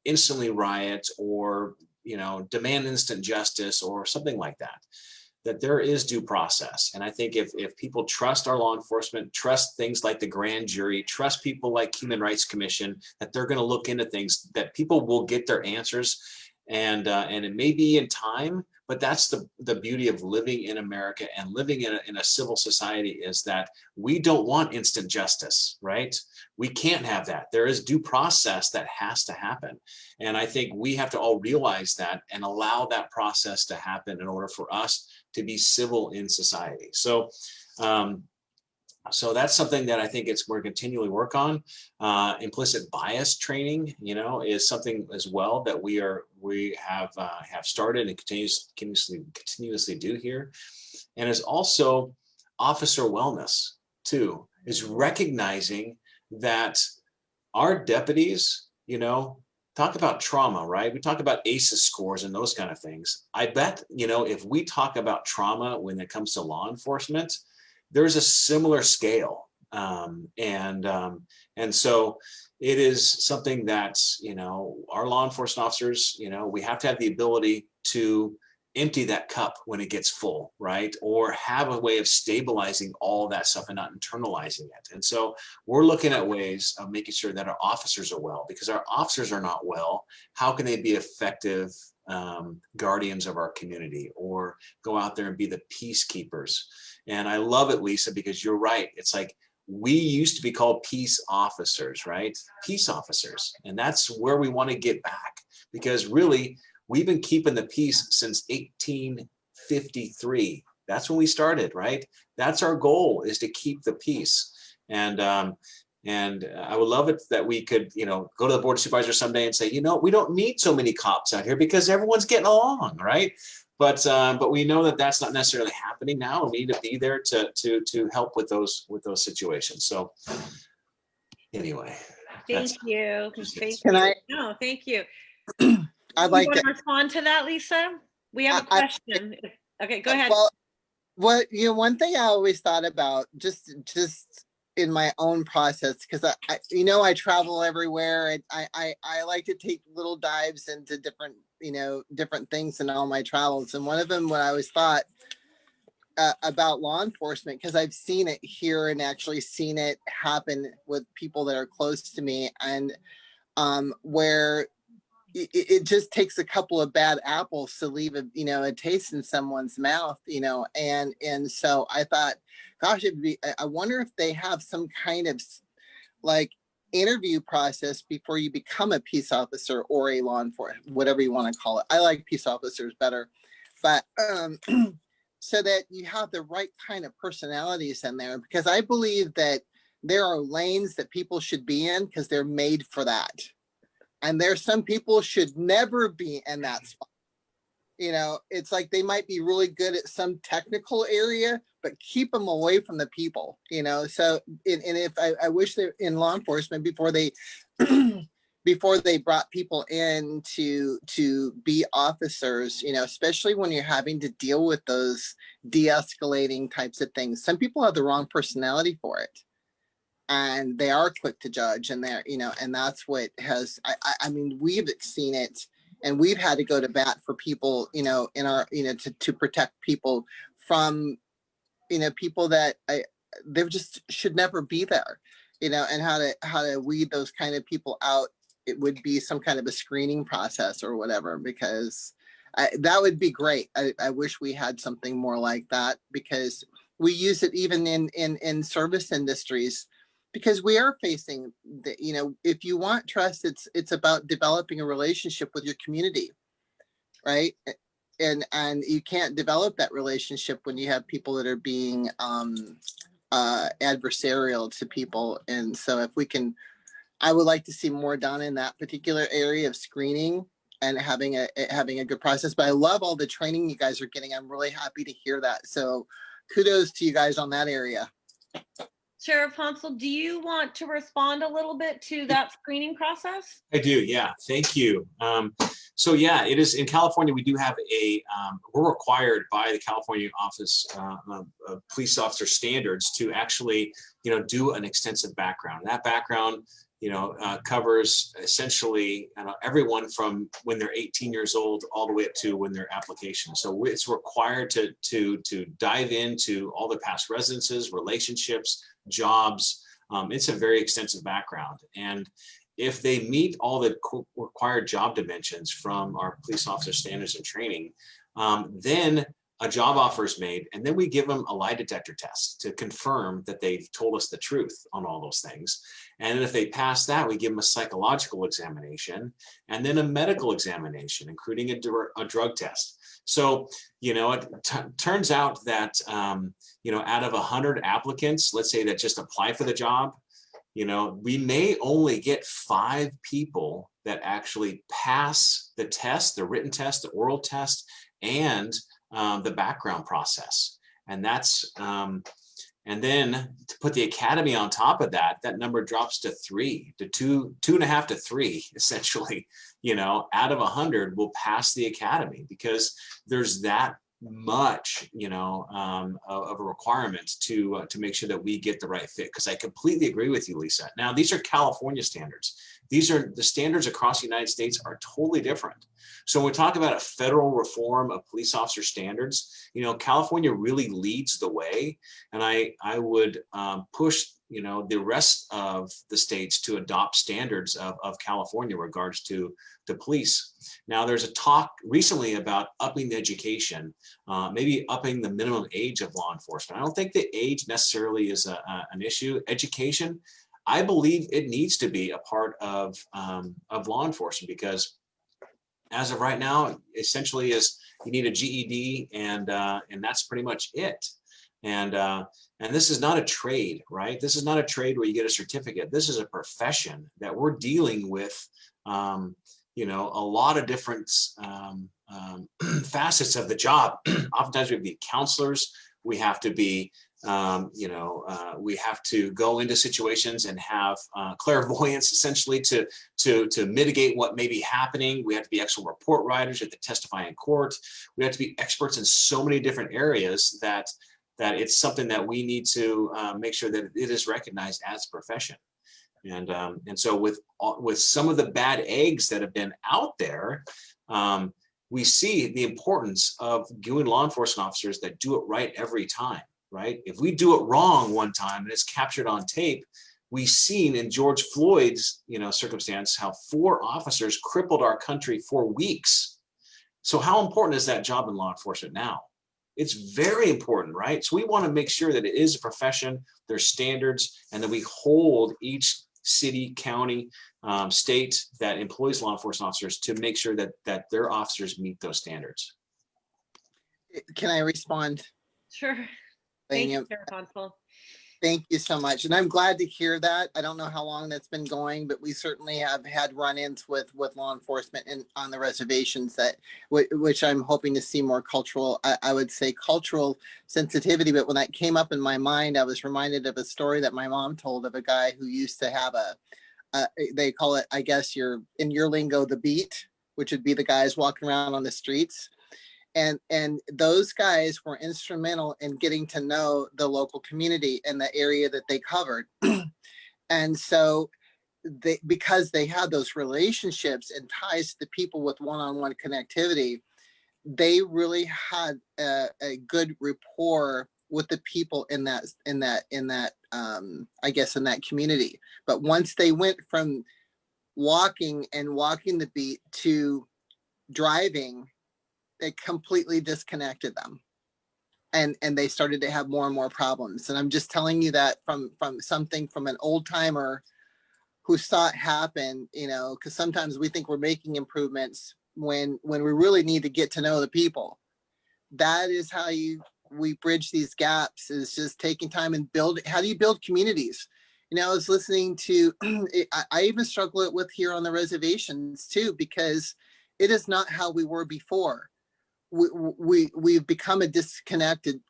instantly riot or, demand instant justice or something like that. That there is due process. And I think if people trust our law enforcement, trust things like the grand jury, trust people like Human Rights Commission, that they're going to look into things, that people will get their answers. And it may be in time, but that's the beauty of living in America and living in a civil society, is that we don't want instant justice, right? We can't have that. There is due process that has to happen. And I think we have to all realize that and allow that process to happen in order for us to be civil in society. So that's something that I think we're continually work on. Implicit bias training, is something as well that we have started and continuously do here. And is also officer wellness too, is recognizing that our deputies, talk about trauma, right? We talk about ACEs scores and those kind of things. I bet, if we talk about trauma when it comes to law enforcement, there's a similar scale. And so it is something that, our law enforcement officers, we have to have the ability to empty that cup when it gets full, right? Or have a way of stabilizing all that stuff and not internalizing it. And so we're looking at ways of making sure that our officers are well, because our officers are not well. How can they be effective guardians of our community, or go out there and be the peacekeepers? And I love it, Lisa, because you're right. It's like, we used to be called peace officers, right? Peace officers. And that's where we want to get back, because really, we've been keeping the peace since 1853. That's when we started, right? That's our goal, is to keep the peace. And I would love it that we could, go to the board of supervisors someday and say, we don't need so many cops out here because everyone's getting along, right? But we know that that's not necessarily happening now, and we need to be there to help with those situations. So anyway, Thank you. Thank Can you. I- No, thank you. I'd like you to. want to respond to that, Lisa? We have a question. Okay, go ahead. Well, one thing I always thought about, just in my own process, because I travel everywhere, and I like to take little dives into different things in all my travels. And one of them, what I always thought about law enforcement, because I've seen it here and actually seen it happen with people that are close to me, and where it just takes a couple of bad apples to leave a taste in someone's mouth, and so I thought, gosh, I wonder if they have some kind of like interview process before you become a peace officer or a law enforcement, whatever you want to call it. I like peace officers better, but so that you have the right kind of personalities in there, because I believe that there are lanes that people should be in because they're made for that. And there's some people should never be in that spot. It's like they might be really good at some technical area, but keep them away from the people, So, and if I wish they're in law enforcement before they, before they brought people in to be officers, especially when you're having to deal with those de-escalating types of things. Some people have the wrong personality for it. And they are quick to judge, and they're, and that's what has, I mean, we've seen it, and we've had to go to bat for people, in our, to protect people from, people that they just should never be there, and how to weed those kind of people out. It would be some kind of a screening process or whatever, because that would be great. I wish we had something more like that, because we use it even in service industries. because we are facing the, if you want trust, it's about developing a relationship with your community, right? And you can't develop that relationship when you have people that are being adversarial to people. And so if we can, I would like to see more done in that particular area of screening and having a good process. But I love all the training you guys are getting. I'm really happy to hear that. So kudos to you guys on that area. Sheriff Honsal, do you want to respond a little bit to that screening process? I do, yeah, thank you. So yeah, it is in California, we do have we're required by the California Office of Police Officer Standards to actually, do an extensive background. That background, covers essentially everyone from when they're 18 years old all the way up to when their application. So it's required to dive into all the past residences, relationships, jobs. It's a very extensive background. And if they meet all the required job dimensions from our police officer standards and training, then a job offer is made, and then we give them a lie detector test to confirm that they've told us the truth on all those things. And if they pass that, we give them a psychological examination and then a medical examination, including a drug test. So, it turns out that, out of 100 applicants, let's say that just apply for the job, we may only get 5 people that actually pass the test, the written test, the oral test, and the background process. And that's, and then to put the academy on top of that, that number drops to 3, to 2.5 to 3, essentially, out of 100 will pass the academy because there's that much, of a requirement to make sure that we get the right fit. Because I completely agree with you, Lisa. Now, these are California standards. These are the standards across the United States are totally different. So when we talk about a federal reform of police officer standards, California really leads the way. And I would push, the rest of the states to adopt standards of California in regards to police. Now, there's a talk recently about upping the education, maybe upping the minimum age of law enforcement. I don't think the age necessarily is an issue. Education, I believe it needs to be a part of law enforcement because as of right now, essentially is you need a GED and that's pretty much it. And this is not a trade, right? This is not a trade where you get a certificate. This is a profession that we're dealing with, a lot of different facets of the job. Oftentimes we have to be counselors. We have to be, we have to go into situations and have clairvoyance essentially to mitigate what may be happening. We have to be excellent report writers. We have to testify in court. We have to be experts in so many different areas that it's something that we need to make sure that it is recognized as a profession. And so with some of the bad eggs that have been out there, we see the importance of doing law enforcement officers that do it right every time, right? If we do it wrong one time and it's captured on tape, we've seen in George Floyd's, circumstance, how 4 officers crippled our country for weeks. So how important is that job in law enforcement now? It's very important, right? So we want to make sure that it is a profession, there's standards, and that we hold each city, county, state that employs law enforcement officers to make sure that their officers meet those standards. Can I respond? Sure. Thank you, Sheriff Honsal. Thank you so much. And I'm glad to hear that. I don't know how long that's been going, but we certainly have had run-ins with law enforcement on the reservations which I'm hoping to see more cultural, I would say cultural sensitivity. But when that came up in my mind, I was reminded of a story that my mom told of a guy who used to have they call it, I guess in your lingo, the beat, which would be the guys walking around on the streets. And those guys were instrumental in getting to know the local community and the area that they covered. And so because they had those relationships and ties to the people with one-on-one connectivity, they really had a good rapport with the people in that I guess in that community. But once they went from walking the beat to driving, it completely disconnected them. and they started to have more and more problems. And I'm just telling you that from something from an old timer who saw it happen, you know, because sometimes we think we're making improvements when we really need to get to know the people. That is how we bridge these gaps, is just taking time and build. How do you build communities? You know, I was listening to, I even struggle with here on the reservations too, because it is not how we were before. We've become a disconnected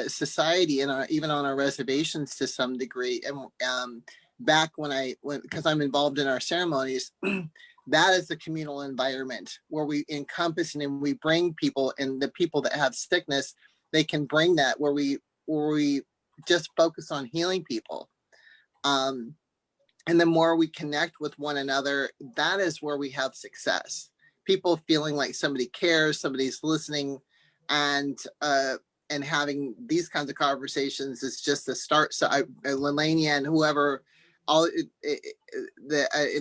society in even on our reservations to some degree. And back when because I'm involved in our ceremonies, that is the communal environment where we encompass and we bring people, and the people that have sickness, they can bring that, where we just focus on healing people. And the more we connect with one another, that is where we have success. People feeling like somebody cares, somebody's listening, and having these kinds of conversations is just the start. So Liliana and whoever, and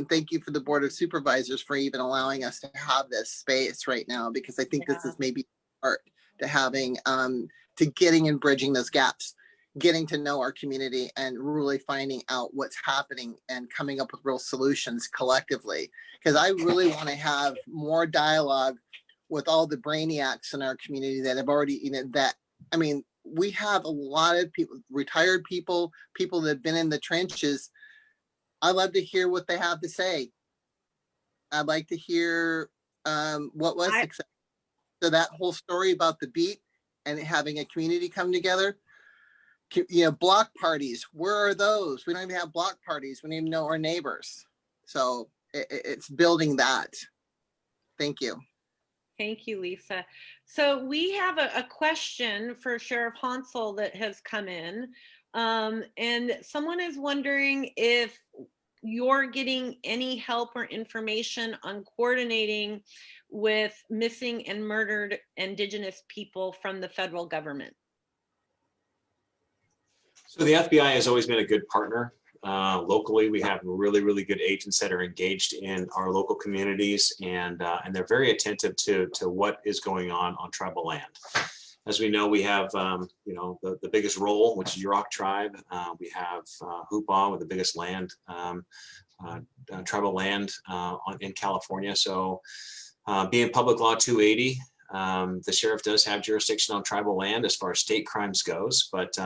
thank you for the Board of Supervisors for even allowing us to have this space right now, because I think this is maybe part to having, to getting and bridging those gaps, getting to know our community and really finding out what's happening and coming up with real solutions collectively. Because I really want to have more dialogue with all the brainiacs in our community that have already, you know, I mean, we have a lot of people, retired people that have been in the trenches. I love to hear what they have to say. I'd like to hear what was success. So that whole story about the beat and having a community come together, you know, block parties, where are those? We don't even have block parties. We don't even know our neighbors. So it's building that. Thank you. Thank you, Lisa. So we have a question for Sheriff Honsal that has come in. And someone is wondering if you're getting any help or information on coordinating with missing and murdered Indigenous people from the federal government. So the FBI has always been a good partner. Locally, we have really, really good agents that are engaged in our local communities, and they're very attentive to what is going on tribal land. As we know, we have you know, the biggest role, which is Yurok tribe. We have Humboldt with the biggest land, tribal land in California. So being Public Law 280, the sheriff does have jurisdiction on tribal land as far as state crimes goes, but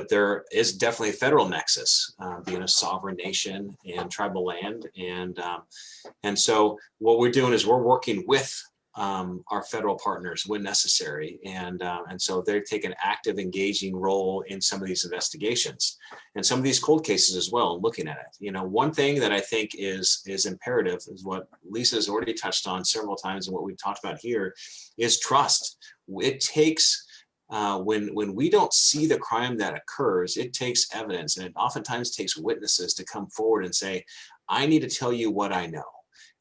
there is definitely a federal nexus, being a sovereign nation and tribal land, and so what we're doing is we're working with our federal partners when necessary, and so they take an active, engaging role in some of these investigations and some of these cold cases as well. And looking at it, you know, one thing that I think is imperative is what Lisa's already touched on several times, and what we've talked about here is trust. It takes when we don't see the crime that occurs, it takes evidence, and it oftentimes takes witnesses to come forward and say, "I need to tell you what I know."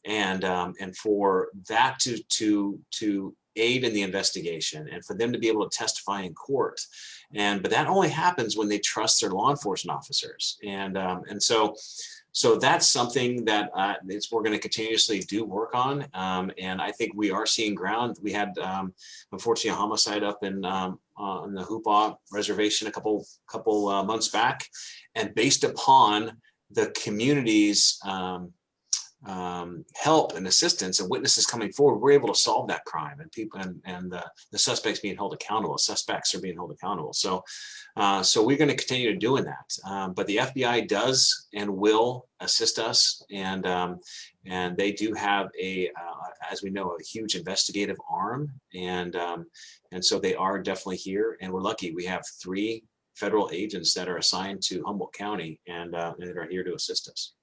And for that to aid in the investigation, and for them to be able to testify in court, but that only happens when they trust their law enforcement officers, and so that's something that we're going to continuously do work on, and I think we are seeing ground. We had unfortunately a homicide up in the Humboldt reservation a couple months back, and based upon the community's help and assistance and witnesses coming forward, we're able to solve that crime, and people and the suspects being held accountable. Suspects are being held accountable. So we're going to continue doing that. But the FBI does and will assist us, and they do have as we know, a huge investigative arm, and so they are definitely here, and we're lucky. We have 3 federal agents that are assigned to Humboldt County, and that are here to assist us.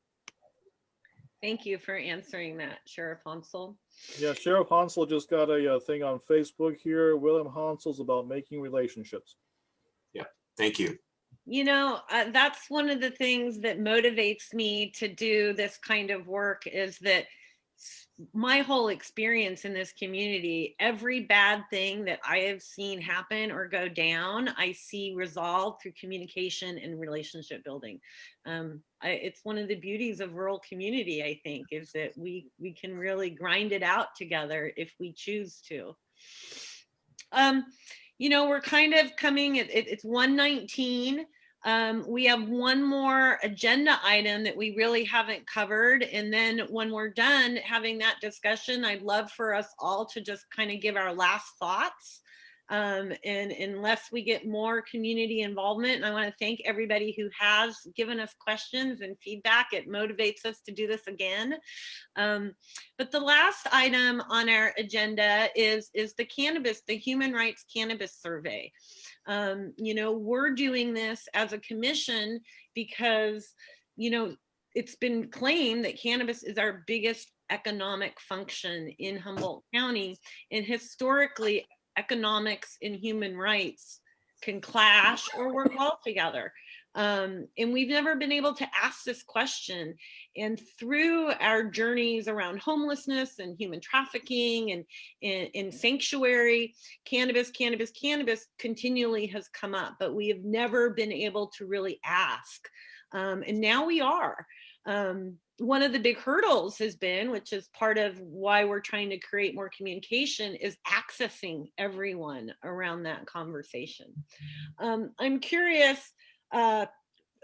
Thank you for answering that, Sheriff Honsal. Yeah, Sheriff Honsal just got a thing on Facebook here. William Honsal's about making relationships. Yeah, thank you. You know, that's one of the things that motivates me to do this kind of work, is that my whole experience in this community, every bad thing that I have seen happen or go down, I see resolved through communication and relationship building. It's one of the beauties of rural community, I think, is that we can really grind it out together if we choose to. you know, we're kind of coming, it's 1:19. We have one more agenda item that we really haven't covered. And then when we're done having that discussion, I'd love for us all to just kind of give our last thoughts. And unless we get more community involvement, and I want to thank everybody who has given us questions and feedback. It motivates us to do this again. But the last item on our agenda is the cannabis, the Human Rights Cannabis Survey. You know, we're doing this as a commission because, you know, it's been claimed that cannabis is our biggest economic function in Humboldt County, and historically, economics and human rights can clash or work well together. And we've never been able to ask this question. And through our journeys around homelessness and human trafficking and sanctuary, cannabis continually has come up, but we have never been able to really ask. And now we are. One of the big hurdles has been, which is part of why we're trying to create more communication, is accessing everyone around that conversation. I'm curious,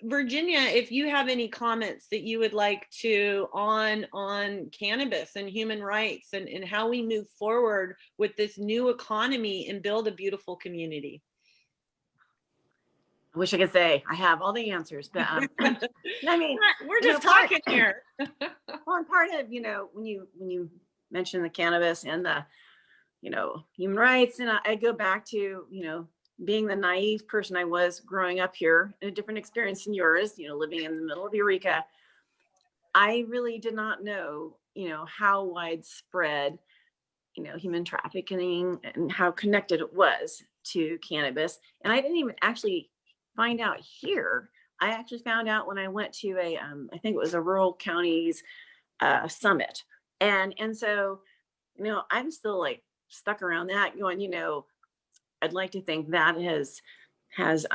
Virginia, if you have any comments that you would like to on cannabis and human rights and how we move forward with this new economy and build a beautiful community. I wish I could say I have all the answers, but I mean, we're just talking here. Well, and part of, you know, when you mention the cannabis and the, you know, human rights, and I go back to, you know, being the naive person I was growing up here, in a different experience than yours, you know, living in the middle of Eureka. I really did not know, you know, how widespread, you know, human trafficking and how connected it was to cannabis. And I didn't even actually find out here. I actually found out when I went to a, I think it was a rural counties summit. And so, you know, I'm still like stuck around that going, you know, I'd like to think that has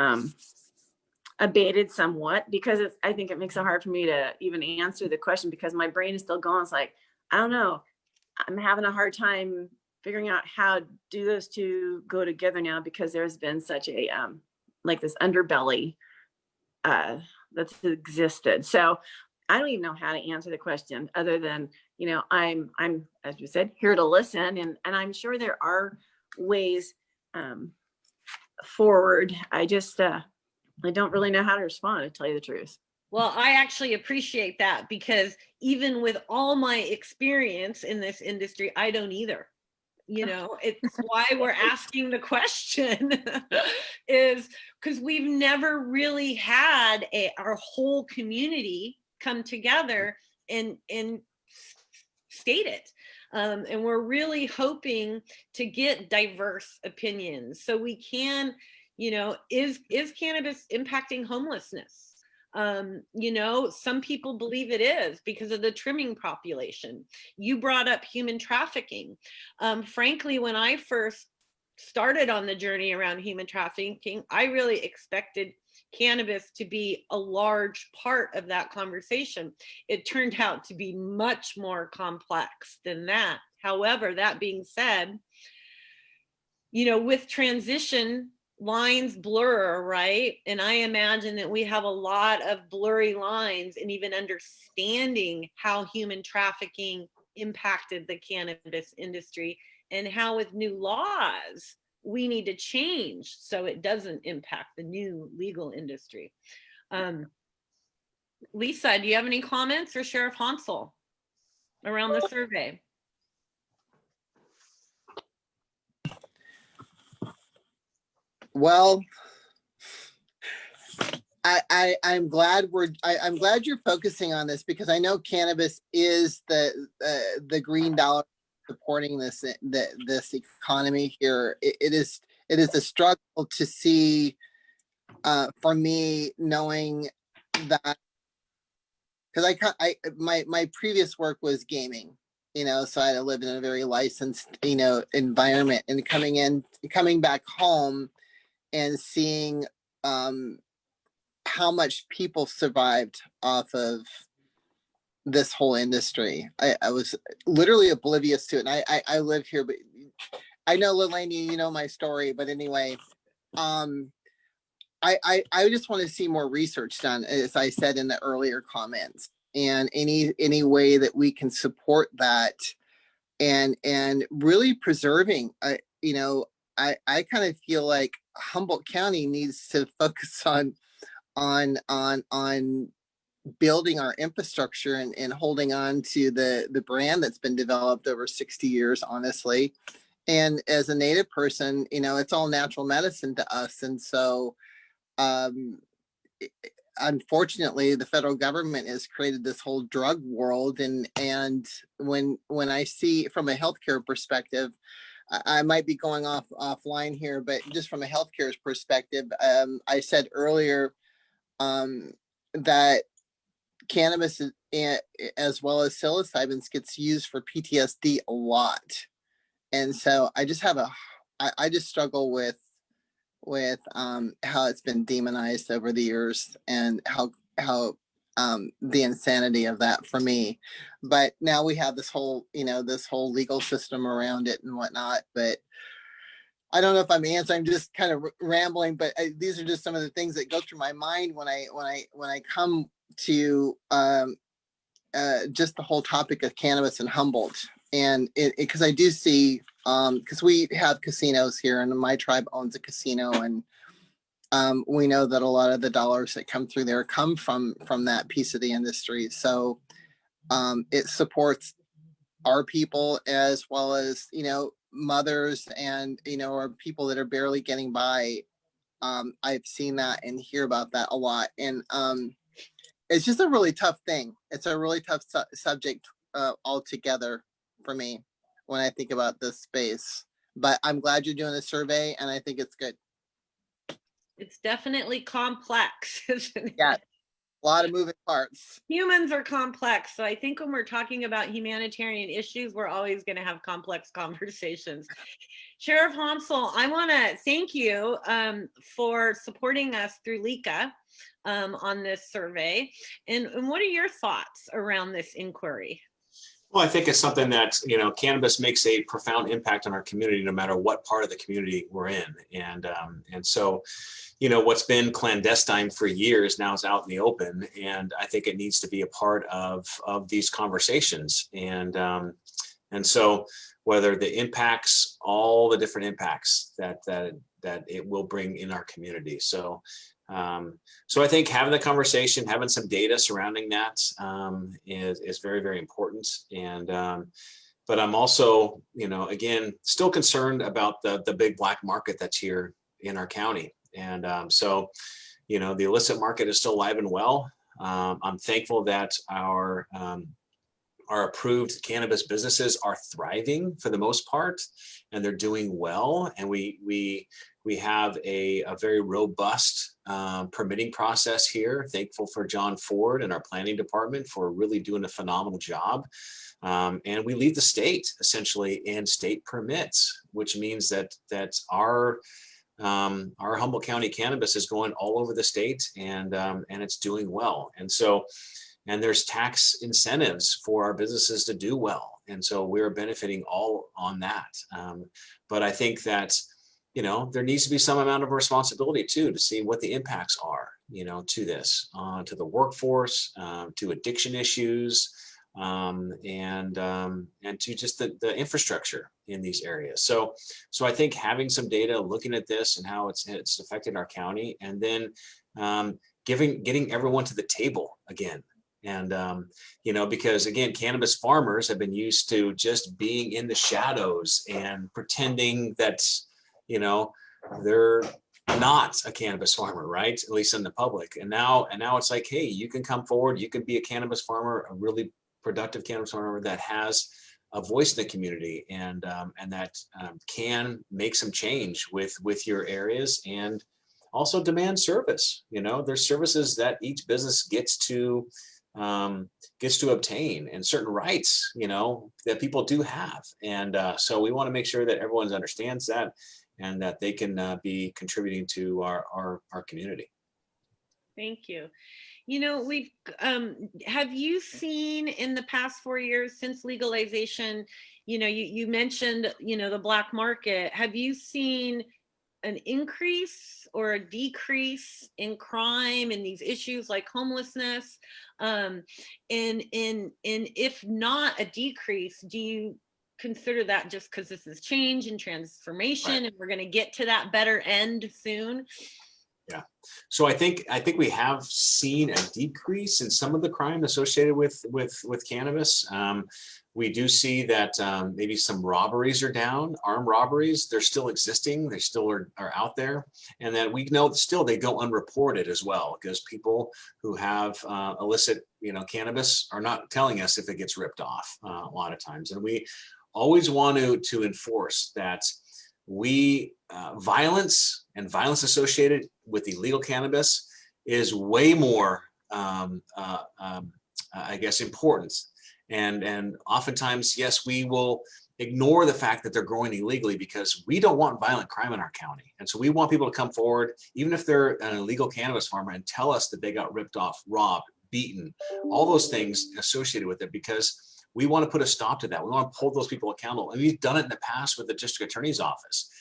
abated somewhat, because I think it makes it hard for me to even answer the question, because my brain is still going. It's like, I don't know. I'm having a hard time figuring out how do those two go together now, because there's been such a, like this underbelly that's existed. So I don't even know how to answer the question other than, you know, I'm, as you said, here to listen. And I'm sure there are ways forward. I just, I don't really know how to respond, to tell you the truth. Well, I actually appreciate that, because even with all my experience in this industry, I don't either. You know, it's why we're asking the question is because we've never really had our whole community come together and state it. And we're really hoping to get diverse opinions so we can, you know, is cannabis impacting homelessness? You know, some people believe it is because of the trimming population. You brought up human trafficking. Frankly, when I first started on the journey around human trafficking, I really expected cannabis to be a large part of that conversation. It turned out to be much more complex than that. However, that being said, you know, with transition, lines blur, right? And I imagine that we have a lot of blurry lines in even understanding how human trafficking impacted the cannabis industry, and how with new laws we need to change so it doesn't impact the new legal industry. Lisa, do you have any comments, or Sheriff Honsal around the survey? Well, I'm glad I'm glad you're focusing on this, because I know cannabis is the green dollar supporting this economy here. It is a struggle to see for me, knowing that, because my previous work was gaming, you know, so I lived in a very licensed, you know, environment, and coming back home and seeing how much people survived off of this whole industry. I was literally oblivious to it. And I live here, but I know, Liliana, you know my story, but anyway, I just want to see more research done, as I said in the earlier comments, and any way that we can support that, and really preserving. I kind of feel like Humboldt County needs to focus on building our infrastructure and holding on to the brand that's been developed over 60 years, honestly. And as a Native person, it's all natural medicine to us. And so, um, unfortunately, the federal government has created this whole drug world. And when I see from a healthcare perspective, I might be going offline here, but just from a healthcare perspective, I said earlier that cannabis as well as psilocybins gets used for PTSD a lot. And so I just I just struggle with how it's been demonized over the years, and how the insanity of that for me. But now we have this whole legal system around it and whatnot. But I don't know if I'm answering. I'm just kind of rambling, but these are just some of the things that go through my mind when I come to just the whole topic of cannabis and Humboldt. And because I do see, because we have casinos here, and my tribe owns a casino, and we know that a lot of the dollars that come through there come from that piece of the industry. So it supports our people, as well as mothers, and or people that are barely getting by. I've seen that and hear about that a lot, and it's just a really tough thing. It's a really tough subject altogether for me when I think about this space. But I'm glad you're doing the survey, and I think it's good. It's definitely complex, isn't it? Yeah, a lot of moving parts. Humans are complex. So I think when we're talking about humanitarian issues, we're always going to have complex conversations. Sheriff Honsal, I want to thank you for supporting us through LICA on this survey. And what are your thoughts around this inquiry? Well, I think it's something that, cannabis makes a profound impact on our community, no matter what part of the community we're in. And so, what's been clandestine for years now is out in the open. And I think it needs to be a part of these conversations. And so whether the impacts, all the different impacts that it will bring in our community. So I think having the conversation, having some data surrounding that is very, very important. And but I'm also, again, still concerned about the big black market that's here in our county. And so, the illicit market is still alive and well. I'm thankful that our approved cannabis businesses are thriving for the most part, and they're doing well. And we have a very robust permitting process here. Thankful for John Ford and our planning department for really doing a phenomenal job. And we lead the state essentially in state permits, which means that our Humboldt County cannabis is going all over the state, and it's doing well. And so, and there's tax incentives for our businesses to do well. And so we're benefiting all on that. But I think that, there needs to be some amount of responsibility too, to see what the impacts are, to this, to the workforce, to addiction issues, and to just the infrastructure in these areas. So I think having some data, looking at this and how it's affected our county, and then getting everyone to the table again. And, because again, cannabis farmers have been used to just being in the shadows and pretending that, they're not a cannabis farmer, right? At least in the public. And now it's like, hey, you can come forward, you can be a cannabis farmer, a really productive cannabis farmer that has a voice in the community, and that can make some change with your areas, and also demand service. There's services that each business gets to obtain, and certain rights, that people do have. And so we want to make sure that everyone understands that, and that they can be contributing to our community. Thank you. You know, have you seen in the past 4 years since legalization, you mentioned, the black market, have you seen an increase or a decrease in crime and these issues like homelessness? And if not a decrease, do you consider that just because this is change and transformation, Right. and we're going to get to that better end soon? Yeah. So I think we have seen a decrease in some of the crime associated with cannabis. We do see that maybe some robberies are down, armed robberies. They're still existing. They still are out there, and that we know still they go unreported as well, because people who have illicit, cannabis are not telling us if it gets ripped off a lot of times. And we always want to enforce that violence and violence associated with illegal cannabis is way more, I guess, important. And oftentimes, yes, we will ignore the fact that they're growing illegally because we don't want violent crime in our county. And so we want people to come forward, even if they're an illegal cannabis farmer, and tell us that they got ripped off, robbed, beaten, all those things associated with it, because we want to put a stop to that. We want to hold those people accountable. And we've done it in the past with the district attorney's office,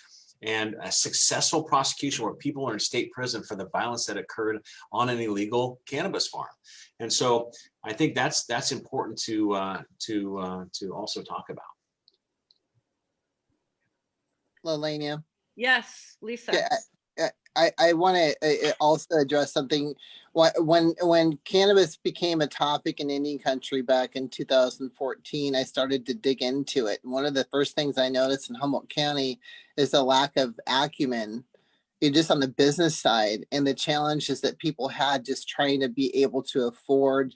and a successful prosecution where people are in state prison for the violence that occurred on an illegal cannabis farm. And so I think that's important to also talk about. Liliana. Yes, Lisa. Yeah, I want to also address something. When cannabis became a topic in Indian country back in 2014, I started to dig into it. And one of the first things I noticed in Humboldt County is the lack of acumen, just on the business side, and the challenges that people had just trying to be able to afford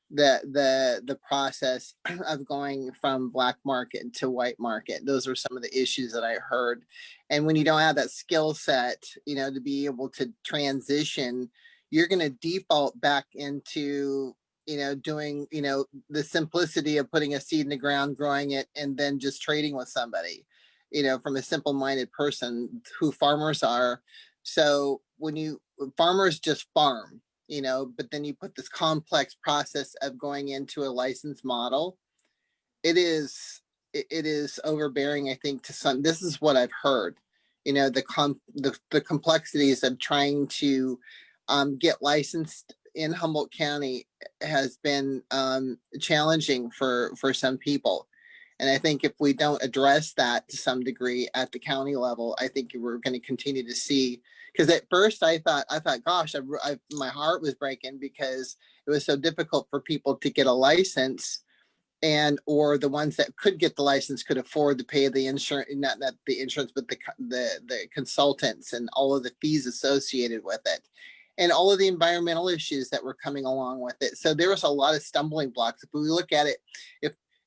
the process of going from black market to white market. Those are some of the issues that I heard. And when you don't have that skill set, to be able to transition, you're going to default back into, doing, the simplicity of putting a seed in the ground, growing it, and then just trading with somebody, from a simple-minded person who farmers are. So farmers just farm, but then you put this complex process of going into a licensed model. It is overbearing, I think, to some. This is what I've heard, the complexities of trying to get licensed in Humboldt County has been challenging for some people. And I think if we don't address that to some degree at the county level, I think we're going to continue to see. Because at first I thought, gosh, my heart was breaking because it was so difficult for people to get a license, or the ones that could get the license could afford to pay the insurance, not the insurance, but the consultants and all of the fees associated with it, and all of the environmental issues that were coming along with it. So there was a lot of stumbling blocks. If we look at it,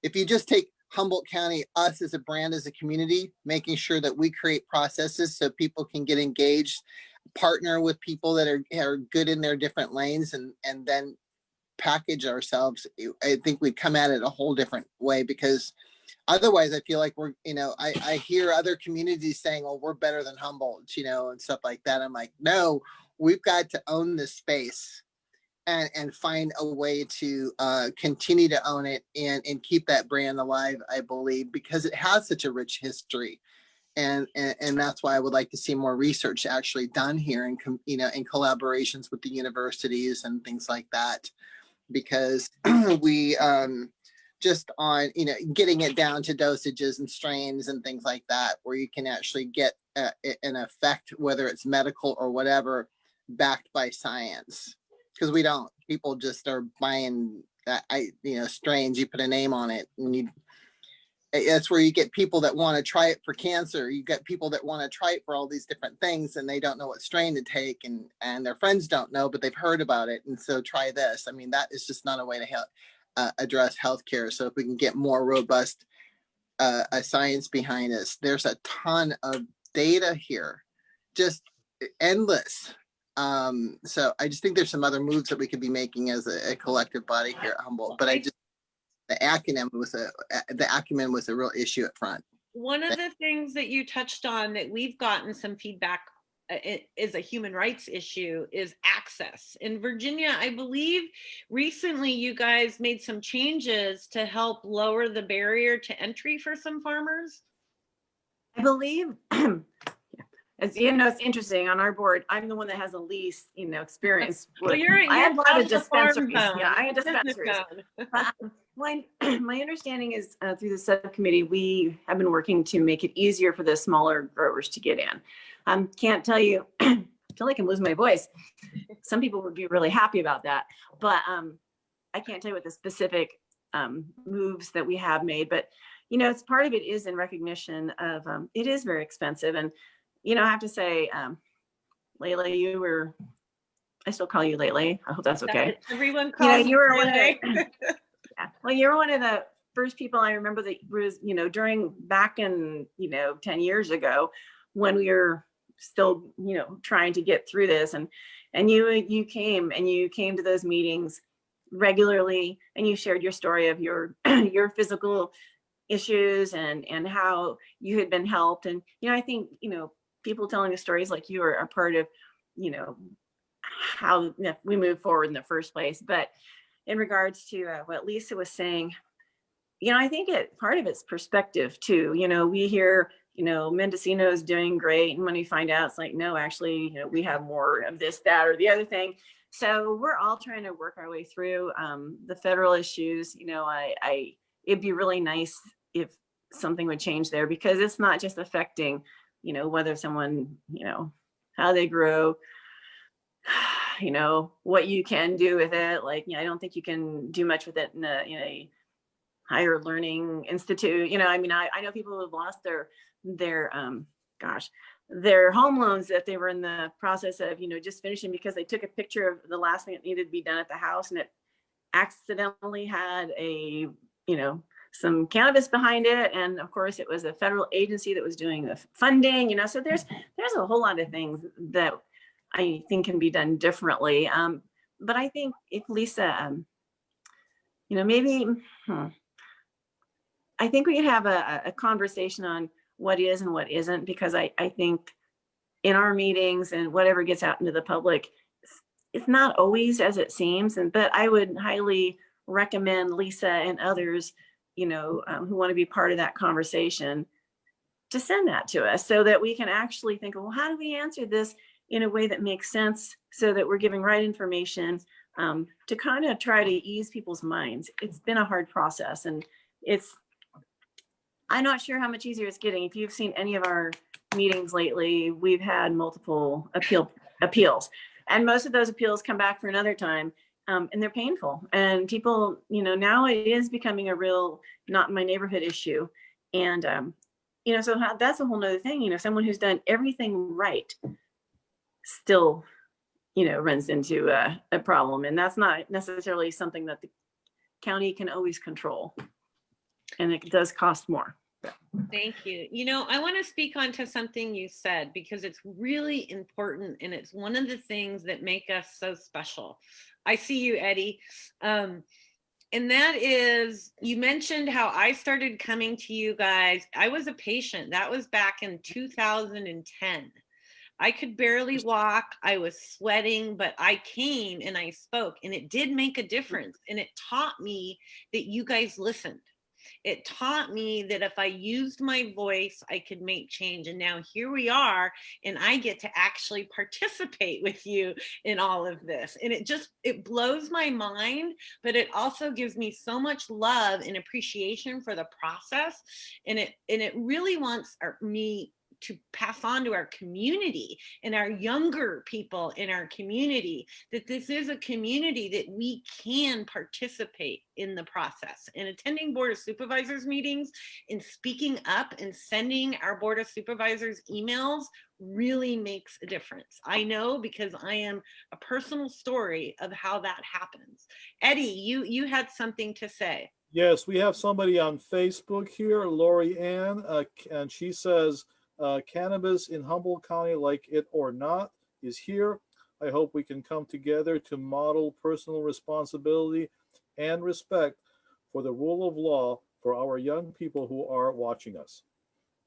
if you just take Humboldt County, us as a brand, as a community, making sure that we create processes so people can get engaged, partner with people that are good in their different lanes, and then package ourselves, I think we'd come at it a whole different way. Because otherwise I feel like we're, I hear other communities saying, oh, we're better than Humboldt, and stuff like that. I'm like, no, we've got to own this space and find a way to continue to own it and keep that brand alive, I believe, because it has such a rich history. And that's why I would like to see more research actually done here, and in collaborations with the universities and things like that, because we just on getting it down to dosages and strains and things like that, where you can actually get an effect, whether it's medical or whatever, backed by science. Because we don't, people just are buying that, strains, you put a name on it, and that's where you get people that want to try it for cancer. You get people that want to try it for all these different things, and they don't know what strain to take, and their friends don't know, but they've heard about it, and so try this. I mean, that is just not a way to help address healthcare. So if we can get more robust a science behind us, there's a ton of data here, just endless. So I just think there's some other moves that we could be making as a collective body here at Humboldt. But the acumen was a real issue up front. One of the things that you touched on that we've gotten some feedback is a human rights issue is access. In Virginia, I believe recently you guys made some changes to help lower the barrier to entry for some farmers. I believe, as you know, it's interesting on our board. I'm the one that has the least, experience Well, with. you're I have a lot out of the farm dispensaries. zone, Yeah, I have the business dispensaries. zone. But, my understanding is through the subcommittee, we have been working to make it easier for the smaller growers to get in. Can't tell you, I feel like I'm losing my voice. Some people would be really happy about that, but I can't tell you what the specific moves that we have made. But it's part of it is in recognition of it is very expensive, and I have to say, Layla, I still call you Layla. I hope that's okay. Everyone calls you were me one of Lele. yeah. Well, you're one of the first people I remember that was, during back in, 10 years ago when we were still, trying to get through this. And you came to those meetings regularly, and you shared your story of your, your physical issues and how you had been helped. And, I think, people telling the stories like you are part of, how we move forward in the first place. But in regards to what Lisa was saying, I think part of it's perspective too. We hear, Mendocino is doing great. And when we find out, it's like, no, actually, we have more of this, that, or the other thing. So we're all trying to work our way through the federal issues. It'd be really nice if something would change there, because it's not just affecting, whether someone, how they grow, what you can do with it. Like, I don't think you can do much with it in a higher learning institute. I know people who have lost their home loans that they were in the process of, just finishing because they took a picture of the last thing that needed to be done at the house, and it accidentally had some cannabis behind it. And of course it was a federal agency that was doing the funding, so there's a whole lot of things that I think can be done differently. But I think if Lisa, maybe, I think we could have a conversation on what is and what isn't, because I think in our meetings and whatever gets out into the public, it's not always as it seems. But I would highly recommend Lisa and others, who want to be part of that conversation, to send that to us so that we can actually think, well, how do we answer this in a way that makes sense, so that we're giving right information, to kind of try to ease people's minds. It's been a hard process, and I'm not sure how much easier it's getting. If you've seen any of our meetings lately, we've had multiple appeals, and most of those appeals come back for another time, and they're painful. And people, now it is becoming a real not in my neighborhood issue. And, so that's a whole nother thing. Someone who's done everything right still, runs into a problem. And that's not necessarily something that the county can always control. And it does cost more. Thank you. I want to speak on to something you said, because it's really important, and it's one of the things that make us so special. I see you, Eddie. And that is, you mentioned how I started coming to you guys. I was a patient. That was back in 2010. I could barely walk. I was sweating, but I came and I spoke, and it did make a difference. And it taught me that you guys listened. It taught me that if I used my voice, I could make change. And now here we are, and I get to actually participate with you in all of this. And it blows my mind, but it also gives me so much love and appreciation for the process. And it really wants me to pass on to our community and our younger people in our community that this is a community that we can participate in the process. And attending Board of Supervisors meetings and speaking up and sending our Board of Supervisors emails really makes a difference. I know, because I am a personal story of how that happens. Eddie, you had something to say. Yes, we have somebody on Facebook here, Lori Ann, and she says, cannabis in Humboldt County, like it or not, is here. I hope we can come together to model personal responsibility and respect for the rule of law for our young people who are watching us.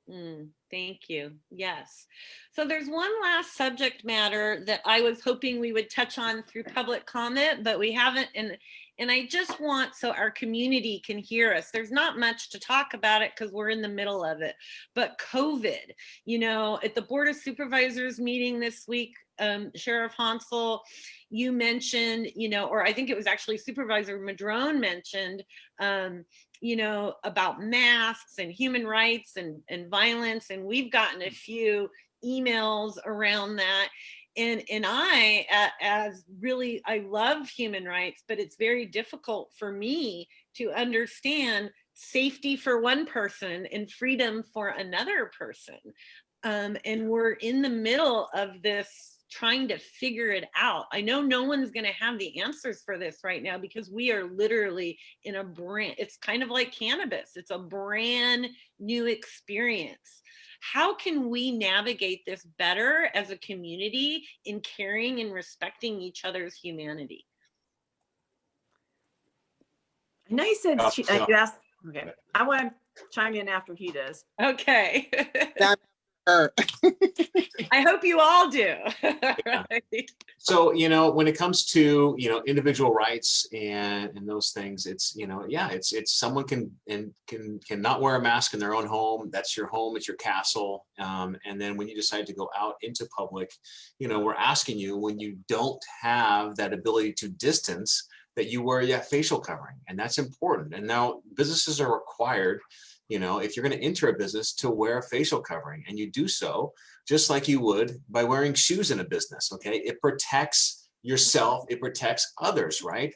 Thank you. Yes. So there's one last subject matter that I was hoping we would touch on through public comment, but we haven't. And I just want, so our community can hear us. There's not much to talk about it because we're in the middle of it. But COVID, you know, at the Board of Supervisors meeting this week, Sheriff Honsal, you mentioned, you know, or I think it was actually Supervisor Madrone mentioned, you know, about masks and human rights and violence. And we've gotten a few emails around that. And I, as really, I love human rights, but it's very difficult for me to understand safety for one person and freedom for another person. And we're in the middle of this trying to figure it out. I know no one's going to have the answers for this right now because we are literally in a brand, it's kind of like cannabis. It's a brand new experience. How can we navigate this better as a community in caring and respecting each other's humanity? I know you said, you asked, okay, I want to chime in after he does. Okay. Sure. I hope you all do. Right. So, you know, when it comes to, you know, individual rights and those things, it's, you know, yeah, it's someone can not wear a mask in their own home. That's your home, it's your castle. And then when you decide to go out into public, you know, we're asking you, when you don't have that ability to distance, that you wear that facial covering, and that's important. And now businesses are required, you know, if you're going to enter a business, to wear a facial covering, and you do so just like you would by wearing shoes in a business. Okay, it protects yourself, it protects others, right?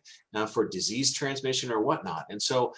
For disease transmission or whatnot. And so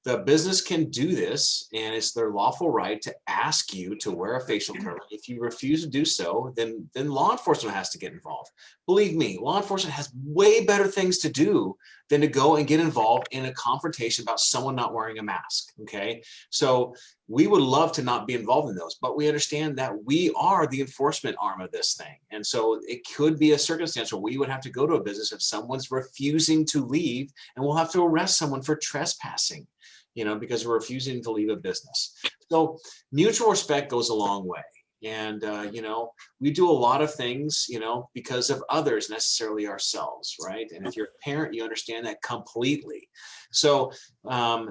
the business can do this, and it's their lawful right to ask you to wear a facial covering. If you refuse to do so, then law enforcement has to get involved. Believe me, law enforcement has way better things to do than to go and get involved in a confrontation about someone not wearing a mask, okay? So we would love to not be involved in those, but we understand that we are the enforcement arm of this thing. And so it could be a circumstance where we would have to go to a business if someone's refusing to leave, and we'll have to arrest someone for trespassing, you know, because we're refusing to leave a business. So mutual respect goes a long way. And, you know, we do a lot of things, you know, because of others, necessarily ourselves, right? And if you're a parent, you understand that completely. So,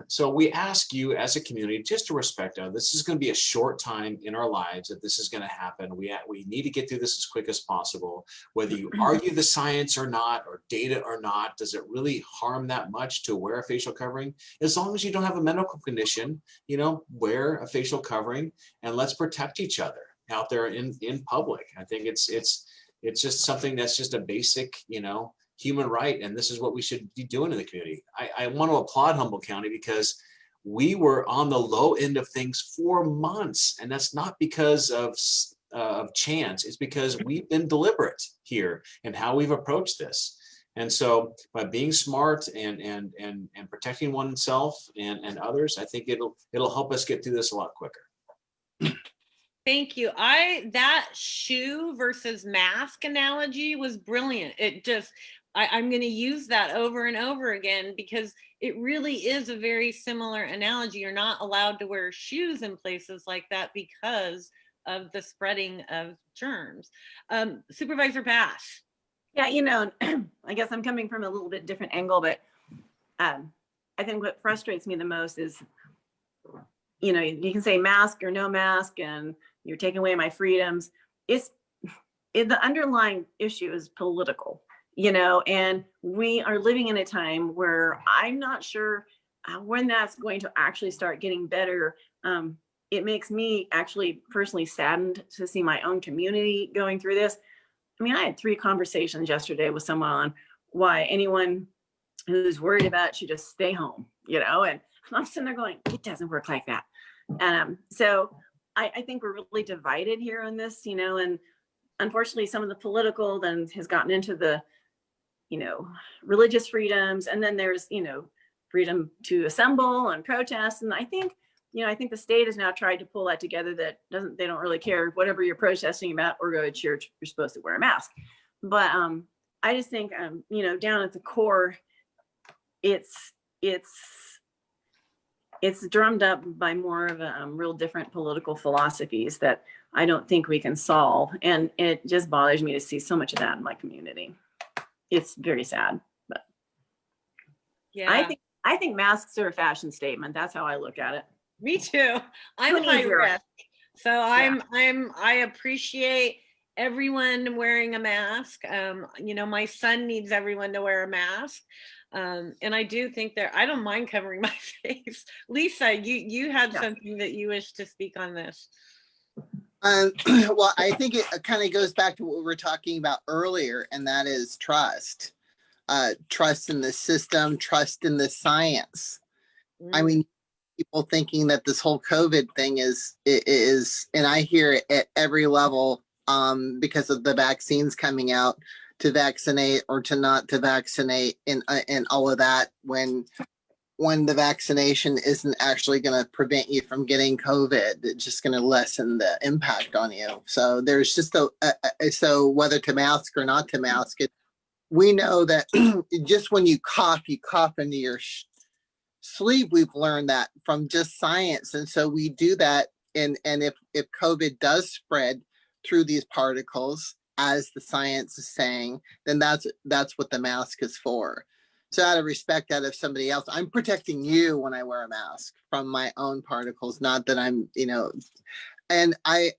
so we ask you as a community just to respect others. This is going to be a short time in our lives that this is going to happen. We need to get through this as quick as possible. Whether you argue the science or not, or data or not, does it really harm that much to wear a facial covering? As long as you don't have a medical condition, you know, wear a facial covering, and let's protect each other out there in public. I think it's just something that's just a basic, you know, human right, and this is what we should be doing in the community. I want to applaud Humboldt County because we were on the low end of things for months, and that's not because of chance. It's because we've been deliberate here in how we've approached this. And so by being smart and protecting oneself and others, I think it'll help us get through this a lot quicker. Thank you. That shoe versus mask analogy was brilliant. It just, I'm going to use that over and over again because it really is a very similar analogy. You're not allowed to wear shoes in places like that because of the spreading of germs. Supervisor Bass. Yeah, you know, I guess I'm coming from a little bit different angle, but I think what frustrates me the most is, you know, you can say mask or no mask and you're taking away my freedoms. The underlying issue is political, you know, and we are living in a time where I'm not sure when that's going to actually start getting better. It makes me actually personally saddened to see my own community going through this. I mean, I had 3 conversations yesterday with someone on why anyone who's worried about it should just stay home, you know, and I'm sitting there going, it doesn't work like that. So I think we're really divided here on this, you know, and unfortunately some of the political then has gotten into the, you know, religious freedoms. And then there's, you know, freedom to assemble and protest. And I think, you know, I think the state has now tried to pull that together that they don't really care whatever you're protesting about or go to church, you're supposed to wear a mask. But I just think, you know, down at the core, it's it's drummed up by more of a real different political philosophies that I don't think we can solve. And it just bothers me to see so much of that in my community. It's very sad, but Yeah, I think masks are a fashion statement. That's how I look at it. me too. I'm Who high needs your- risk. So I appreciate everyone wearing a mask. You know, my son needs everyone to wear a mask. And I do think I don't mind covering my face. Lisa, you had something that you wish to speak on this. Well, I think it kind of goes back to what we were talking about earlier, and that is trust. Trust in the system, trust in the science. I mean, people thinking that this whole COVID thing is, and I hear it at every level, because of the vaccines coming out, to vaccinate or to not to vaccinate, and all of that, when the vaccination isn't actually going to prevent you from getting COVID, it's just going to lessen the impact on you. So there's just so whether to mask or not to mask it, we know that just when you cough into your sleep. We've learned that from just science. And so we do that. And if COVID does spread through these particles, as the science is saying, then that's what the mask is for. So out of respect, out of somebody else, I'm protecting you when I wear a mask from my own particles, not that I'm, and I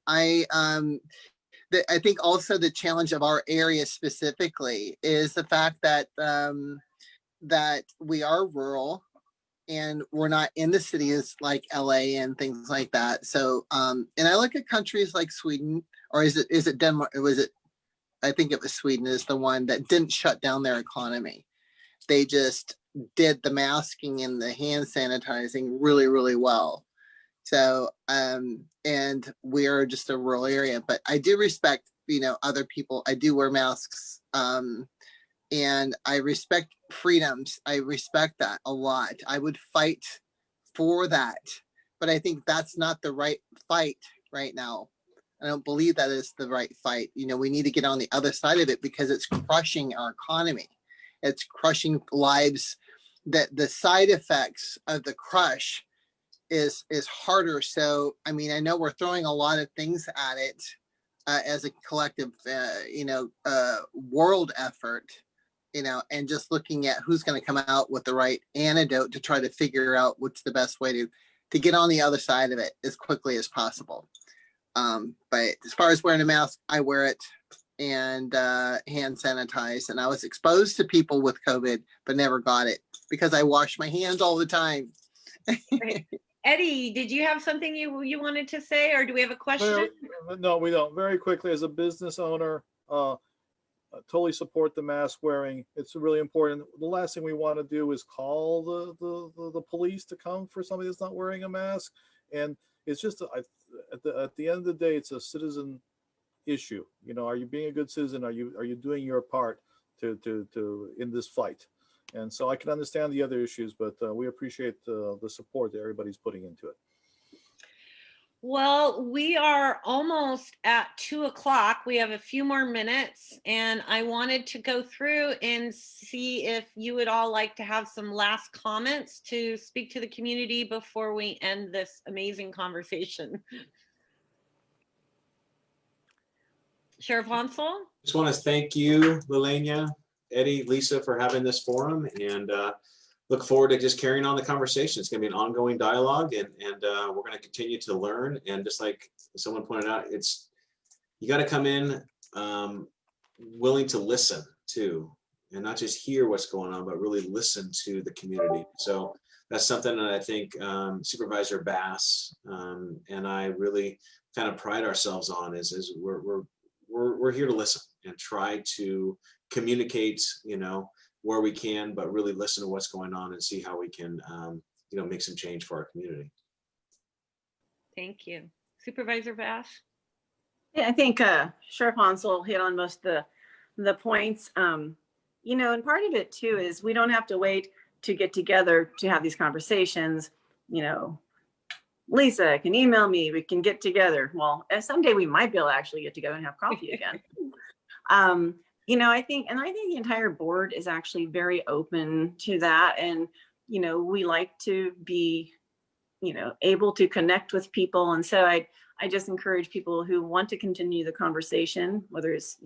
think also the challenge of our area specifically is the fact that that we are rural and we're not in the cities like LA and things like that. So and I look at countries like Sweden, or is it Denmark? I think it was Sweden is the one that didn't shut down their economy. They just did the masking and the hand sanitizing really, really well. So, and we're just a rural area, but I do respect, other people. I do wear masks, and I respect freedoms. I respect that a lot. I would fight for that, but I think that's not the right fight right now. I don't believe that is the right fight. We need to get on the other side of it because it's crushing our economy. It's crushing lives. That the side effects of the crush is harder. So, I mean, I know we're throwing a lot of things at it as a collective, world effort, and just looking at who's going to come out with the right antidote to try to figure out what's the best way to get on the other side of it as quickly as possible. But as far as wearing a mask, I wear it and hand sanitize. And I was exposed to people with COVID, but never got it because I wash my hands all the time. Eddie, did you have something you wanted to say, or do we have a question? No, we don't. Very quickly, as a business owner, totally support the mask wearing. It's really important. The last thing we want to do is call the police to come for somebody that's not wearing a mask. And it's just at the end of the day, it's a citizen issue. Are you being a good citizen? Are you doing your part to in this fight? And so I can understand the other issues, but we appreciate the support that everybody's putting into it. Well, we are almost at 2:00. We have a few more minutes, and I wanted to go through and see if you would all like to have some last comments to speak to the community before we end this amazing conversation. Sheriff Honsal? Just want to thank you, Liliana, Eddie, Lisa, for having this forum, and look forward to just carrying on the conversation. It's going to be an ongoing dialogue, and we're going to continue to learn. And just like someone pointed out, you got to come in willing to listen too, and not just hear what's going on, but really listen to the community. So that's something that I think Supervisor Bass and I really kind of pride ourselves on is we're here to listen and try to communicate, where we can, but really listen to what's going on and see how we can, make some change for our community. Thank you. Supervisor Bass? Yeah, I think Sheriff Honsal hit on most of the points. And part of it too is we don't have to wait to get together to have these conversations. Lisa can email me, we can get together. Well, someday we might be able to actually get together and have coffee again. I think the entire board is actually very open to that. And, we like to be able to connect with people. And so I just encourage people who want to continue the conversation, whether it's,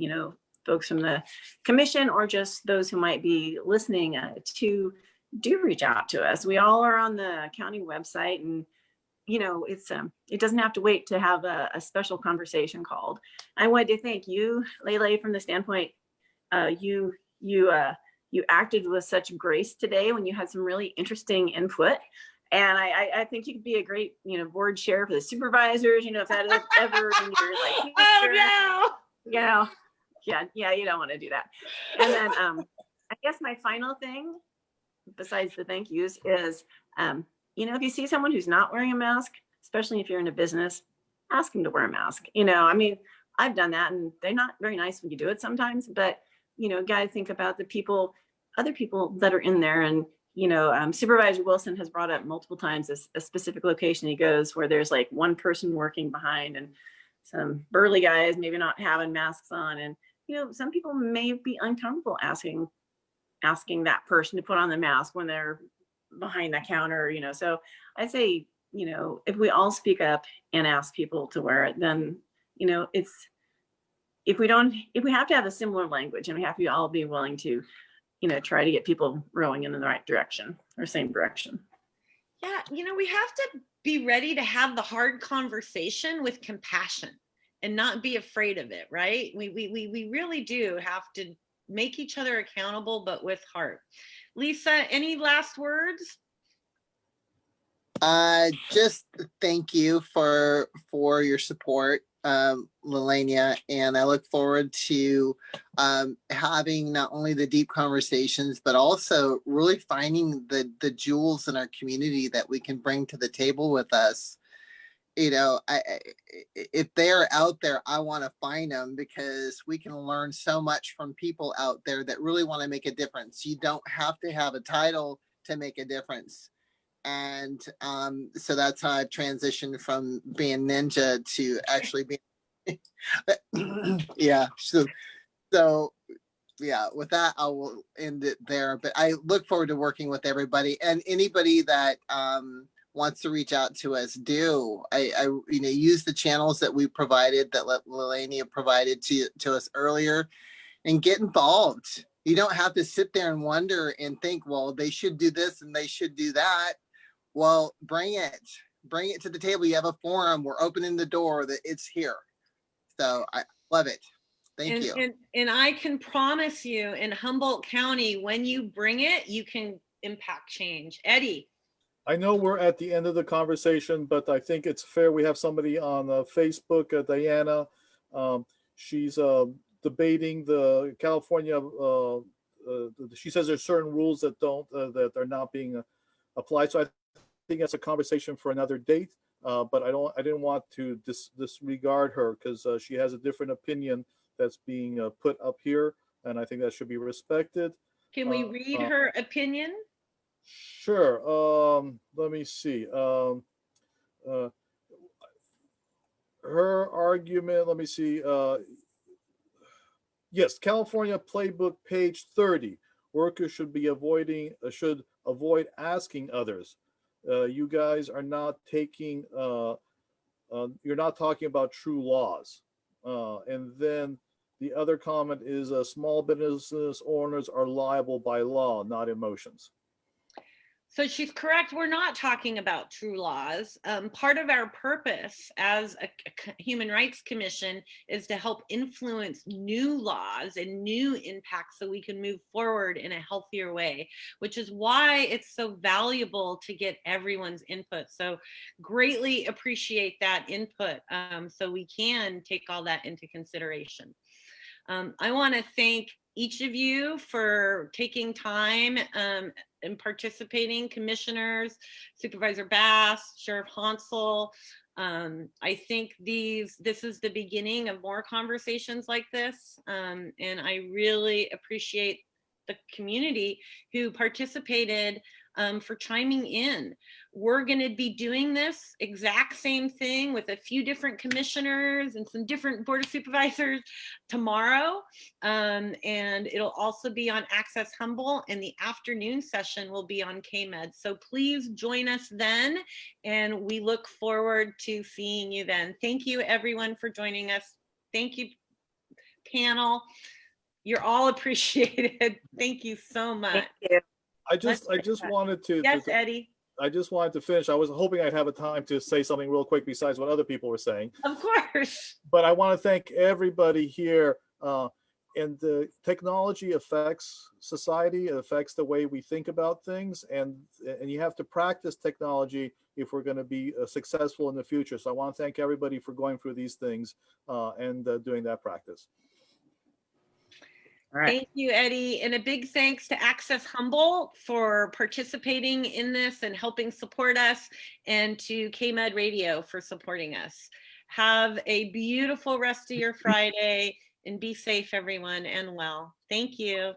folks from the commission or just those who might be listening, to do reach out to us. We all are on the county website, and it's it doesn't have to wait to have a special conversation called. I wanted to thank you, Lele, from the standpoint you acted with such grace today when you had some really interesting input. And I think you could be a great, board chair for the supervisors, if that is ever in your like, Oh no. Yeah, you don't want to do that. And then I guess my final thing, besides the thank yous, is if you see someone who's not wearing a mask, especially if you're in a business, ask them to wear a mask. I've done that, and they're not very nice when you do it sometimes, but got to think about the other people that are in there. And Supervisor Wilson has brought up multiple times a specific location he goes where there's like one person working behind and some burly guys maybe not having masks on, and some people may be uncomfortable asking that person to put on the mask when they're behind the counter. So I say, if we all speak up and ask people to wear it, then if we have to have a similar language, and we have to all be willing to try to get people rowing in the right direction or same direction. Yeah, we have to be ready to have the hard conversation with compassion and not be afraid of it, right? We really do have to make each other accountable, but with heart. Lisa, any last words? Just thank you for your support, Liliana, and I look forward to having not only the deep conversations, but also really finding the jewels in our community that we can bring to the table with us. If they're out there, I want to find them, because we can learn so much from people out there that really want to make a difference. You don't have to have a title to make a difference. And so that's how I've transitioned from being ninja to actually being yeah. So yeah, with that, I will end it there. But I look forward to working with everybody, and anybody that wants to reach out to us, do. I use the channels that we provided, that Liliana provided to us earlier, and get involved. You don't have to sit there and wonder and think, well, they should do this and they should do that. Well, bring it to the table. You have a forum. We're opening the door, that it's here. So I love it. Thank you. And I can promise you, in Humboldt County, when you bring it, you can impact change. Eddie. I know we're at the end of the conversation, but I think it's fair. We have somebody on Facebook, Diana. She's debating the California. She says there's certain rules that are not being applied. So I think that's a conversation for another date. But I didn't want to disregard her, because she has a different opinion that's being put up here, and I think that should be respected. Can we read her opinion? Sure. Let me see. Her argument, let me see. Yes, California Playbook, page 30. Workers should avoid asking others. You guys are not taking, you're not talking about true laws. And then the other comment is small business owners are liable by law, not emotions. So she's correct. We're not talking about true laws. Part of our purpose as a Human Rights Commission is to help influence new laws and new impacts so we can move forward in a healthier way, which is why it's so valuable to get everyone's input. So greatly appreciate that input, so we can take all that into consideration. I want to thank each of you for taking time and participating, commissioners, Supervisor Bass, Sheriff Honsal. I think this is the beginning of more conversations like this, and I really appreciate the community who participated for chiming in. We're going to be doing this exact same thing with a few different commissioners and some different board of supervisors tomorrow. And it'll also be on Access Humboldt, and the afternoon session will be on KMed. So please join us then, and we look forward to seeing you then. Thank you everyone for joining us. Thank you, panel. You're all appreciated. Thank you so much. Thank you. I just wanted to. Yes, Eddie. I just wanted to finish. I was hoping I'd have a time to say something real quick besides what other people were saying. Of course. But I want to thank everybody here. And the technology affects society. It affects the way we think about things. And you have to practice technology if we're going to be successful in the future. So I want to thank everybody for going through these things and doing that practice. All right. Thank you, Eddie. And a big thanks to Access Humboldt for participating in this and helping support us, and to KMed Radio for supporting us. Have a beautiful rest of your Friday, and be safe, everyone, and well. Thank you.